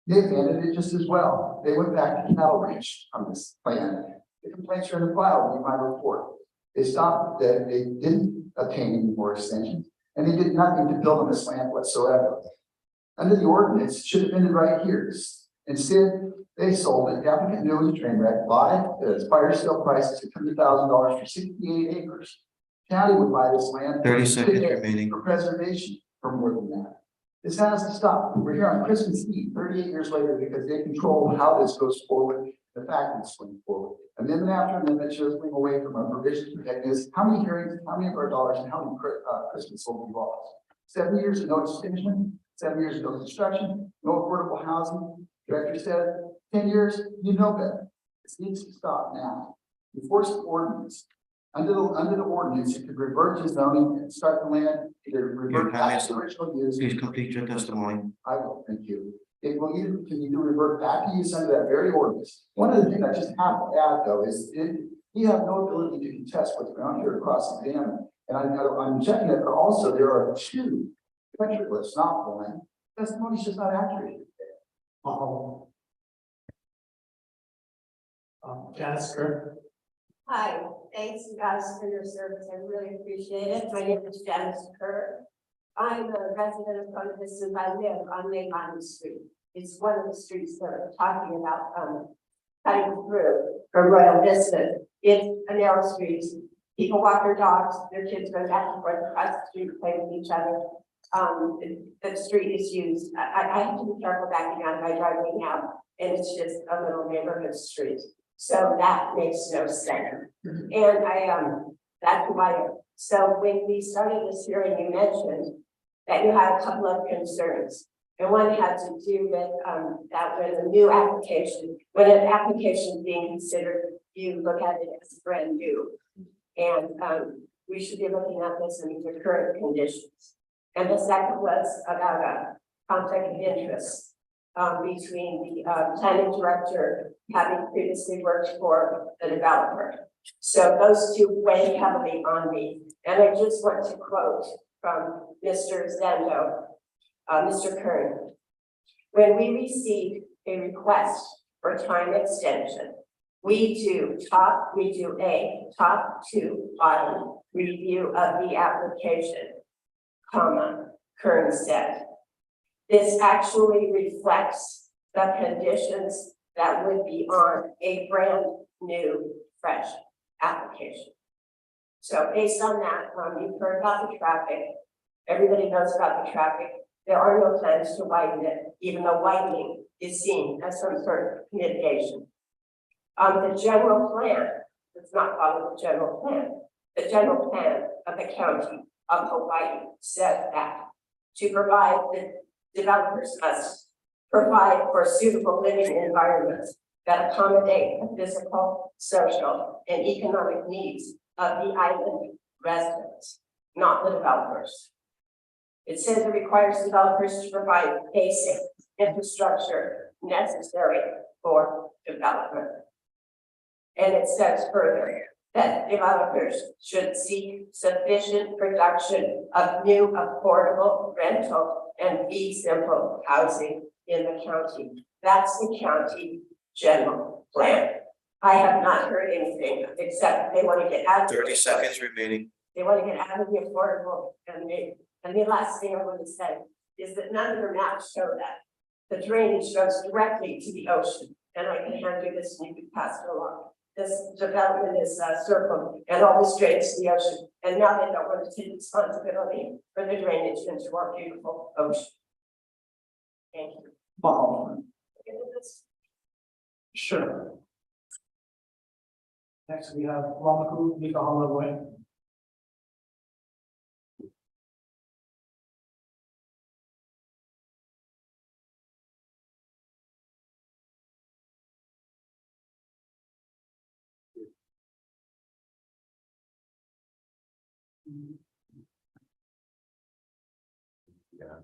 They abandoned it just as well. They went back to cattle ranch on this plan. The complaints are in the file in my report. They stopped that they didn't obtain any more extensions, and they did nothing to build on this land whatsoever. Under the ordinance, it should have been right here. Instead, they sold it. The applicant knew it was a train wreck. Bought it. The fire sale price is $600,000 for 68 acres. County would buy this land 30 seconds remaining. for preservation for more than that. This has to stop. We're here on Christmas Eve, 38 years later, because they control how this goes forward. The fact it's going forward. Amendment after amendment shows moving away from our provisions protecting us. How many hearings, how many of our dollars, and how many Christmas will be lost? 7 years of no extension, 7 years of no construction, no affordable housing. Director said, 10 years, you know better. This needs to stop now. Enforce the ordinance. Under the ordinance, it could revert to zoning and start the land, either revert back to the original use. Please complete your testimony. I will, thank you. It will either can revert back to use under that very ordinance. One of the things I just have to add though is you have no ability to contest what's going on here across the dam. And I'm checking it, but also there are 2 country lists, not 1. Testimony is just not accurate. Janice Kerr. Hi, thanks you guys for your service. I really appreciate it. My name is Janice Kerr. I'm a resident of Concord Vista. I live on Main Line Street. It's one of the streets that I'm talking about, cutting through from Royal Vista. It's a narrow street. People walk their dogs, their kids go back and forth across the street, play with each other. The street is used. I have to be careful backing out of my driveway now, and it's just a little neighborhood street. So that makes no sense. And that's why. So when we started this hearing, you mentioned that you had a couple of concerns. And one had to do with that when a new application, when an application is being considered, you look at it as brand new. And we should be looking at this in the current conditions. And the second was about a conflict of interest between the planning director having previously worked for the developer. So those 2 weigh heavily on me. And I just want to quote from Mr. Zendo, Mr. Kern. When we receive a request for time extension, we do a top to bottom review of the application, Kern said. This actually reflects the conditions that would be on a brand new, fresh application. So based on that, you've heard about the traffic. Everybody knows about the traffic. There are no plans to widen it, even though widening is seen as some sort of mitigation. The general plan does not follow the general plan. The general plan of the county of Hawaii says that to provide the developers must provide for suitable living environments that accommodate the physical, social, and economic needs of the island residents, not the developers. It says it requires developers to provide basic infrastructure necessary for development. And it says further that developers should seek sufficient production of new affordable rental and fee simple housing in the county. That's the county general plan. I have not heard anything except they want to get out of 30 seconds remaining. They want to get out of the affordable and the last thing I want to say is that none of their maps show that. The drainage goes directly to the ocean. and I can hand you this, and you can pass it along. This development is circled, and all this drains to the ocean, and now they don't want to take responsibility for the drainage into our beautiful ocean. Thank you. Wow. Sure. Next, we have Ramaku Mikahalaway. Yeah.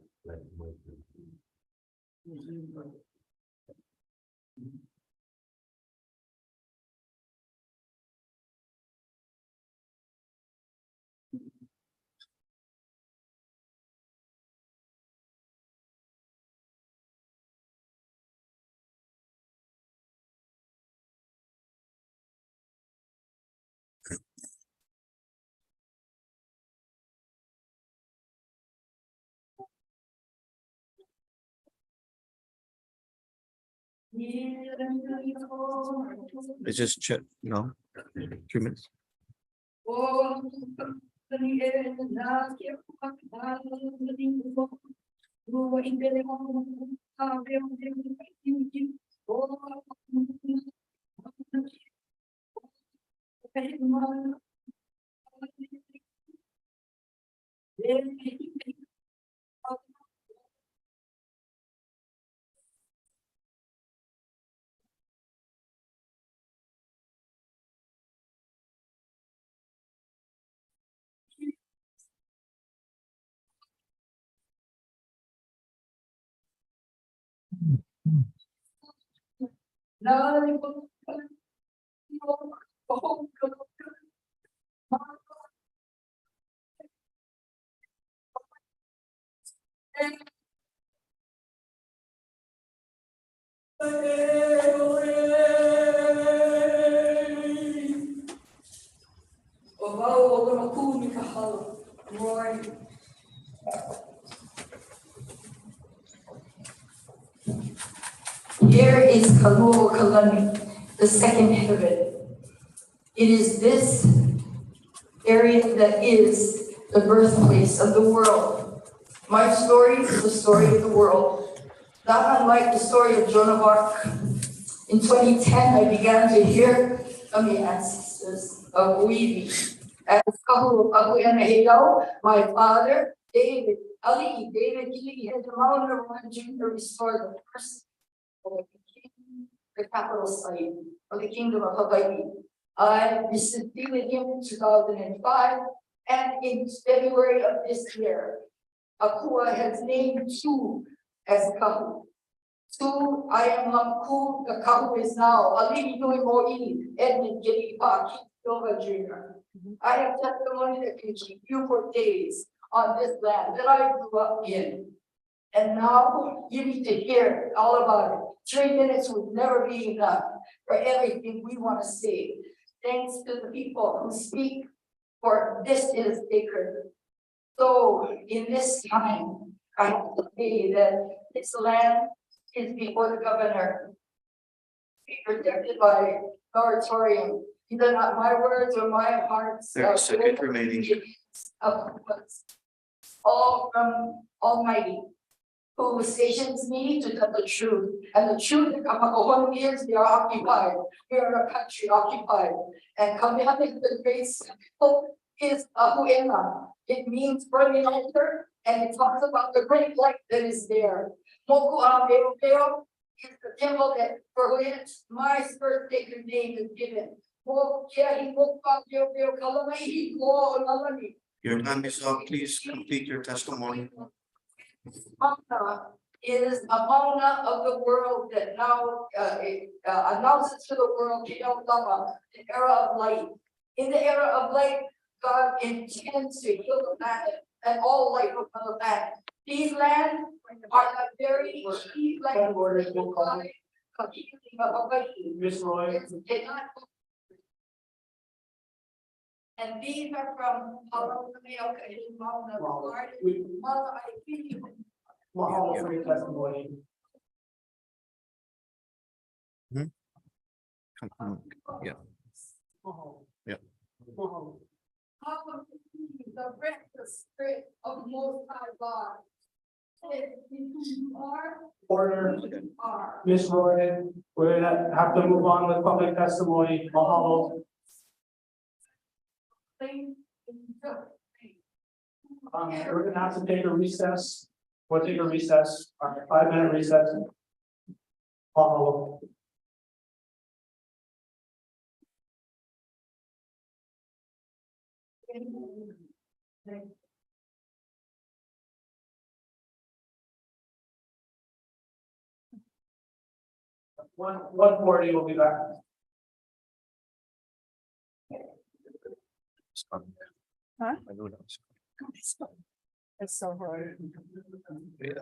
It's just check, no, 3 minutes. Here is Kalua Kalani, the second heaven. It is this area that is the birthplace of the world. My story is the story of the world. Not unlike the story of Joan of Arc. In 2010, I began to hear from the ancestors of Weavy. As Kahu Abu my father, David Gili had the mountain of Junior restored the first the capital site of the Kingdom of Hawaii. I visited with him in 2005, and in February of this year, Akua has named Tu as Kahu. Tu, I am Ku, the Kahu is now Ali Nui Mo'i, Edmund Gili Pa, Silva Jr. I have testimony that can keep you for days on this land that I grew up in. And now you need to hear all about it. 3 minutes would never be enough for everything we want to say. Thanks to the people who speak, for this is sacred. So in this time, I have to say that this land is before the governor. Be protected by moratorium. These are not my words or my heart's. 30 seconds remaining. All from Almighty, who stations me to tell the truth. And the truth, Kapakahono years, we are occupied. We are a country occupied. And Kamehameha, the great symbol, is Ahuela. It means burning altar, and it talks about the great light that is there. Moku Ameopeo is the temple that for which my first sacred name is given. Your time is up. Please complete your testimony. Mauna is a Mauna of the world that now announces to the world the era of light. In the era of light, God intends to heal the planet and all life upon the planet. These lands are the very key land borders of Miss Roy. And these are from Mauna. Mahalo for your testimony. Yeah. Yeah. The breakfast spirit of the Most High God. If you are, Order, are. Ms. Roy, we're gonna have to move on with public testimony. Mahalo. We're gonna have to take a recess. We'll take a recess, 5-minute recess. Mahalo. One forty will be back. Huh? I know that. It's so hard. Yeah.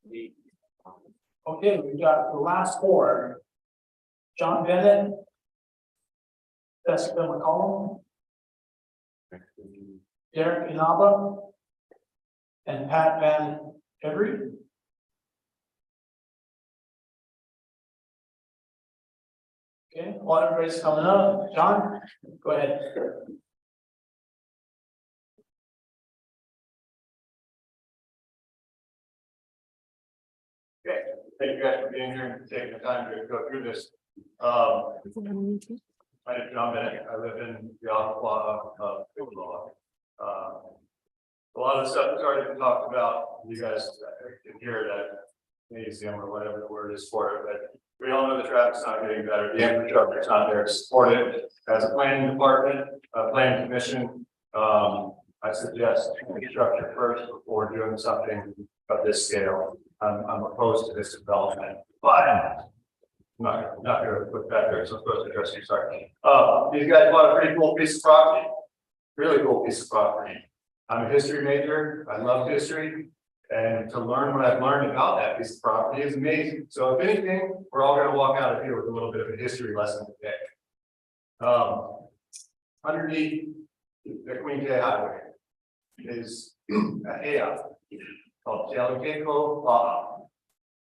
Okay, we got the last four. John Bennett. Jessica McCollum. Derek Inaba. And Pat Van Every. Okay, while everybody's coming up, John, go ahead. Okay, thank you guys for being here and taking the time to go through this. My name is John Bennett. I live in the Aqua of law. A lot of the stuff that's already been talked about, you guys can hear that museum or whatever the word is for it, but we all know the traffic's not getting better. The infrastructure's not there to support it. As a planning department, planning commission, I suggest infrastructure first before doing something of this scale. I'm opposed to this development, but I'm not going to put that there. So I'm supposed to address you. Sorry. These guys bought a pretty cool piece of property. Really cool piece of property. I'm a history major. I love history. And to learn what I've learned about that piece of property is amazing. So if anything, we're all going to walk out of here with a little bit of a history lesson today. Underneath the Queen K Highway is a layout called Jalakeko La'a.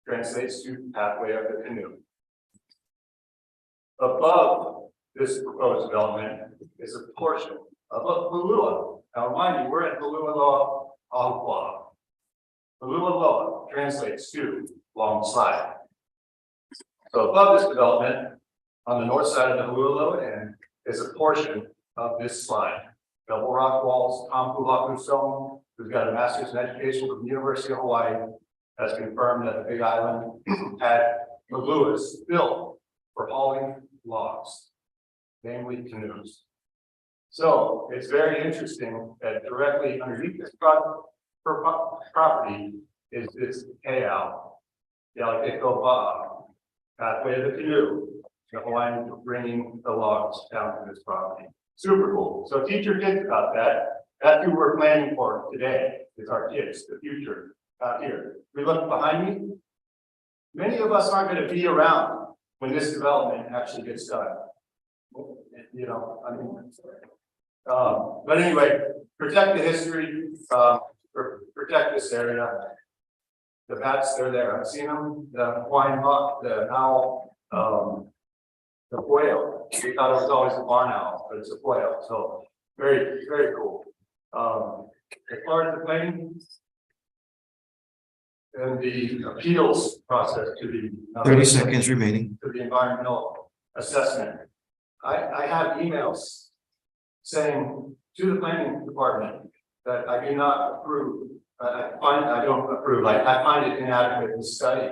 Translates to pathway of the canoe. Above this proposed development is a portion of a Hulua. Now remind you, we're at Hulua Ahua. Hulua translates to long slide. So above this development, on the north side of the Hulua end, is a portion of this slide. Double rock walls, Tom Pulaku Stone, who's got a master's in education from the University of Hawaii, has confirmed that the Big Island had huluas built for hauling logs, namely canoes. So it's very interesting that directly underneath this property is this payout, Jalakeko pathway of the canoe, the Hawaiians bringing the logs down to this property. Super cool. So teach your kids about that. That's who we're planning for today, is our kids, the future out here. We look behind me. Many of us aren't going to be around when this development actually gets done. You know, I mean, but anyway, protect the history, protect this area. The bats, they're there. I've seen them, the Hawaiian hawk, the owl, the quail. We thought it was always a barn owl, but it's a quail. So very, very cool. As far as the planning and the appeals process to the 30 seconds remaining. To the environmental assessment, I have emails saying to the planning department that I do not approve. I don't approve. Like I find it inadequate to study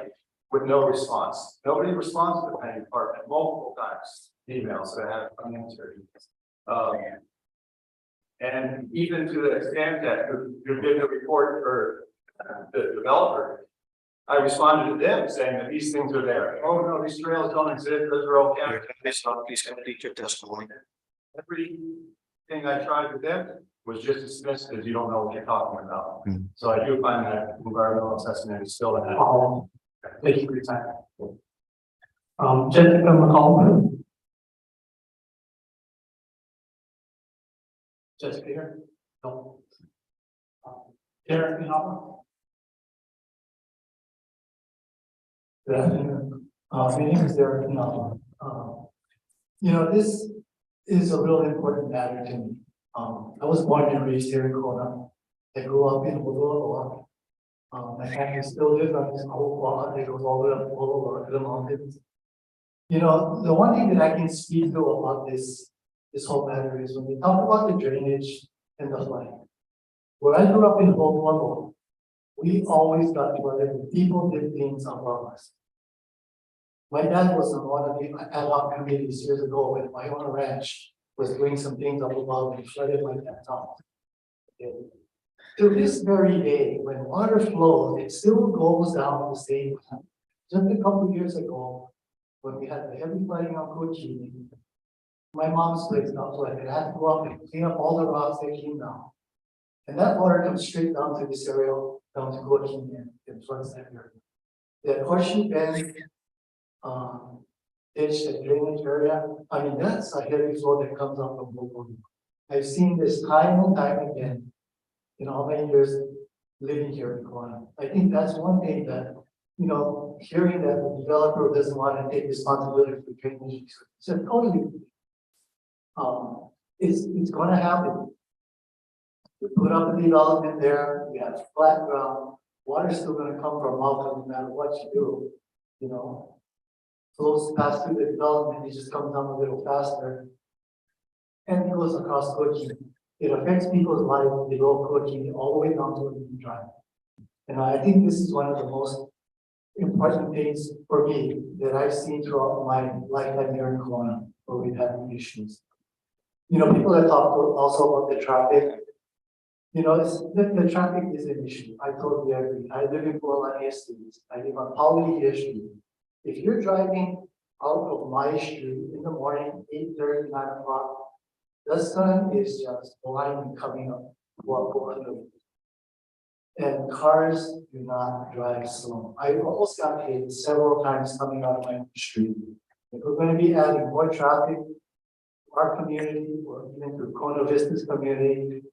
with no response. Nobody responds to the planning department multiple times. Emails that have unanswered. And even to the extent that who did the report for the developer, I responded to them saying that these things are there. Oh no, these trails don't exist. Those are all county. Please complete your testimony. Everything I tried with them was just dismissed as you don't know what you're talking about. So I do find that environmental assessment is still an. Thank you for your time. Jessica McCollum. Jessica here? No. Derek Inaba. Good afternoon. My name is Derek Inaba. You know, this is a really important matter to me. I was born and raised here in Kona. I grew up in Honolulu. My family still lives on this old lot that goes all the way up to the mountains. You know, the one thing that I can speak to about this whole matter is when we talk about the drainage and the flooding. When I grew up in Honolulu, we always got together and people did things above us. My dad was on one of the ad hoc committees years ago when my own ranch was doing some things up above and flooded my dad's house. To this very day, when water flows, it still goes down the same path. Just a couple of years ago, when we had the heavy flooding on Kochi, my mom's place got flooded. I had to go up and clean up all the rocks that came down. And that water comes straight down to this area down to Coaching and floods that area. That horseshoe bend, ditch, that drainage area, I mean, that's a heavy flow that comes up from Bobo. I've seen this time and time again, in how many years living here in Kelowna. I think that's one thing that, you know, hearing that the developer doesn't want to take responsibility for drainage, it's a totally, it's gonna happen. We put up a development there, we have flat ground, water's still gonna come from mountain no matter what you do, you know. Flows past through the development, it just comes down a little faster. And it goes across Coaching. It affects people's lives below Coaching all the way down to the drive. And I think this is one of the most important things for me that I've seen throughout my lifetime here in Kelowna, where we've had issues. You know, people have talked also about the traffic. You know, the traffic is an issue. I totally agree. I live in Pualani Estates. I live on Pauli Street. If you're driving out of my street in the morning, 8:30, 9 o'clock, the sun is just blind coming up. And cars do not drive slow. I almost got hit several times coming out of my street. If we're going to be adding more traffic to our community, or even to Kona Vista's community,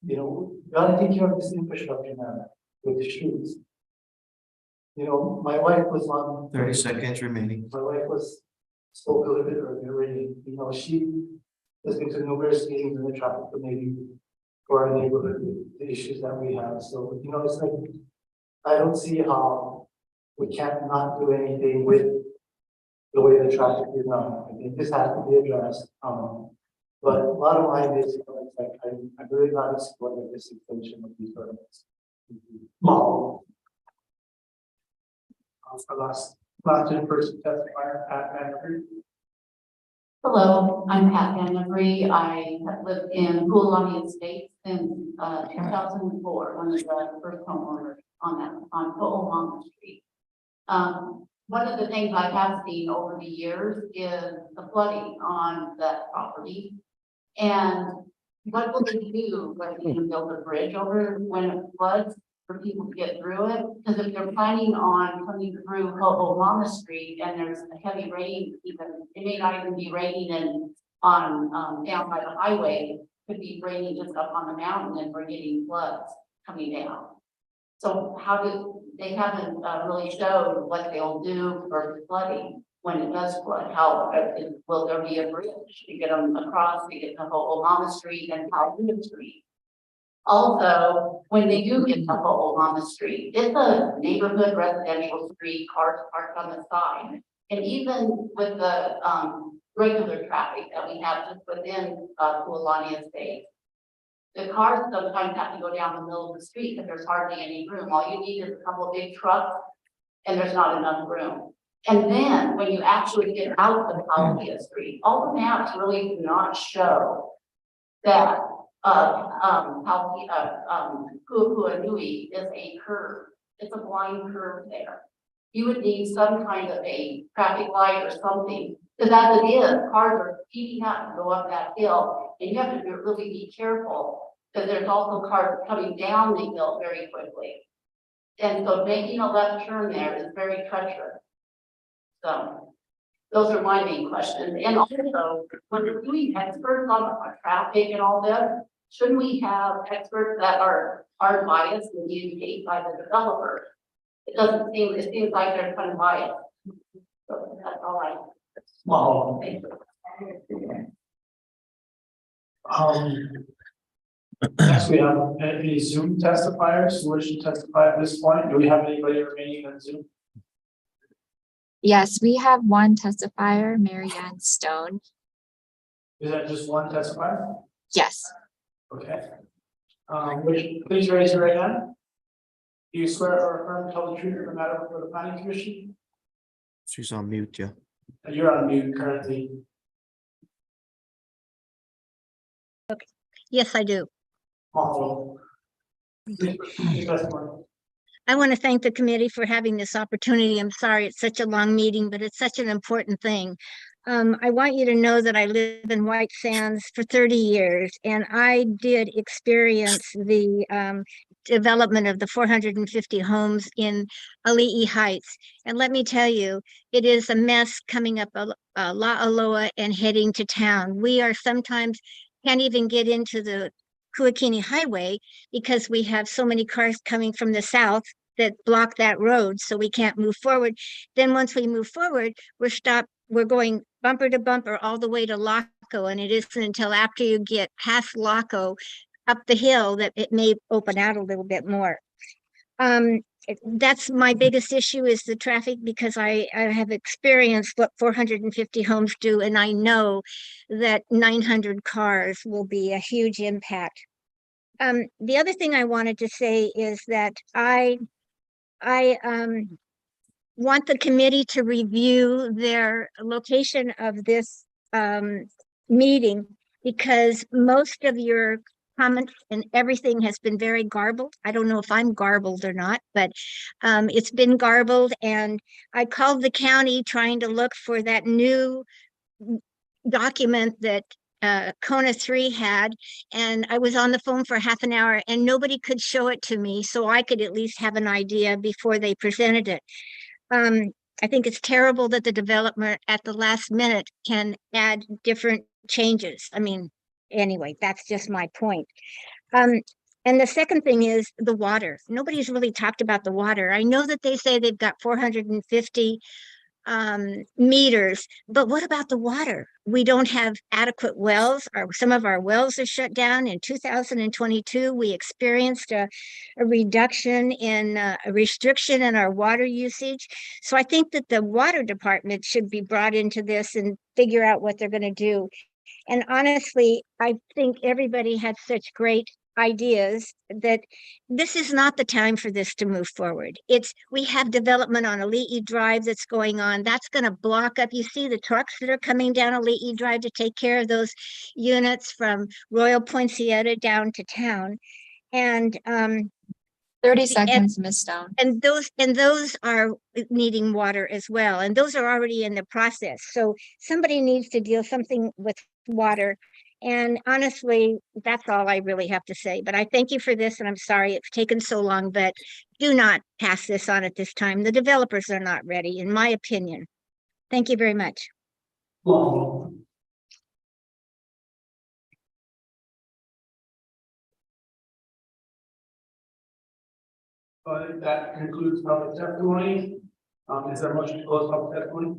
you know, we gotta take care of this infrastructure now with the streets. You know, my wife was on 30 seconds remaining. My wife spoke a little bit earlier already. You know, she has been to numerous meetings in the traffic committee for our neighborhood, the issues that we have. So, you know, it's like, I don't see how we can't not do anything with the way the traffic is now. I think this has to be addressed. But a lot of mine is, you know, it's like, I'm really not in support of this extension of these permits. Mom. Our last in-person testifier, Pat Manfred. Hello, I'm Pat Van I have lived in Pualani Estates since 2004, one of the first homeowners on Pualani Street. One of the things I have seen over the years is the flooding on that property. And what will they do when they can build a bridge over when it floods for people to get through it? Because if they're planning on coming through Ho'olana Street and there's a heavy rain, even it may not even be raining and on down by the highway, it could be raining just up on the mountain and we're getting floods coming down. So how do they haven't really showed what they'll do for flooding when it does flood? How will there be a bridge to get them across to get to Ho'olana Street and Palmyra Street? Also, when they do get to Ho'olana Street, it's a neighborhood residential street, cars parked on the side. And even with the regular traffic that we have just within Pualani Estate, the cars sometimes have to go down the middle of the street because there's hardly any room. All you need is a couple of big trucks and there's not enough room. And then when you actually get out of Palmyra Street, all the maps really do not show that Pu'upu'anui is a curve. It's a blind curve there. You would need some kind of a traffic light or something. Because as it is, cars are speeding up to go up that hill, and you have to really be careful because there's also cars coming down the hill very quickly. And so making a left turn there is very treacherous. So those are my main questions. And also, when we're doing experts on traffic and all this, shouldn't we have experts that are biased and being paid by the developer? It seems like they're kind of biased. So that's all I. Wow. Next we have any Zoom testifiers who wish to testify at this point. Do we have anybody remaining on Zoom? Yes, we have one testifier, Marianne Stone. Is that just one testifier? Yes. Okay. Please raise your right hand. Do you swear or affirm to tell the truth in the matter before the planning commission? She's on mute, yeah. You're on mute currently. Okay. Yes, I do. Awful. Please testify. I want to thank the committee for having this opportunity. I'm sorry it's such a long meeting, but it's such an important thing. I want you to know that I live in White Sands for 30 years, and I did experience the development of the 450 homes in Ali'i Heights. And let me tell you, it is a mess coming up La'aloa and heading to town. We are sometimes can't even get into the Kuakini Highway because we have so many cars coming from the south that block that road, so we can't move forward. Then once we move forward, we're going bumper to bumper all the way to Laco, and it isn't until after you get past Laco up the hill that it may open out a little bit more. That's my biggest issue is the traffic, because I have experienced what 450 homes do, and I know that 900 cars will be a huge impact. The other thing I wanted to say is that I want the committee to review their location of this meeting, because most of your comments and everything has been very garbled. I don't know if I'm garbled or not, but it's been garbled. And I called the county trying to look for that new document that Kona 3 had, and I was on the phone for half an hour and nobody could show it to me, so I could at least have an idea before they presented it. I think it's terrible that the developer at the last minute can add different changes. I mean, anyway, that's just my point. And the second thing is the water. Nobody's really talked about the water. I know that they say they've got 450 meters, but what about the water? We don't have adequate wells. Some of our wells are shut down. In 2022, we experienced a reduction in a restriction in our water usage. So I think that the water department should be brought into this and figure out what they're going to do. And honestly, I think everybody had such great ideas that this is not the time for this to move forward. We have development on Ali'i Drive that's going on. That's going to block up. You see the trucks that are coming down Ali'i Drive to take care of those units from Royal Poinciana down to town. And 30 seconds, Ms. Stone. And those are needing water as well. And those are already in the process. So somebody needs to deal something with water. And honestly, that's all I really have to say. But I thank you for this, and I'm sorry it's taken so long, but do not pass this on at this time. The developers are not ready, in my opinion. Thank you very much. But that concludes public testimony. Is there a motion to close public testimony?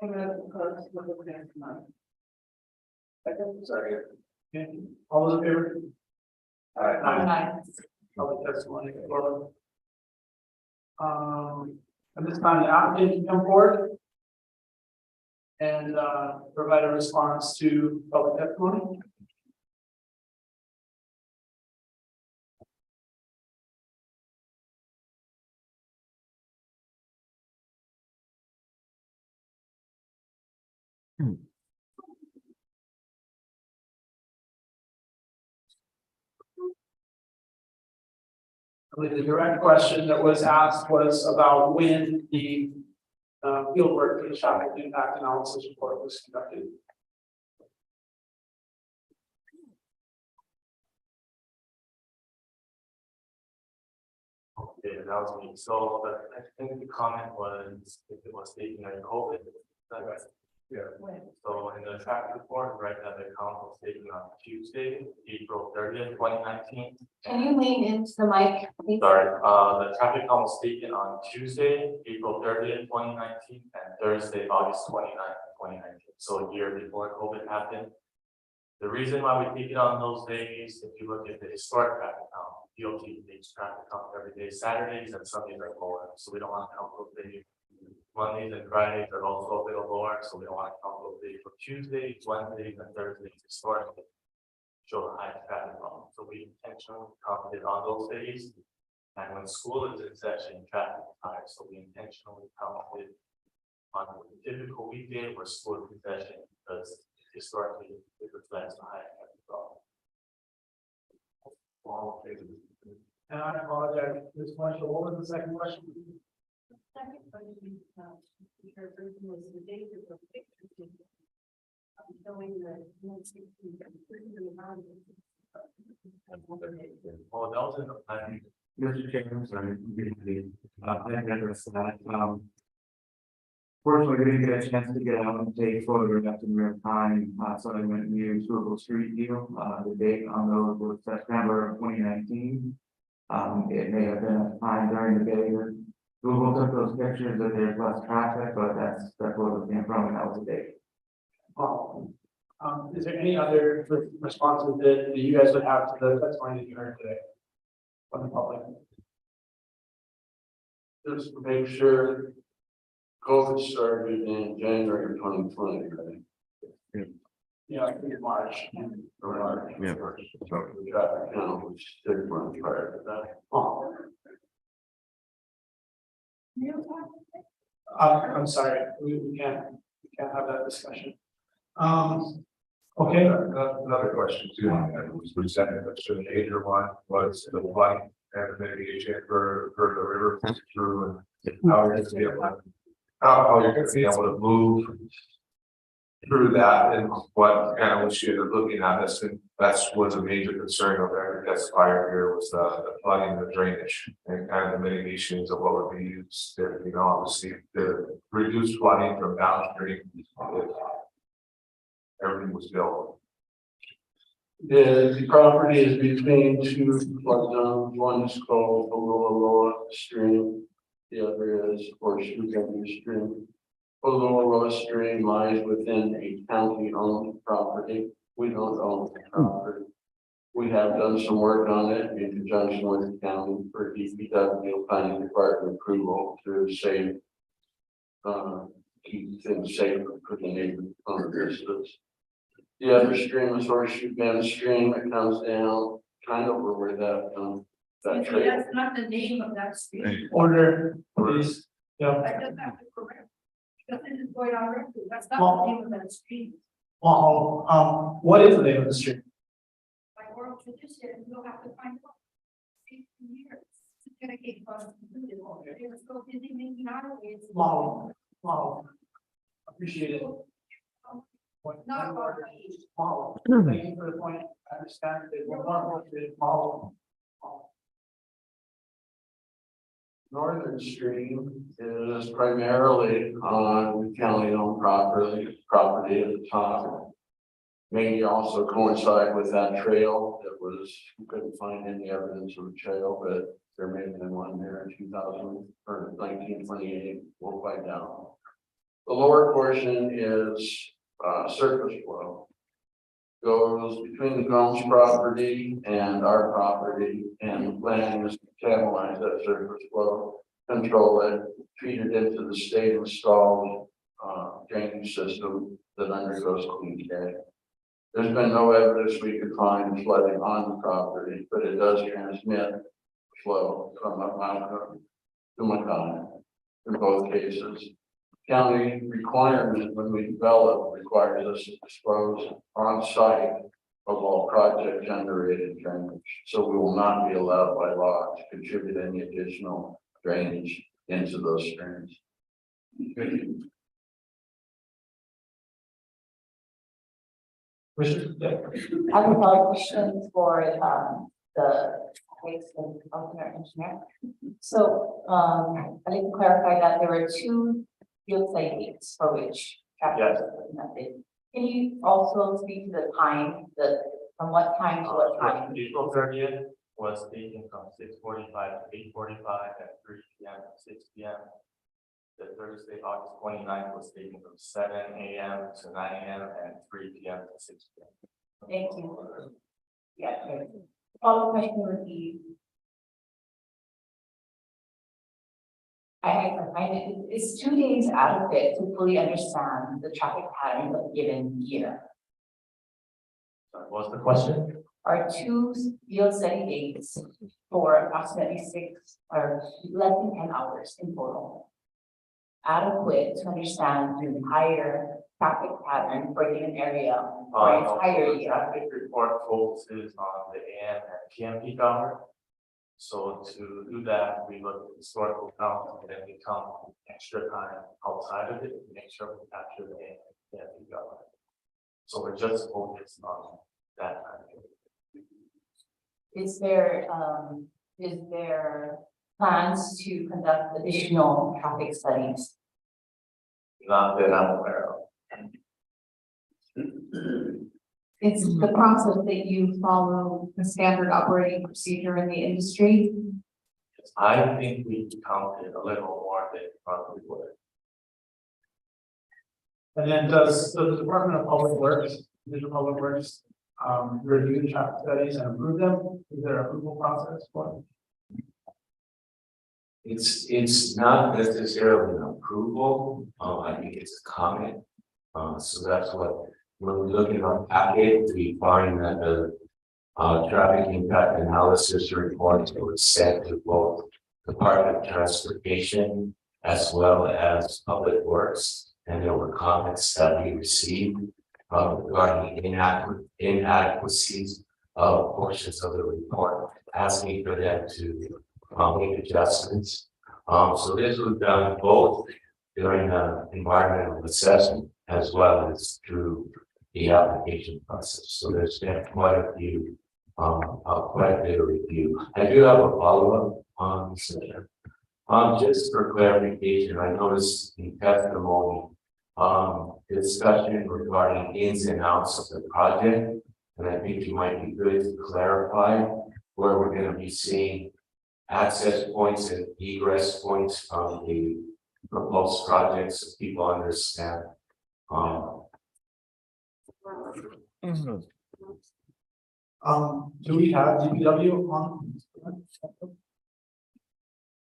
I'm going to close public testimony. Sorry. Okay. All those in favor? All right. Aye. Public testimony. At this time, the applicant can come forward and provide a response to public testimony. I believe the direct question that was asked was about when the field work for the traffic impact analysis report was conducted. Okay, that was me. So, but I think the comment was if it was taken during COVID. Is that right? Yeah. So in the traffic report, right, that the count was taken on Tuesday, April 30th, 2019. Can you lean into the mic, please? Sorry, the traffic count was taken on Tuesday, April 30th, 2019, and Thursday, August 29th, 2019. So a year before COVID happened. The reason why we take it on those days, if you look at the historic traffic count, DOT takes traffic count every day. Saturdays and Sundays are lower, so we don't want to count those days. Mondays and Fridays are also a little lower, so we don't want to count those days. For Tuesdays, Wednesdays, and Thursdays historically show the highest traffic count. So we intentionally counted on those days. And when school is in session, traffic is high, so we intentionally counted on a typical weekday where school is in session, because historically it reflects the high traffic count. And I apologize, Ms. Marshall, what was the second question? Second question, because was the date of the picture showing the Oh, that was in the plan. Mr. Chairman, sorry, briefly, I addressed that, fortunately, we didn't get a chance to get out and take photographs in real time, so I went and used Google Street View, the date on those was September of 2019. It may have been a time during the day that Google took those pictures that there's less traffic, but that's where it came from, and that was the date. Is there any other responses that you guys would have to the testimony that you heard today from the public? Just to make sure COVID started in January 2020, right? Yeah, I think in March. Or March. Yeah. So the traffic count was 6 months prior to that. I'm sorry, we can't have that discussion. Okay. Another question too, that was presented, that's the major one, was the flooding and the mitigation for the river through and how you're gonna be able to, how you're gonna be able to move through that and what kind of issue they're looking at. That's was a major concern of every testifier here was the flooding, the drainage, and kind of the mitigations of what would be used there, you know, obviously to reduce flooding from downstream. Everything was built. The property is between two flood zones. One is called the Lower Stream. The other is Horseshoe Bend Stream. The Lower Stream lies within a county-owned property. We don't own the property. We have done some work on it in conjunction with the county for DPW planning department approval to save, keep things safe for the neighbors on the distance. The other stream is Horseshoe Bend Stream. It comes down kind of over where that trail. That's not the name of that street. Order, please. Yeah. I just have to correct. Because this is going on record. That's not the name of that street. Well, what is the name of the street? By oral tradition, you'll have to find out. 15 years. It's gonna get close. They were so busy making highways. Wow. Appreciate it. Not about Model. Thank you for the point. I understand that we're more model. Northern Stream is primarily on county-owned property at the top. Maybe also coincide with that trail that was, we couldn't find any evidence of a trail, but there may have been one there in 2000 or 1928. We'll find out. The lower portion is surface flow. Goes between the Gomes property and our property, and the plan is to channelize that surface flow, control it, feed it into the state installed drainage system that undergoes clean care. There's been no evidence we could find of flooding on the property, but it does transmit flow from Mount to Macon in both cases. County requirement when we develop requires us to dispose on site of all project generated drainage. So we will not be allowed by law to contribute any additional drainage into those streams. I have a lot of questions for the engineer. So I need to clarify that there were two field site dates for which traffic was implemented. Can you also speak to the time, from what time to what time? April 30th was taken from 6:45 to 8:45 and 3 p.m. to 6 p.m. The Thursday, August 29th was taken from 7 a.m. to 9 a.m. and 3 p.m. to 6 p.m. Thank you. Yeah. Follow-up question would be. I find it's 2 days adequate to fully understand the traffic pattern of a given year. What's the question? Are 2 field study dates for approximately 6 or less than 10 hours in total adequate to understand the entire traffic pattern for a given area for an entire The year? traffic report focuses on the AM and PM peak hour. So to do that, we look at historical count and then we count extra time outside of it to make sure we capture the AM and PM peak hour. So we're just focused on that time. is there plans to conduct additional traffic studies? Not that I'm aware of. It's the process that you follow the standard operating procedure in the industry. I think we counted a little more than probably would. And then does the Department of Public Works, Division of Public Works, review traffic studies and approve them? Is there an approval process for it? It's not necessarily an approval, I think it's a comment. So that's what, when we look at our packet, we find that the traffic impact analysis report was sent to both Department of Transportation as well as Public Works, and there were comments that we received regarding inadequacies of portions of the report, asking for them to make adjustments. So this was done both during the environmental assessment as well as through the application process. So there's been quite a bit of review. I do have a follow-up on this. Just for clarification, I noticed in testimony discussion regarding ins and outs of the project, and I think it might be good to clarify where we're going to be seeing access points and egress points from the proposed projects, so people understand. Do we have DPW on?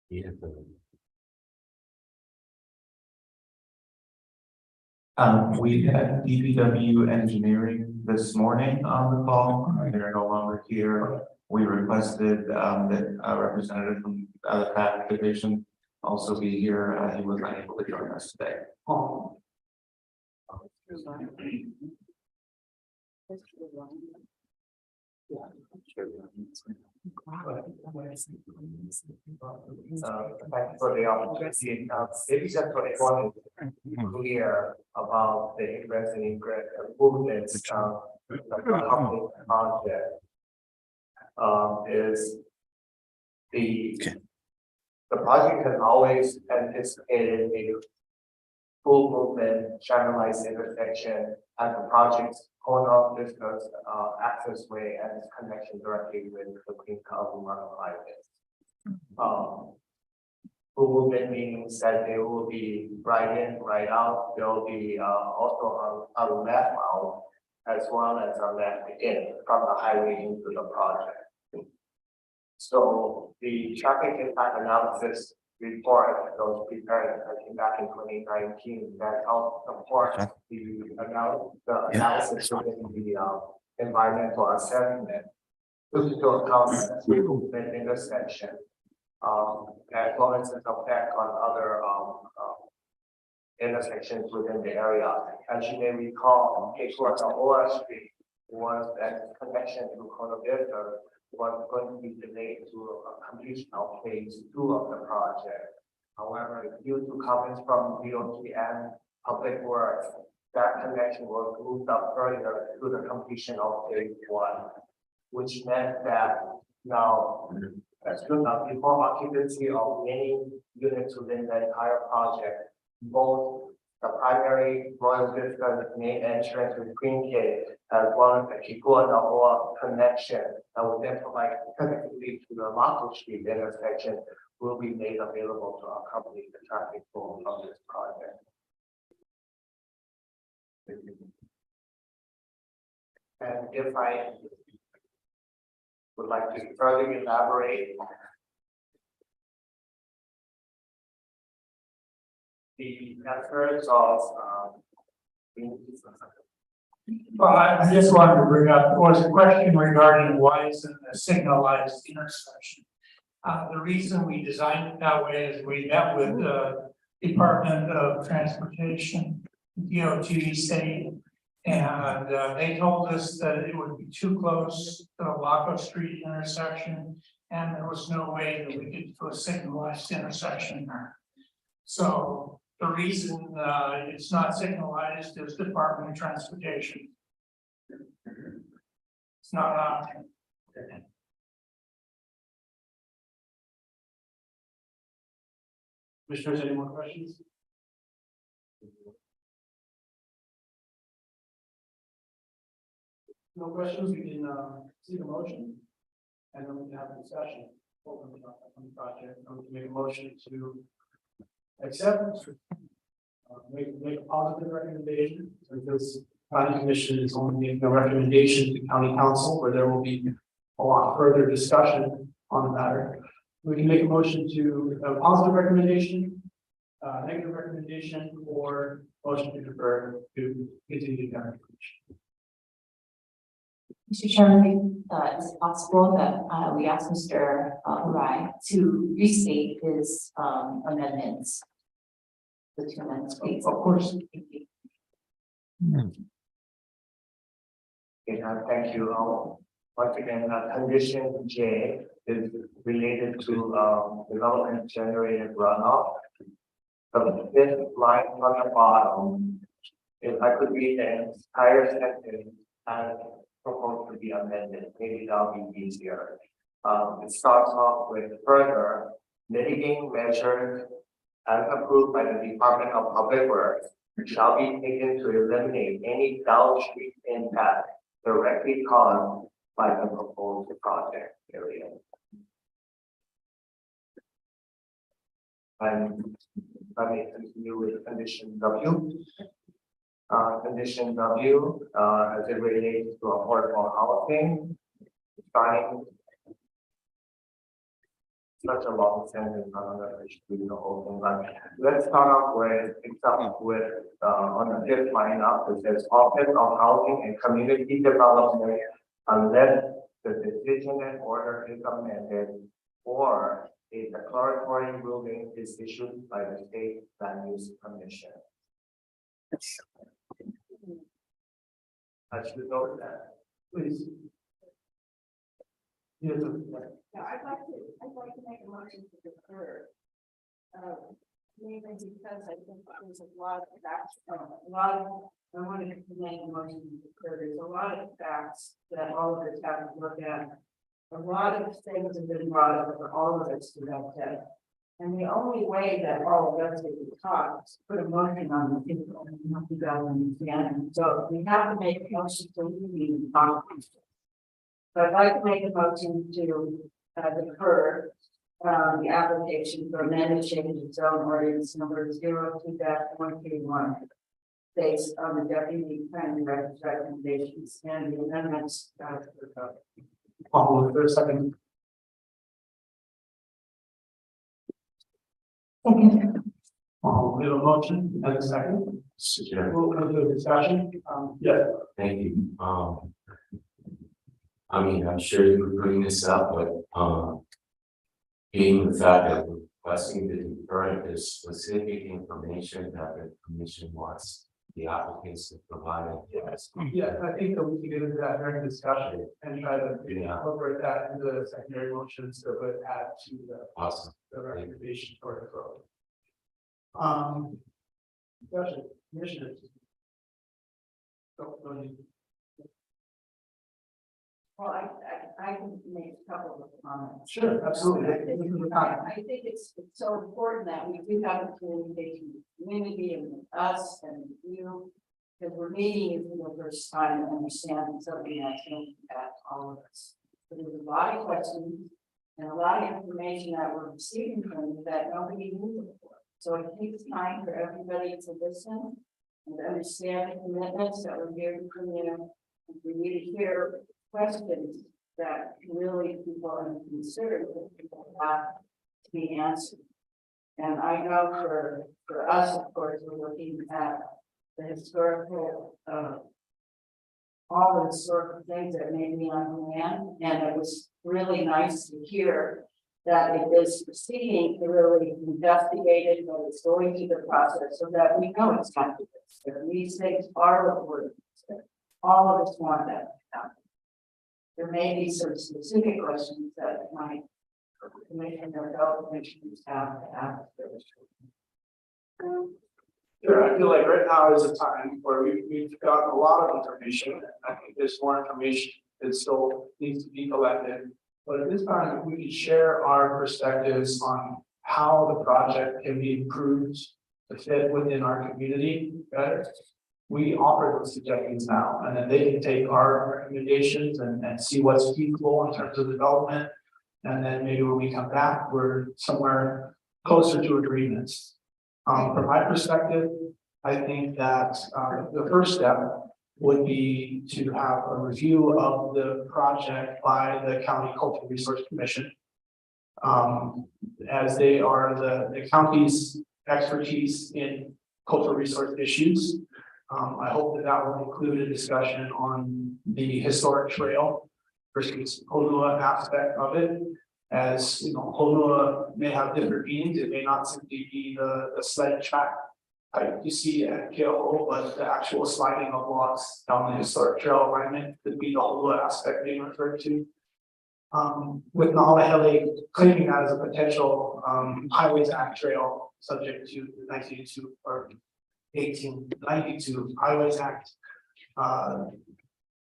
Yeah. We had DPW engineering this morning on the call. They're no longer here. We requested that a representative from the traffic division also be here. He was unable to join us today. Thank you for the opportunity. Maybe just for everyone clear about the ingress and egress movements of the public project. Is the project has always anticipated a full movement channelized intersection at the project's corner of business access way and its connection directly with the Queen County Market Highway. Full movement means that they will be right in, right out. There will be also a left out as well as a left in from the highway into the project. So the traffic impact analysis report that was prepared, I think back in 2019, that helped support the analysis within the environmental assessment. Took into account the movement intersection, as well as its effect on other intersections within the area. As you may recall, case towards OR Street was that connection to Corona Vista was going to be delayed to a completion of phase 2 of the project. However, due to comments from DOT and Public Works, that connection was moved up further to the completion of phase 1, which meant that now, as soon as before occupancy of many units within the entire project, both the primary Royal Vista main entrance with Queen K, as well as the Kikua Nahoa connection that will then provide connectivity to the Mako Street intersection will be made available to accompany the traffic flow of this project. And if I would like to further elaborate the efforts of well, I just wanted to bring up, there was a question regarding why isn't a signalized intersection? The reason we designed it that way is we met with the Department of Transportation, DOT state, and they told us that it would be too close to the Laco Street intersection, and there was no way that we could do a signalized intersection there. So the reason it's not signalized is Department of Transportation. It's not an option. Commissioners, any more questions? No questions, we can see the motion. And then we can have a discussion on the project, and we can make a motion to accept. Make a positive recommendation, because planning commission is only making a recommendation to county council, where there will be a lot further discussion on the matter. We can make a motion to a positive recommendation, negative recommendation, or motion to defer to continue county commission. Mr. Chairman, it's possible that we ask Mr. Rai to restate his amendments. The 2 amendments, please. Of course. Okay, thank you. Once again, condition J is related to development generated runoff. The fifth line from the bottom, if I could read the entire sentence as proposed to be amended, maybe that'll be easier. It starts off with further mitigating measures as approved by the Department of Public Works shall be taken to eliminate any downstream impact directly caused by the proposed project area. And let me continue with condition W. Condition W, as it relates to affordable housing, starting such a long sentence, I don't know if I should read the whole thing, but let's start off with, on the fifth line up, it says Office of Housing and Community Development, unless the decision and order is amended, or a declaratory ruling is issued by the State Land Use Commission. I should know that, please. Yes, Yeah, I'd like to make a motion to defer. Mainly because I think there's a lot of facts, I wanted to make a motion to defer. There's a lot of facts that all of us have to look at. A lot of things have been brought up for all of us to look at. And the only way that all of us can talk is put a motion on the people and not to go and understand. So we have to make a motion to leave the talk. So I'd like to make a motion to defer the application for amended change of zone ordinance number 02-131 based on the deputy planning director's recommendations and the amendments. I'll for a second. We have a motion and a second. We'll do a discussion. Yeah. Thank you. I mean, I'm sure you would bring this up, but being the fact that we're requesting the deferral is specific information that the commission wants the applicants to provide. Yes. Yeah, I think that we can get into that during discussion and try to incorporate that into the secondary motions that would add to the recommendation for the discussion, commissioners. Well, I can make a couple of comments. Sure, absolutely. I think it's so important that we do have a communication with the community and with us and with you, because we're meeting for the first time and understanding something that's going to impact all of us. But there's a lot of questions and a lot of information that we're receiving from you that nobody knew before. So it takes time for everybody to listen and to understand the commitments that we're hearing from you. And we need to hear questions that really people are concerned that people have to be answered. And I know for us, of course, we're looking at the historical, all the historical things that may be on the land, and it was really nice to hear that it is proceeding to really investigate it, that it's going through the process so that we know it's not this. That these things are what we're, all of us want that to happen. There may be some specific questions that might commission or health commissioners have to ask. Sure, I feel like right now is a time where we've gotten a lot of information. And I think there's more information that still needs to be collected. But at this time, if we could share our perspectives on how the project can be improved to fit within our community better. We offer those suggestions now, and then they can take our recommendations and see what's feasible in terms of development. And then maybe when we come back, we're somewhere closer to agreements. From my perspective, I think that the first step would be to have a review of the project by the County Cultural Resource Commission. As they are the county's expertise in cultural resource issues. I hope that that will include a discussion on the historic trail versus Honua aspect of it. As you know, Honua may have different meanings. It may not simply be the sled track type you see at Keoho, but the actual sliding of logs down the historic trail alignment could be the Honua aspect being referred to. With Nahalahele claiming that as a potential Highways Act trail subject to the 1982 or 1892 Highways Act.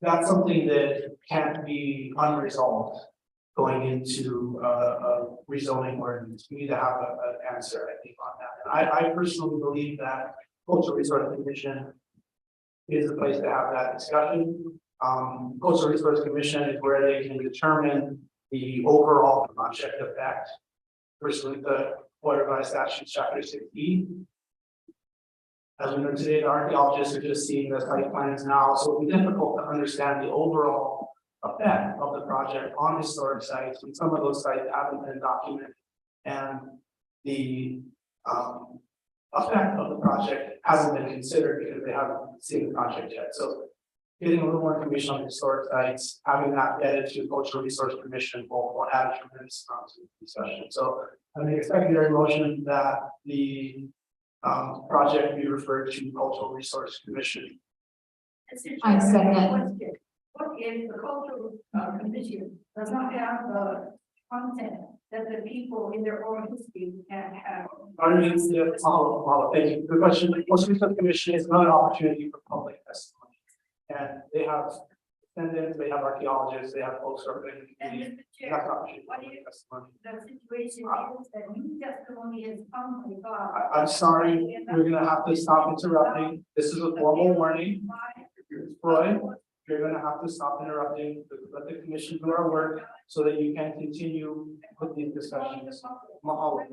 That's something that can't be unresolved going into a rezoning ordinance. We need to have an answer, I think, on that. And I personally believe that Cultural Resource Commission is the place to have that discussion. Cultural Resource Commission is where they can determine the overall project effect pursuant to Florida Revised Statutes Chapter 6E. As we know today, the archaeologists are just seeing the site plans now, so it'll be difficult to understand the overall effect of the project on historic sites, and some of those sites haven't been documented. And the effect of the project hasn't been considered because they haven't seen the project yet. So getting a little more information on historic sites, having that vetted to the Cultural Resource Commission will add a tremendous amount to the discussion. So I make a secondary motion that the project be referred to Cultural Resource Commission. I second. What if the cultural commission does not have the content that the people in their own history can have? Thank you. The question, Cultural Resource Commission is not an opportunity for public testimony. And they have descendants, they have archaeologists, they have folks who are in the community. That's not opportunity for public testimony. The situation is that new testimony is come from God. I'm sorry, we're gonna have to stop interrupting. This is a formal warning. Roy, you're gonna have to stop interrupting, let the commission do our work so that you can continue with these discussions. Mahalo.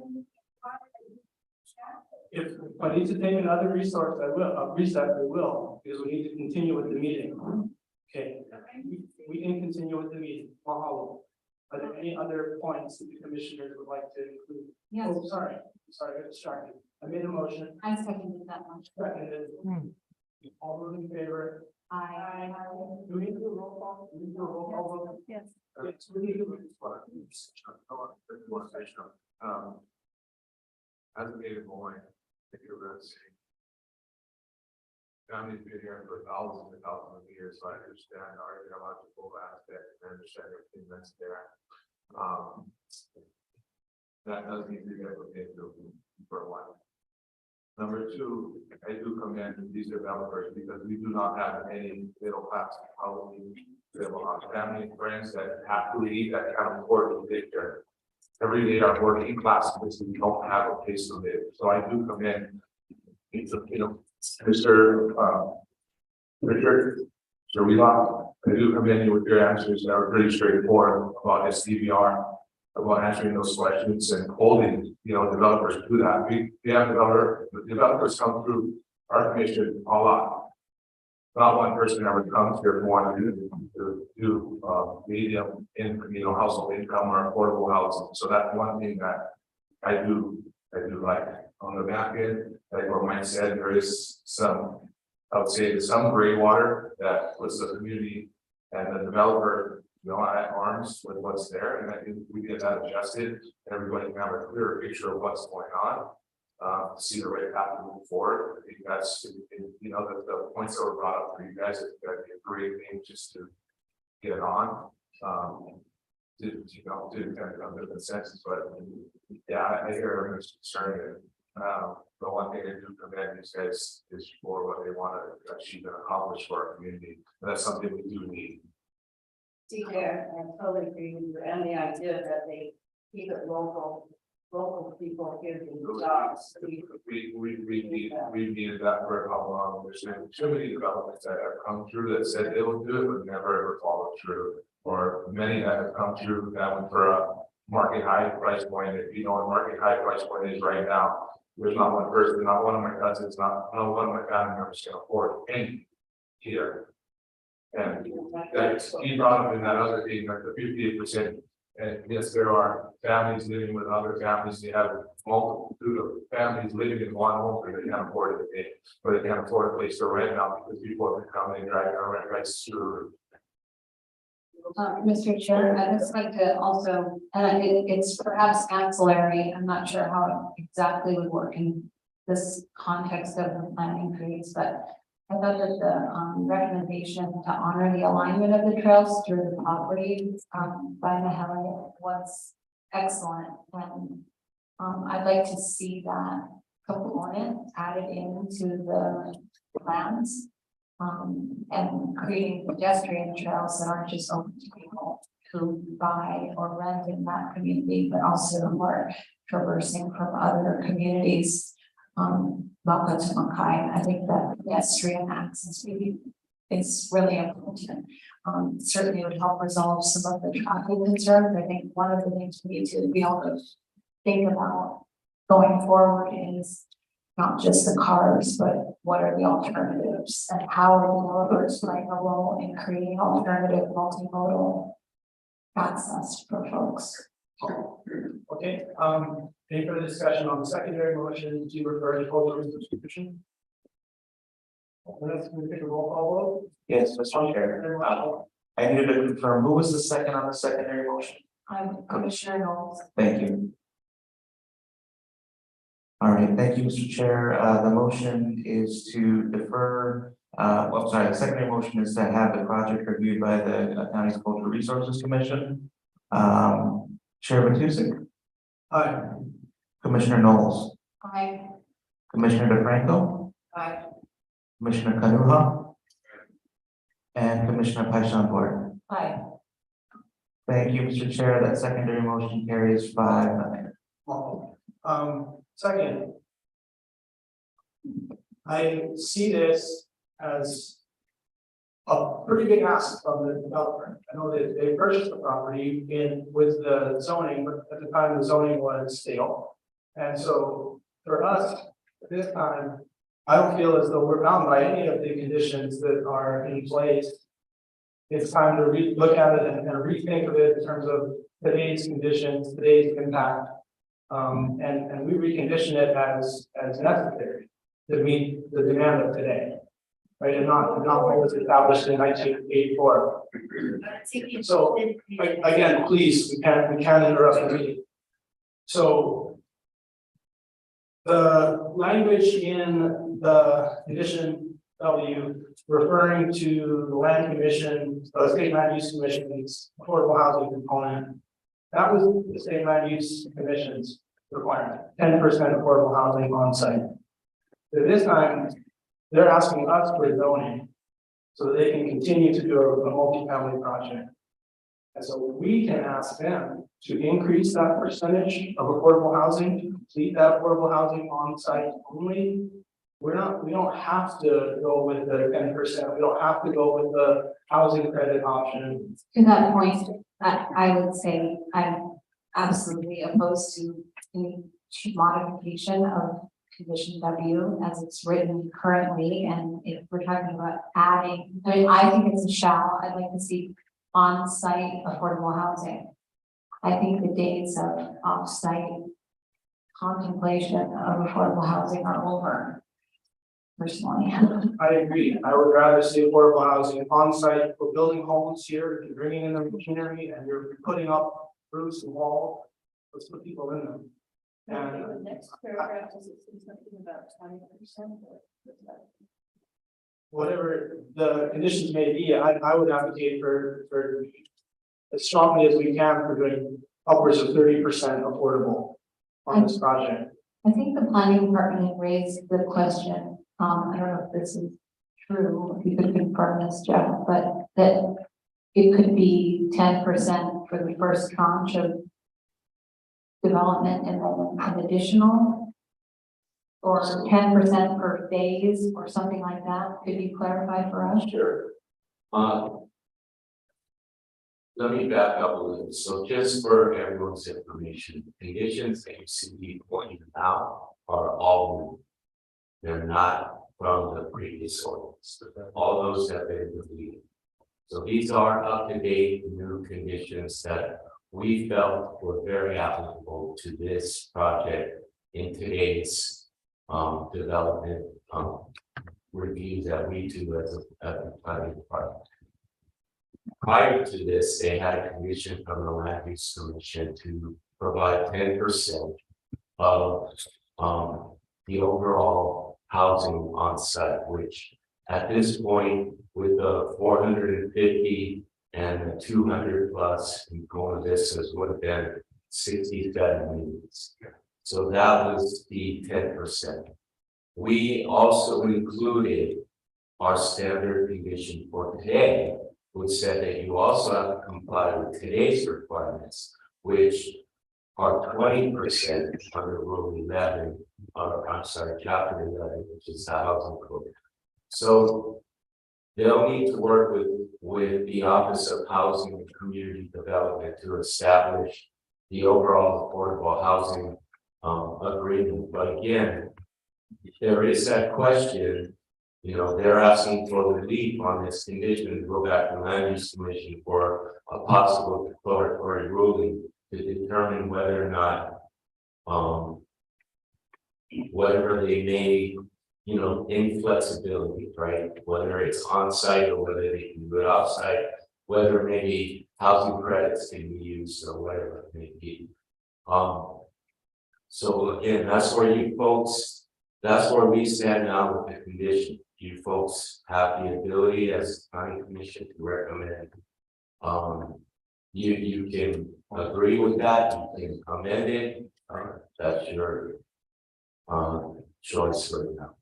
If I need to take another resource, I will, reset, I will, because we need to continue with the meeting. Okay, we can continue with the meeting. Mahalo. Are there any other points that the commissioners would like to include? Yes. Oh, sorry, I got distracted. I made a motion. I seconded that motion. Seconded. All those in favor? I. Do we need to do a roll call? Do we need to do a roll call vote? Yes. Yes, we need to. As a native Hawaiian, I think you're gonna say. Family's been here for thousands and thousands of years, so I understand the archaeological aspect and understand everything that's there. That does need to get looked into for one. Number two, I do commend these developers because we do not have any middle class housing. We have a lot of family and friends that have to leave that can't afford to live there. Every day our working class because we don't have a place to live. So I do commend, Mr. Richard, Sir Wheelock, I do commend you with your answers that are pretty straightforward about SDVR, about answering those questions and holding, developers to do that. We have developers come through our commission a lot. Not one person ever comes here wanting to do medium in household income or affordable housing. So that's one thing that I do like. On the back end, like what Mike said, there is some, I would say some gray water that puts the community and the developer, at arms with what's there. And I think we get that adjusted, everybody can have a clearer picture of what's going on. To see the right path to move forward. I think that's, the points that were brought up for you guys, it's gonna be a great thing just to get on. To kind of come to a consensus, but yeah, I hear everyone's concerned. The one thing I do commend these guys is for what they want to achieve and accomplish for our community. And that's something we do need. Yeah, I totally agree with you, and the idea that they keep it local local people give them jobs. We needed that for a couple of years. There's too many developments that have come through that said they will do it, but never ever followed through. Or many that have come through that went for a market high price point. If you know what market high price point is right now, there's not one person, not one of my cousins, not one of my family members can afford any here. And that he brought up in that other thing, like the 58%. And yes, there are families living with other families. They have multitude of families living in one home because they can't afford it, but they can't afford a place to rent now because people have been coming and dragging our rent prices through. Mr. Chair, I'd just like to also, it's perhaps ancillary, I'm not sure how it exactly would work in this context of the planning phase, but I thought that the recommendation to honor the alignment of the trails through the property by Mahali was excellent, and I'd like to see that component added into the plans. And creating pedestrian trails that aren't just open to people who buy or rent in that community, but also who are traversing from other communities. Welcome to Makai. I think that pedestrian access is really important. Certainly would help resolve some of the traffic concerns. I think one of the things we need to be able to think about going forward is not just the cars, but what are the alternatives and how are developers playing a role in creating alternative multimodal access for folks. Okay, any further discussion on the secondary motion to refer to cultural subscription? Let's take a roll call vote. Yes, Mr. Chair. I needed to confirm, who was the second on the secondary motion? I'm Commissioner Knowles. Thank you. All right, thank you, Mr. Chair. The motion is to defer, the secondary motion is to have the project reviewed by the County's Cultural Resources Commission. Chair Matusik. Aye. Commissioner Knowles. Aye. Commissioner DeFranco. Aye. Commissioner Kanuha. And Commissioner Paishan. Aye. Thank you, Mr. Chair. That secondary motion carries 5-0. Second, I see this as a pretty big ask from the developer. I know that they purchased the property with the zoning, but at the time the zoning was stale. And so for us, at this time, I don't feel as though we're bound by any of the conditions that are in place. It's time to look at it and rethink of it in terms of today's conditions, today's impact. And we recondition it as necessary to meet the demand of today, right? And not what was established in 1984. So again, please, we can't interrupt the meeting. So the language in the condition W referring to the land commission, the state land use commission's affordable housing component. That was the state land use commission's requirement, 10% affordable housing on site. So this time, they're asking us for zoning so that they can continue to do a multi-family project. And so we can ask them to increase that percentage of affordable housing, to complete that affordable housing on site only. We don't have to go with the 10%. We don't have to go with the housing credit option. To that point, I would say I'm absolutely opposed to any modification of condition W as it's written currently. And if we're talking about adding, I mean, I think it's a shall. I'd like to see on-site affordable housing. I think the days of off-site contemplation of affordable housing are over. Personally, I agree. I would rather see affordable housing on site. We're building homes here, you're bringing in the machinery and you're putting up roofs and walls. Let's put people in them. And the next paragraph, does it say something about 20%? Whatever the conditions may be, I would advocate for as strongly as we can for doing upwards of 30% affordable on this project. I think the planning department raised the question. I don't know if this is true, if you could confirm this, Jeff, but that it could be 10% for the first tranche of development and then an additional? Or 10% per phase or something like that? Could you clarify for us? Sure. Let me back up a little. So just for everyone's information, conditions that you see pointed out are all new. They're not from the previous ordinance. All those have been deleted. So these are up-to-date new conditions that we felt were very applicable to this project in today's development reviews that we do as a planning department. Prior to this, they had a commission from the Land Use Commission to provide 10% of the overall housing on site, which at this point, with the 450 and the 200 plus in Corona Vistas would have been 67 units. So that was the 10%. We also included our standard condition for today, which said that you also have to comply with today's requirements, which are 20% under Rule 11, I'm sorry, Chapter 11, which is the housing code. So they'll need to work with the Office of Housing and Community Development to establish the overall affordable housing agreement. But again, there is that question, you know, they're asking for relief on this condition to go back to the Land Use Commission for a possible declaratory ruling to determine whether or not whatever they may, you know, inflexibility, right? Whether it's on site or whether they can do it off site, whether maybe housing credits can be used or whatever it may be. So again, that's where you folks, that's where we stand now with the condition. You folks have the ability as county commission to recommend. You can agree with that, you can amend it, that's your choice right now.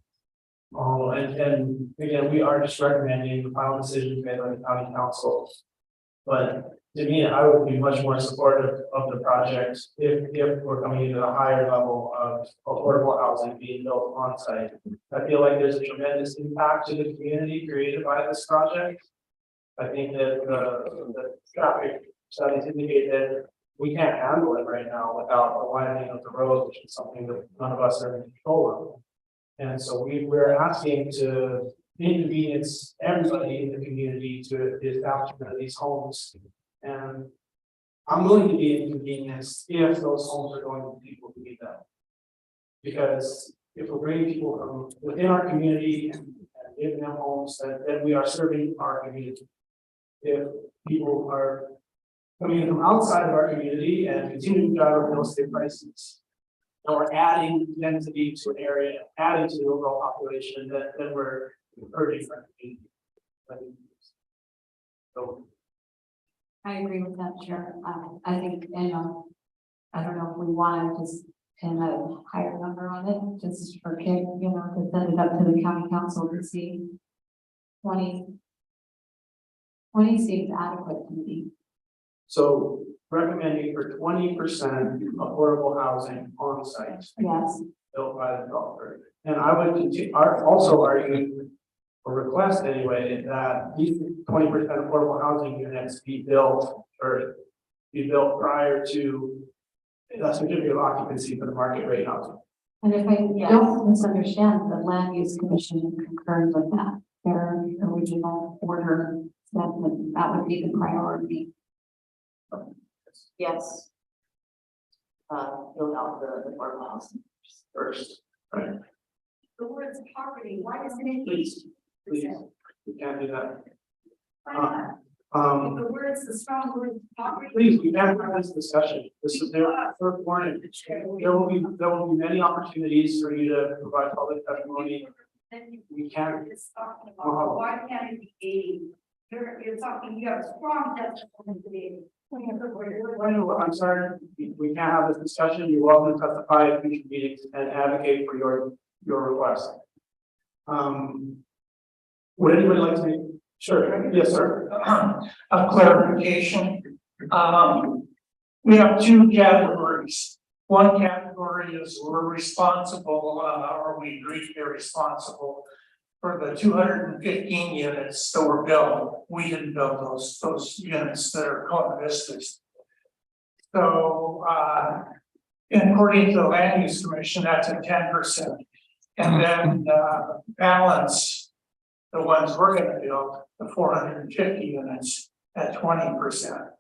Oh, and again, we are just recommending the final decision made by the county council. But to me, I would be much more supportive of the project if we're coming into a higher level of affordable housing being built on site. I feel like there's a tremendous impact to the community created by this project. I think that the traffic studies indicate that we can't handle it right now without a widening of the road, which is something that none of us are in control of. And so we're asking to inconvenience everybody in the community to the establishment of these homes. And I'm willing to be inconvenienced if those homes are going to people who need them. Because if we're bringing people from within our community and giving them homes, then we are serving our community. If people are coming in from outside of our community and continuing to drive our real estate prices, or adding density to an area, adding to the overall population, then we're hurting our community. So I agree with that, Chair. I think, I don't know if we want to just pin a higher number on it, just for kids, to send it up to the county council to see. 20 seems adequate to me. So recommending for 20% affordable housing on site. Yes. Built by the developer. And I would continue, also argue or request anyway, that these 20% affordable housing units be built prior to a certificate of occupancy for the market rate housing. And if I don't misunderstand, the Land Use Commission concurred with that. Their original order said that would be the priority. Yes. Build out the affordable housing first. Right. The word's property, why isn't it? Please, we can't do that. Why not? The words, the strong word property. Please, we can't have this discussion. This is their first warning. There will be many opportunities for you to provide public testimony. We can't. Why can't it be 80? You're talking, you have strong testimony. I'm sorry, we can't have this discussion. You're welcome to testify at future meetings and advocate for your request. Would anybody like to make? Sure, yes, sir. A clarification. We have two categories. One category is we're responsible, or we agree to be responsible for the 215 units that were built. We didn't build those units that are called vistas. So, according to the Land Use Commission, that's at 10%. And then, balance the ones we're gonna build, the 450 units at 20%.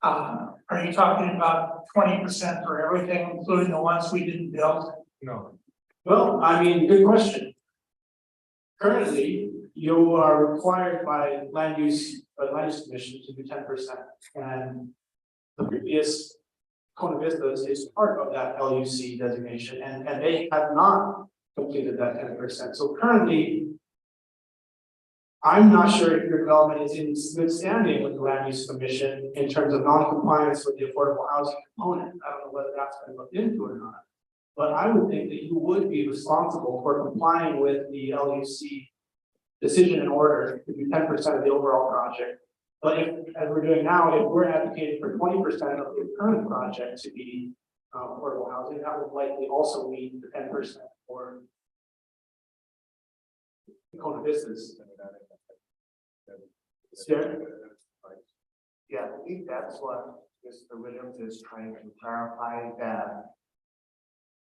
Are you talking about 20% for everything, including the ones we didn't build? No. Well, I mean, good question. Currently, you are required by land use commission to do 10%, and the previous Cona Vistas is part of that LUC designation, and they have not completed that 10%. So currently, I'm not sure if your development is in good standing with the land use commission in terms of non-compliance with the affordable housing component. I don't know whether that's been looked into or not. But I would think that you would be responsible for complying with the LUC decision and order to do 10% of the overall project. But if, as we're doing now, if we're advocating for 20% of the current project to be affordable housing, that would likely also mean the 10% for Cona Vistas. Yeah, I think that's what Mr. Williams is trying to clarify, that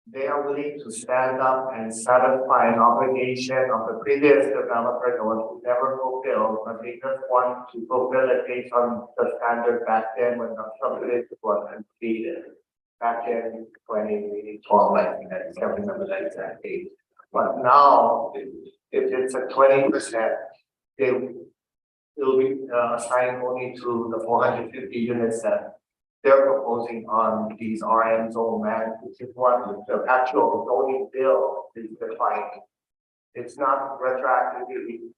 they are willing to stand up and satisfy an obligation of the previous developer that was never fulfilled, but they just want to fulfill it based on the standard back then when the subdivision was completed. Back in 2012, I think, I can't remember that exact date. But now, if it's a 20%, it'll be assigned only to the 450 units that they're proposing on these RM zone land, which is what the actual zoning bill is defining. It's not retroactively.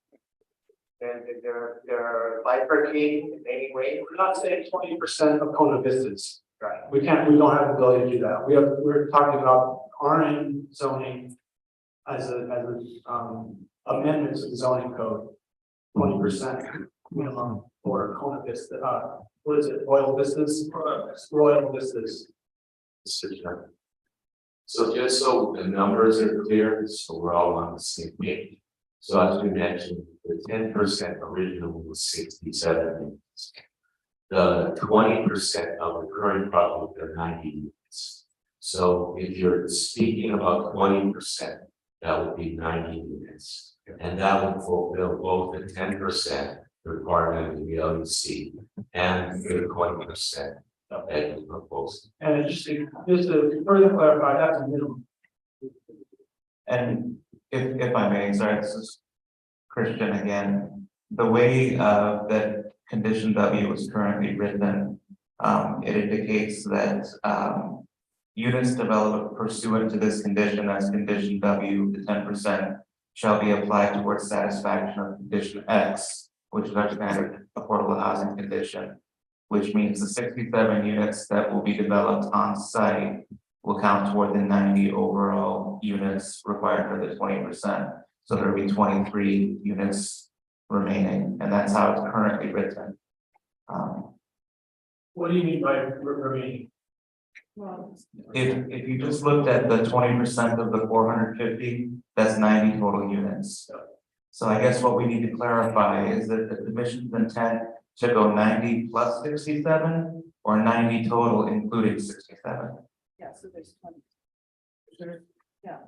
And they're bifurcating in any way. We're not saying 20% of Cona Vistas. Right. We don't have the ability to do that. We're talking about RM zoning as amendments to the zoning code. 20% minimum for Cona Vista. What is it? Royal Vistas? Royal Vistas. So just so the numbers are clear, so we're all on the same page. So as we mentioned, the 10% originally was 67 units. The 20% of the current project are 90 units. So if you're speaking about 20%, that would be 90 units. And that would fulfill both the 10% requirement of the LUC and the 20% that you proposed. And just to further clarify, that's a minimum. And if I may, sorry, this is Christian again. The way that condition W is currently written, it indicates that units developed pursuant to this condition as condition W, the 10% shall be applied towards satisfaction of condition X, which is our standard affordable housing condition, which means the 67 units that will be developed on site will count toward the 90 overall units required for the 20%. So there'll be 23 units remaining, and that's how it's currently written. What do you mean by remaining? If you just looked at the 20% of the 450, that's 90 total units. So I guess what we need to clarify is that the commission's intent to go 90 plus 67 or 90 total including 67. Yeah, so there's 20. Yeah.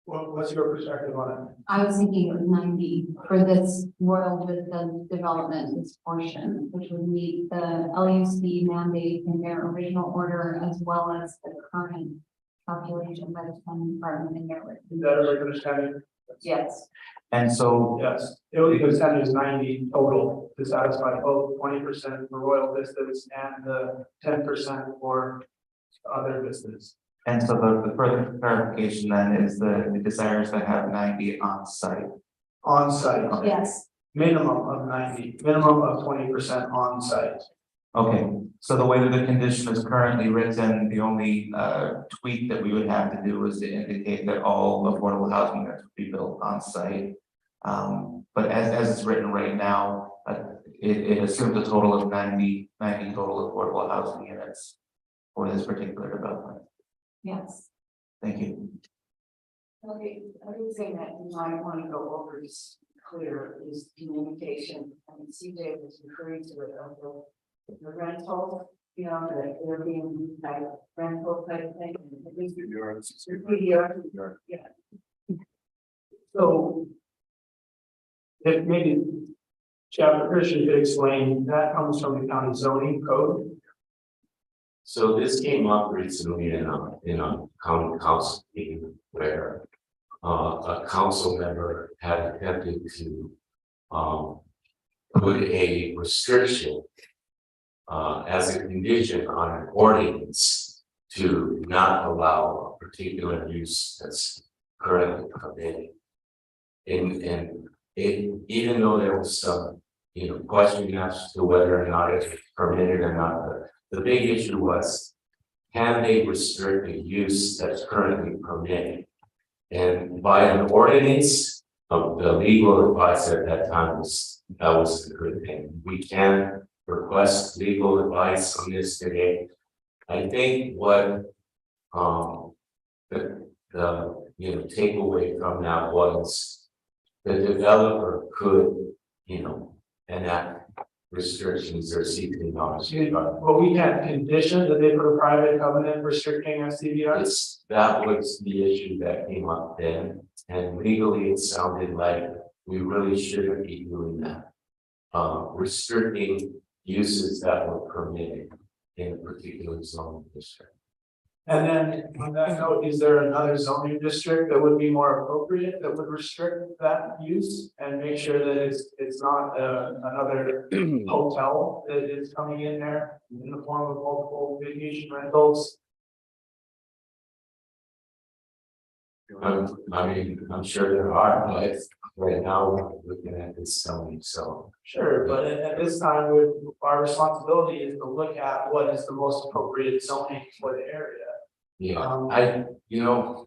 Well, what's your perspective on it? I was thinking it was 90 for this Royal Vista development, this portion, which would meet the LUC mandate in their original order as well as the current calculation by the planning department in their. Is that a right understanding? Yes. And so Yes, it would be consented as 90 total to satisfy both 20% for Royal Vistas and the 10% for other vistas. And so the further clarification then is the desires to have 90 on site. On site. Yes. Minimum of 90, minimum of 20% on site. Okay, so the way that the condition is currently written, the only tweak that we would have to do is to indicate that all affordable housing units would be built on site. But as it's written right now, it assumes a total of 90 total affordable housing units for this particular development. Yes. Thank you. Okay, other thing that you might want to go over is clear is communication. And CJ was referring to it of the rental, you know, the Airbnb type rental type thing. At least yeah. So. If maybe Chapter Christian could explain, that comes from the county zoning code. So this came up recently in a county council meeting where a council member had attempted to put a restriction as a condition on an ordinance to not allow a particular use that's currently permitted. And even though there was some, question as to whether or not it's permitted or not, the big issue was, can they restrict the use that's currently permitted? And by an ordinance, the legal advice at that time was, that was a good thing. We can request legal advice on this today. I think what, the takeaway from that was the developer could, enact restrictions or seeking knowledge. But we had conditioned that they put a private covenant restricting STVRs. That was the issue that came up then, and legally it sounded like we really shouldn't be doing that. Restricting uses that were permitted in a particular zoning district. And then on that note, is there another zoning district that would be more appropriate that would restrict that use and make sure that it's not another hotel that is coming in there in the form of multiple vacation rentals? I'm sure there are, but right now we're looking at this zoning, so. Sure, but at this time, our responsibility is to look at what is the most appropriate zoning for the area. Yeah, So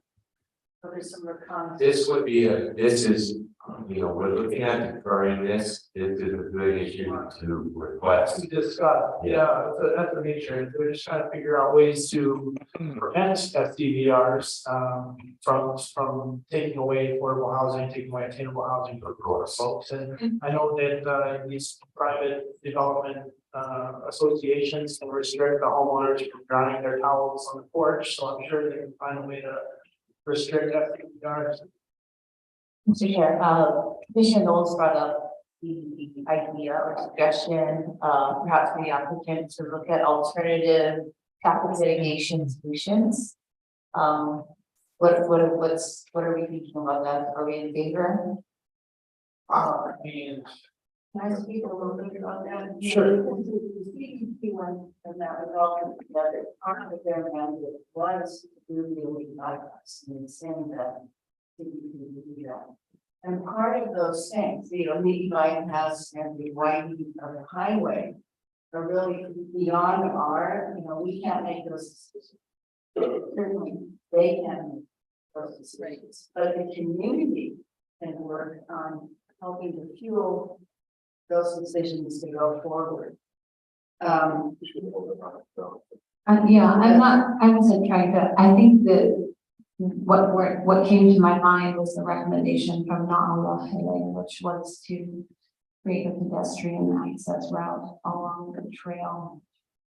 there's some recon. this would be we're looking at deferring this. This is a good issue to request. We discussed, that's the nature. We're just trying to figure out ways to prevent SDVRs from taking away affordable housing, taking away attainable housing for folks. And I know that these private development associations can restrict the homeowners from drying their towels on the porch, so I'm sure they can find a way to restrict SDVRs. Mr. Chair, Commissioner Knowles brought up the idea or suggestion, perhaps for the applicant to look at alternative capital mitigation solutions. What are we thinking about that? Are we in favor? I mean, Can I speak a little bit about that? Sure. Speaking to one, and that was all put together, part of their mandate was to do the elite bypass and saying that. And part of those things, the elite bypass and the widening of the highway are really beyond our, we can't make those decisions. Certainly, they can make those decisions, but the community can work on helping to fuel those decisions to go forward. Yeah, I wasn't trying to, I think that what came to my mind was the recommendation from Na'ala Highway, which was to create a pedestrian access route along the trail.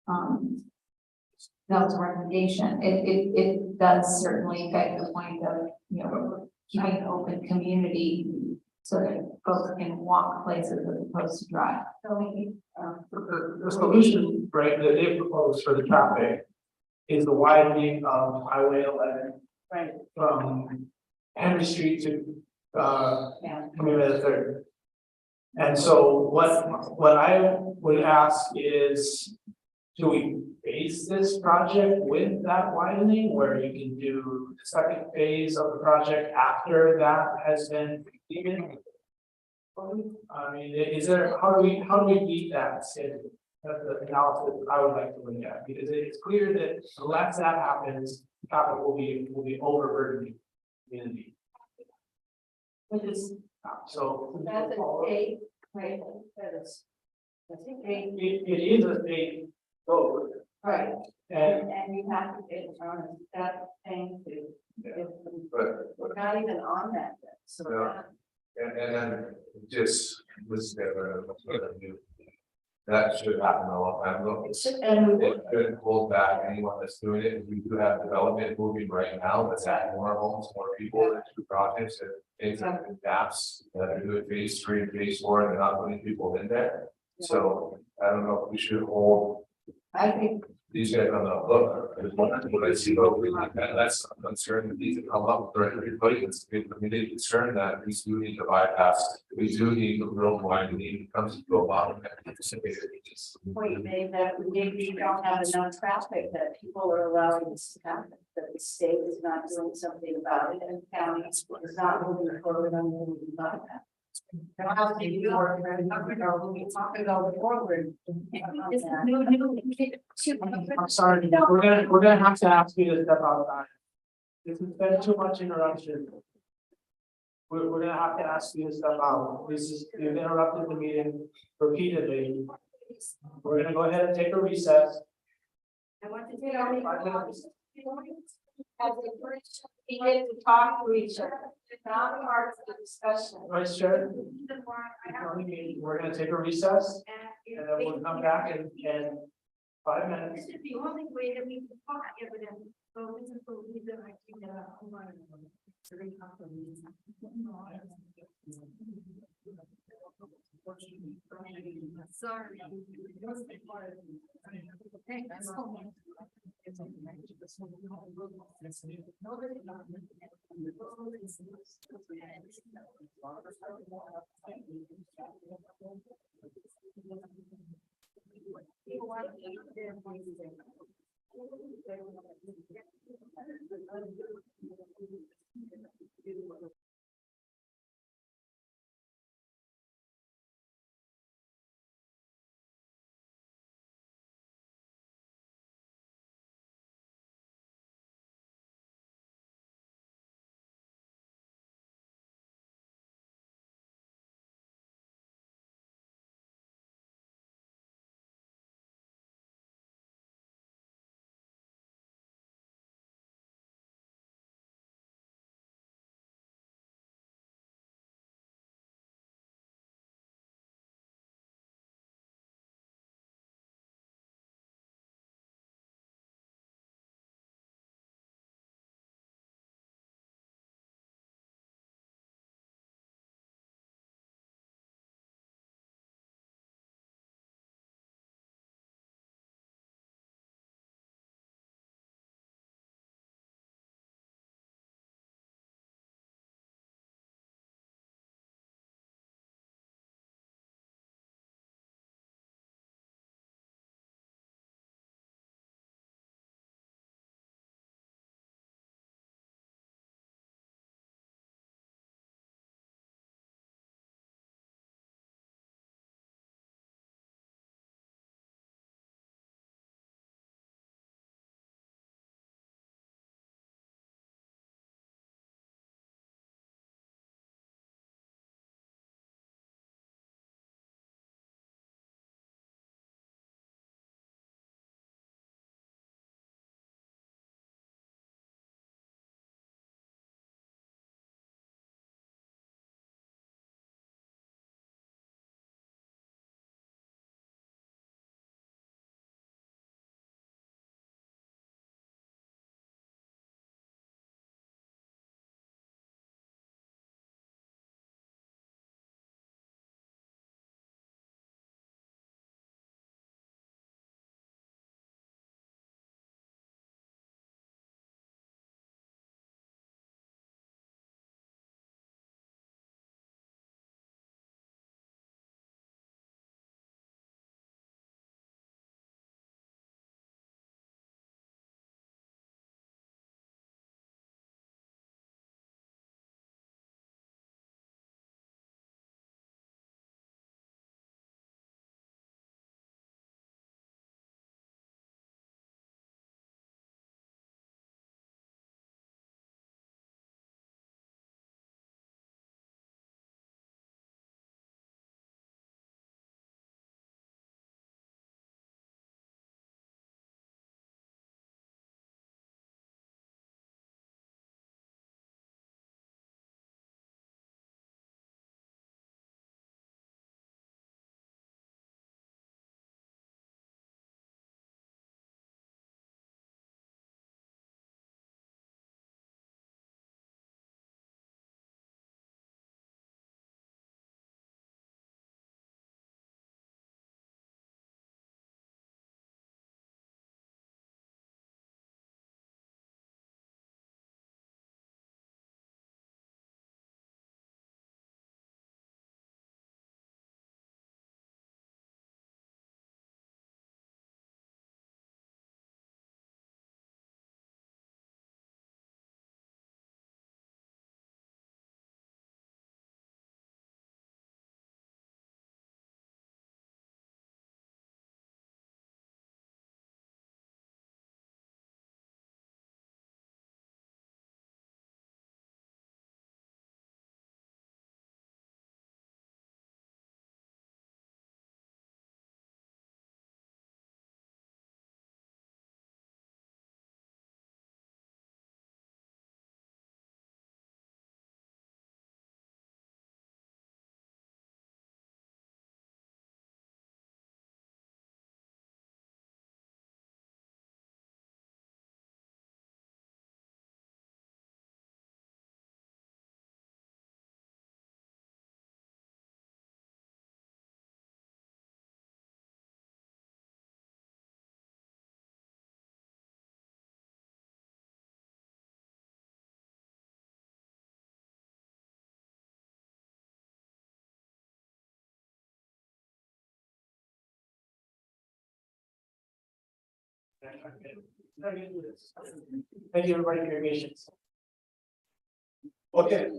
That was a recommendation. It does certainly beg the point of, keeping an open community so that folks can walk places as opposed to drive. the solution, right, that they propose for the traffic is the widening of Highway 11. Right. From Henry Street to Community 3rd. And so what I would ask is, do we phase this project with that widening where you can do the second phase of the project after that has been completed? I mean, is there, how do we meet that schedule? That's the analysis I would like to look at, because it's clear that unless that happens, traffic will be overburdening the community. Which is, So that's a state, right, that is, I think it is a state road, Right, And and you have to get on a step thing to, if we're But, not even on that, yet, so. No. that- and then just this, that should happen a long time ago. And It could hold back anyone that's doing it. We do have development moving right now, that's adding more homes, more people into projects and things that adapts. That are doing phase 3 and phase 4, and they're not putting people in there. So I don't know if we should hold I think, these guys on the hook. What I see, but that's a concern that needs to come up for everybody. It's a community concern that we do need to bypass. We do need to real wide need comes to a lot of point made that maybe we don't have enough traffic, that people are allowing this to happen, that the state is not doing something about it, and the county is not moving forward on moving about that. Don't have to do more, we're talking about forward. I'm sorry, we're gonna have to ask you to step outside. This has been too much interruption. We're gonna have to ask you to step out. You've interrupted the meeting repeatedly. We're gonna go ahead and take a recess. I want to take our as a group, we get to talk to each other, not part of the discussion. Vice Chair, we're gonna take a recess and then we'll come back in 5 minutes. This is the only way that we can talk evidence, so this is the reason I think that I'm going to recover these. Sorry. Thanks so much. Thank you, everybody, for your patience. Okay.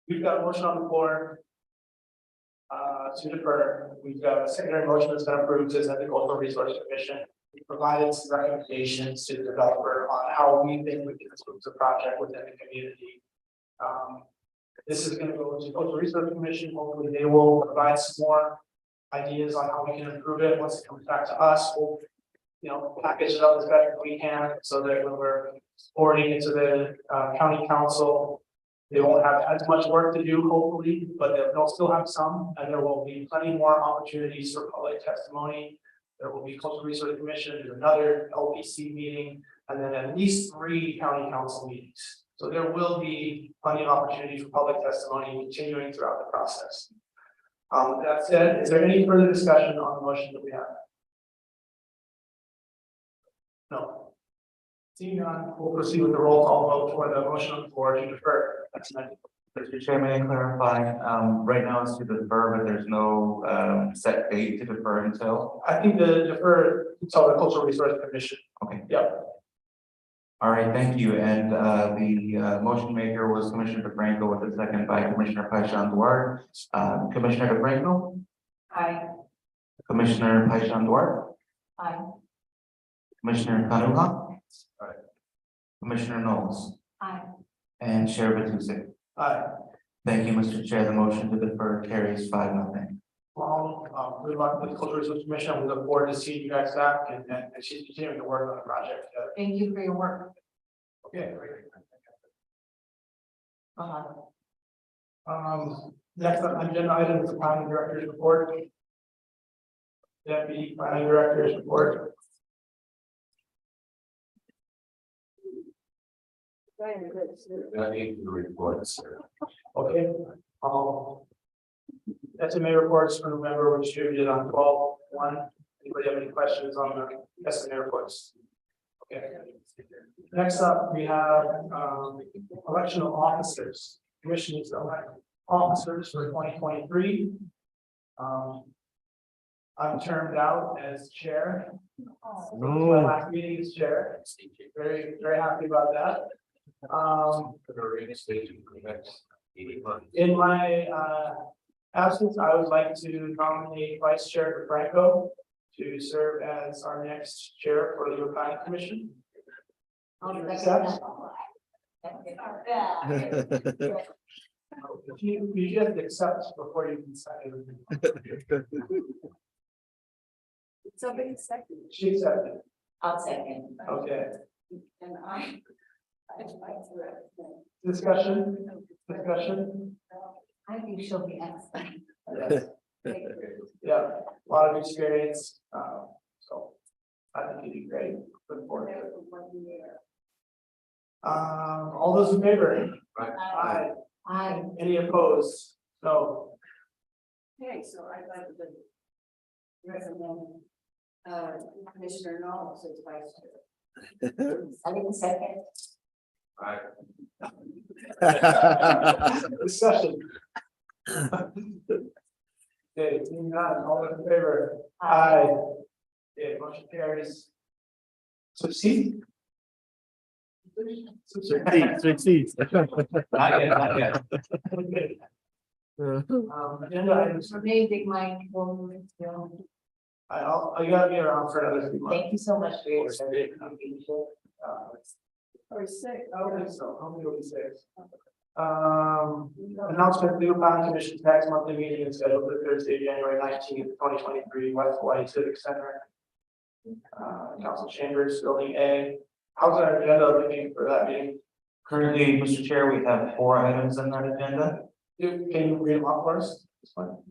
We've got a motion on the floor. To defer, we've got a secondary motion that's been approved as the Cultural Resource Commission. We provided some recommendations to the developer on how we think we can improve the project within the community. This is going to go to Cultural Resource Commission. Hopefully they will provide some more ideas on how we can improve it. Once it comes back to us, we'll, package it up as best as we can so that when we're forwarding it to the county council, they won't have as much work to do, hopefully, but they'll still have some, and there will be plenty more opportunities for public testimony. There will be Cultural Resource Commission, there's another LPC meeting, and then at least 3 county council meetings. So there will be plenty of opportunities for public testimony continuing throughout the process. With that said, is there any further discussion on the motion that we have? No. Seeing none, we'll proceed with the roll call vote for the motion on the floor to defer. That's next. Mr. Chair, may I clarify, right now it's to defer, but there's no set date to defer until? I think the defer until the Cultural Resource Commission. Okay. Yep. All right, thank you. And the motion maker was Commissioner DeFranco with a second by Commissioner Paishan Duarte. Commissioner DeFranco? Aye. Commissioner Paishan Duarte? Aye. Commissioner Kanuha? Aye. Commissioner Knowles? Aye. And Chair Batuse. Aye. Thank you, Mr. Chair. The motion to defer carries 5-0. Well, good luck with the Cultural Resource Commission. We look forward to seeing you guys back and she's continuing to work on the project. Thank you for your work. Okay, great. Next on agenda item is the planning director's report. Deputy planning director's report. I need the reports. Okay. SMA reports for November were distributed on 12/1. Anybody have any questions on the SMA reports? Okay. Next up, we have election of officers. Commission to elect officers for 2023. I'm termed out as chair. My last meeting as chair. Very, very happy about that. In my absence, I would like to nominate Vice Chair DeFranco to serve as our next chair for the Leeward Planning Commission. Accept? You just accept before you can second. Somebody second. She accepted. I'll second. Okay. And I'd like to represent. Discussion? I think she'll be excellent. Yes. Yeah, a lot of experience. So I think you'd be great. Look forward to it. All those in favor? Aye. Aye. Any opposed? No. Okay, so I'd like to recommend Commissioner Knowles as vice chair. I think second. Discussion. Okay, seeing none, all in favor? Aye. Okay, motion carries. Succeed. Succeed. Not yet. Okay. Agenda items. Amazing, Mike. Well, You gotta be around for another few months. thank you so much for your service. Or six, I don't think so, hopefully it'll be six. Announcement, Leeward Planning Commission's next monthly meeting is scheduled for Thursday, January 19th, 2023, West Hawaii Civic Center. Council Chambers, Building A. How's our agenda looking for that meeting? Currently, Mr. Chair, we have 4 items on that agenda. Can you read them off for us? This one.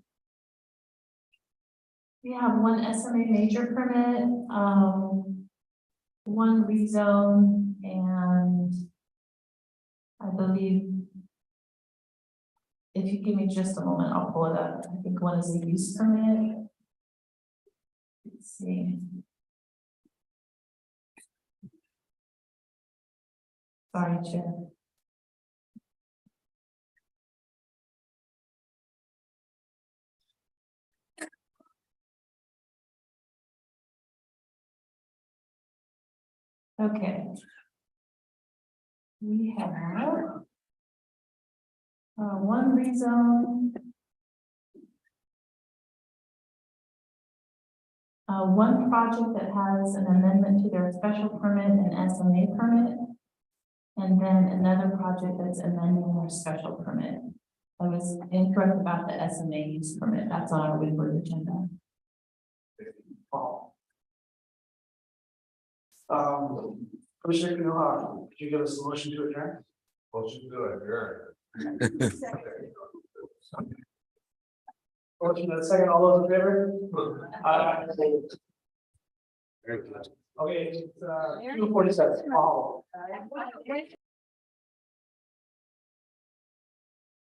We have one SMA major permit, one rezone, and I believe if you give me just a moment, I'll pull it up. I think one is a use permit. Let's see. Sorry, Chair. Okay. We have one rezone. One project that has an amendment to their special permit and SMA permit. And then another project that's amending their special permit. I was incorrect about the SMA use permit. That's on our Leeward agenda. Commissioner Kanoha, could you give us a motion to adjourn? Motion to adjourn. Motion and a second, all those in favor? Okay, it's 2:47.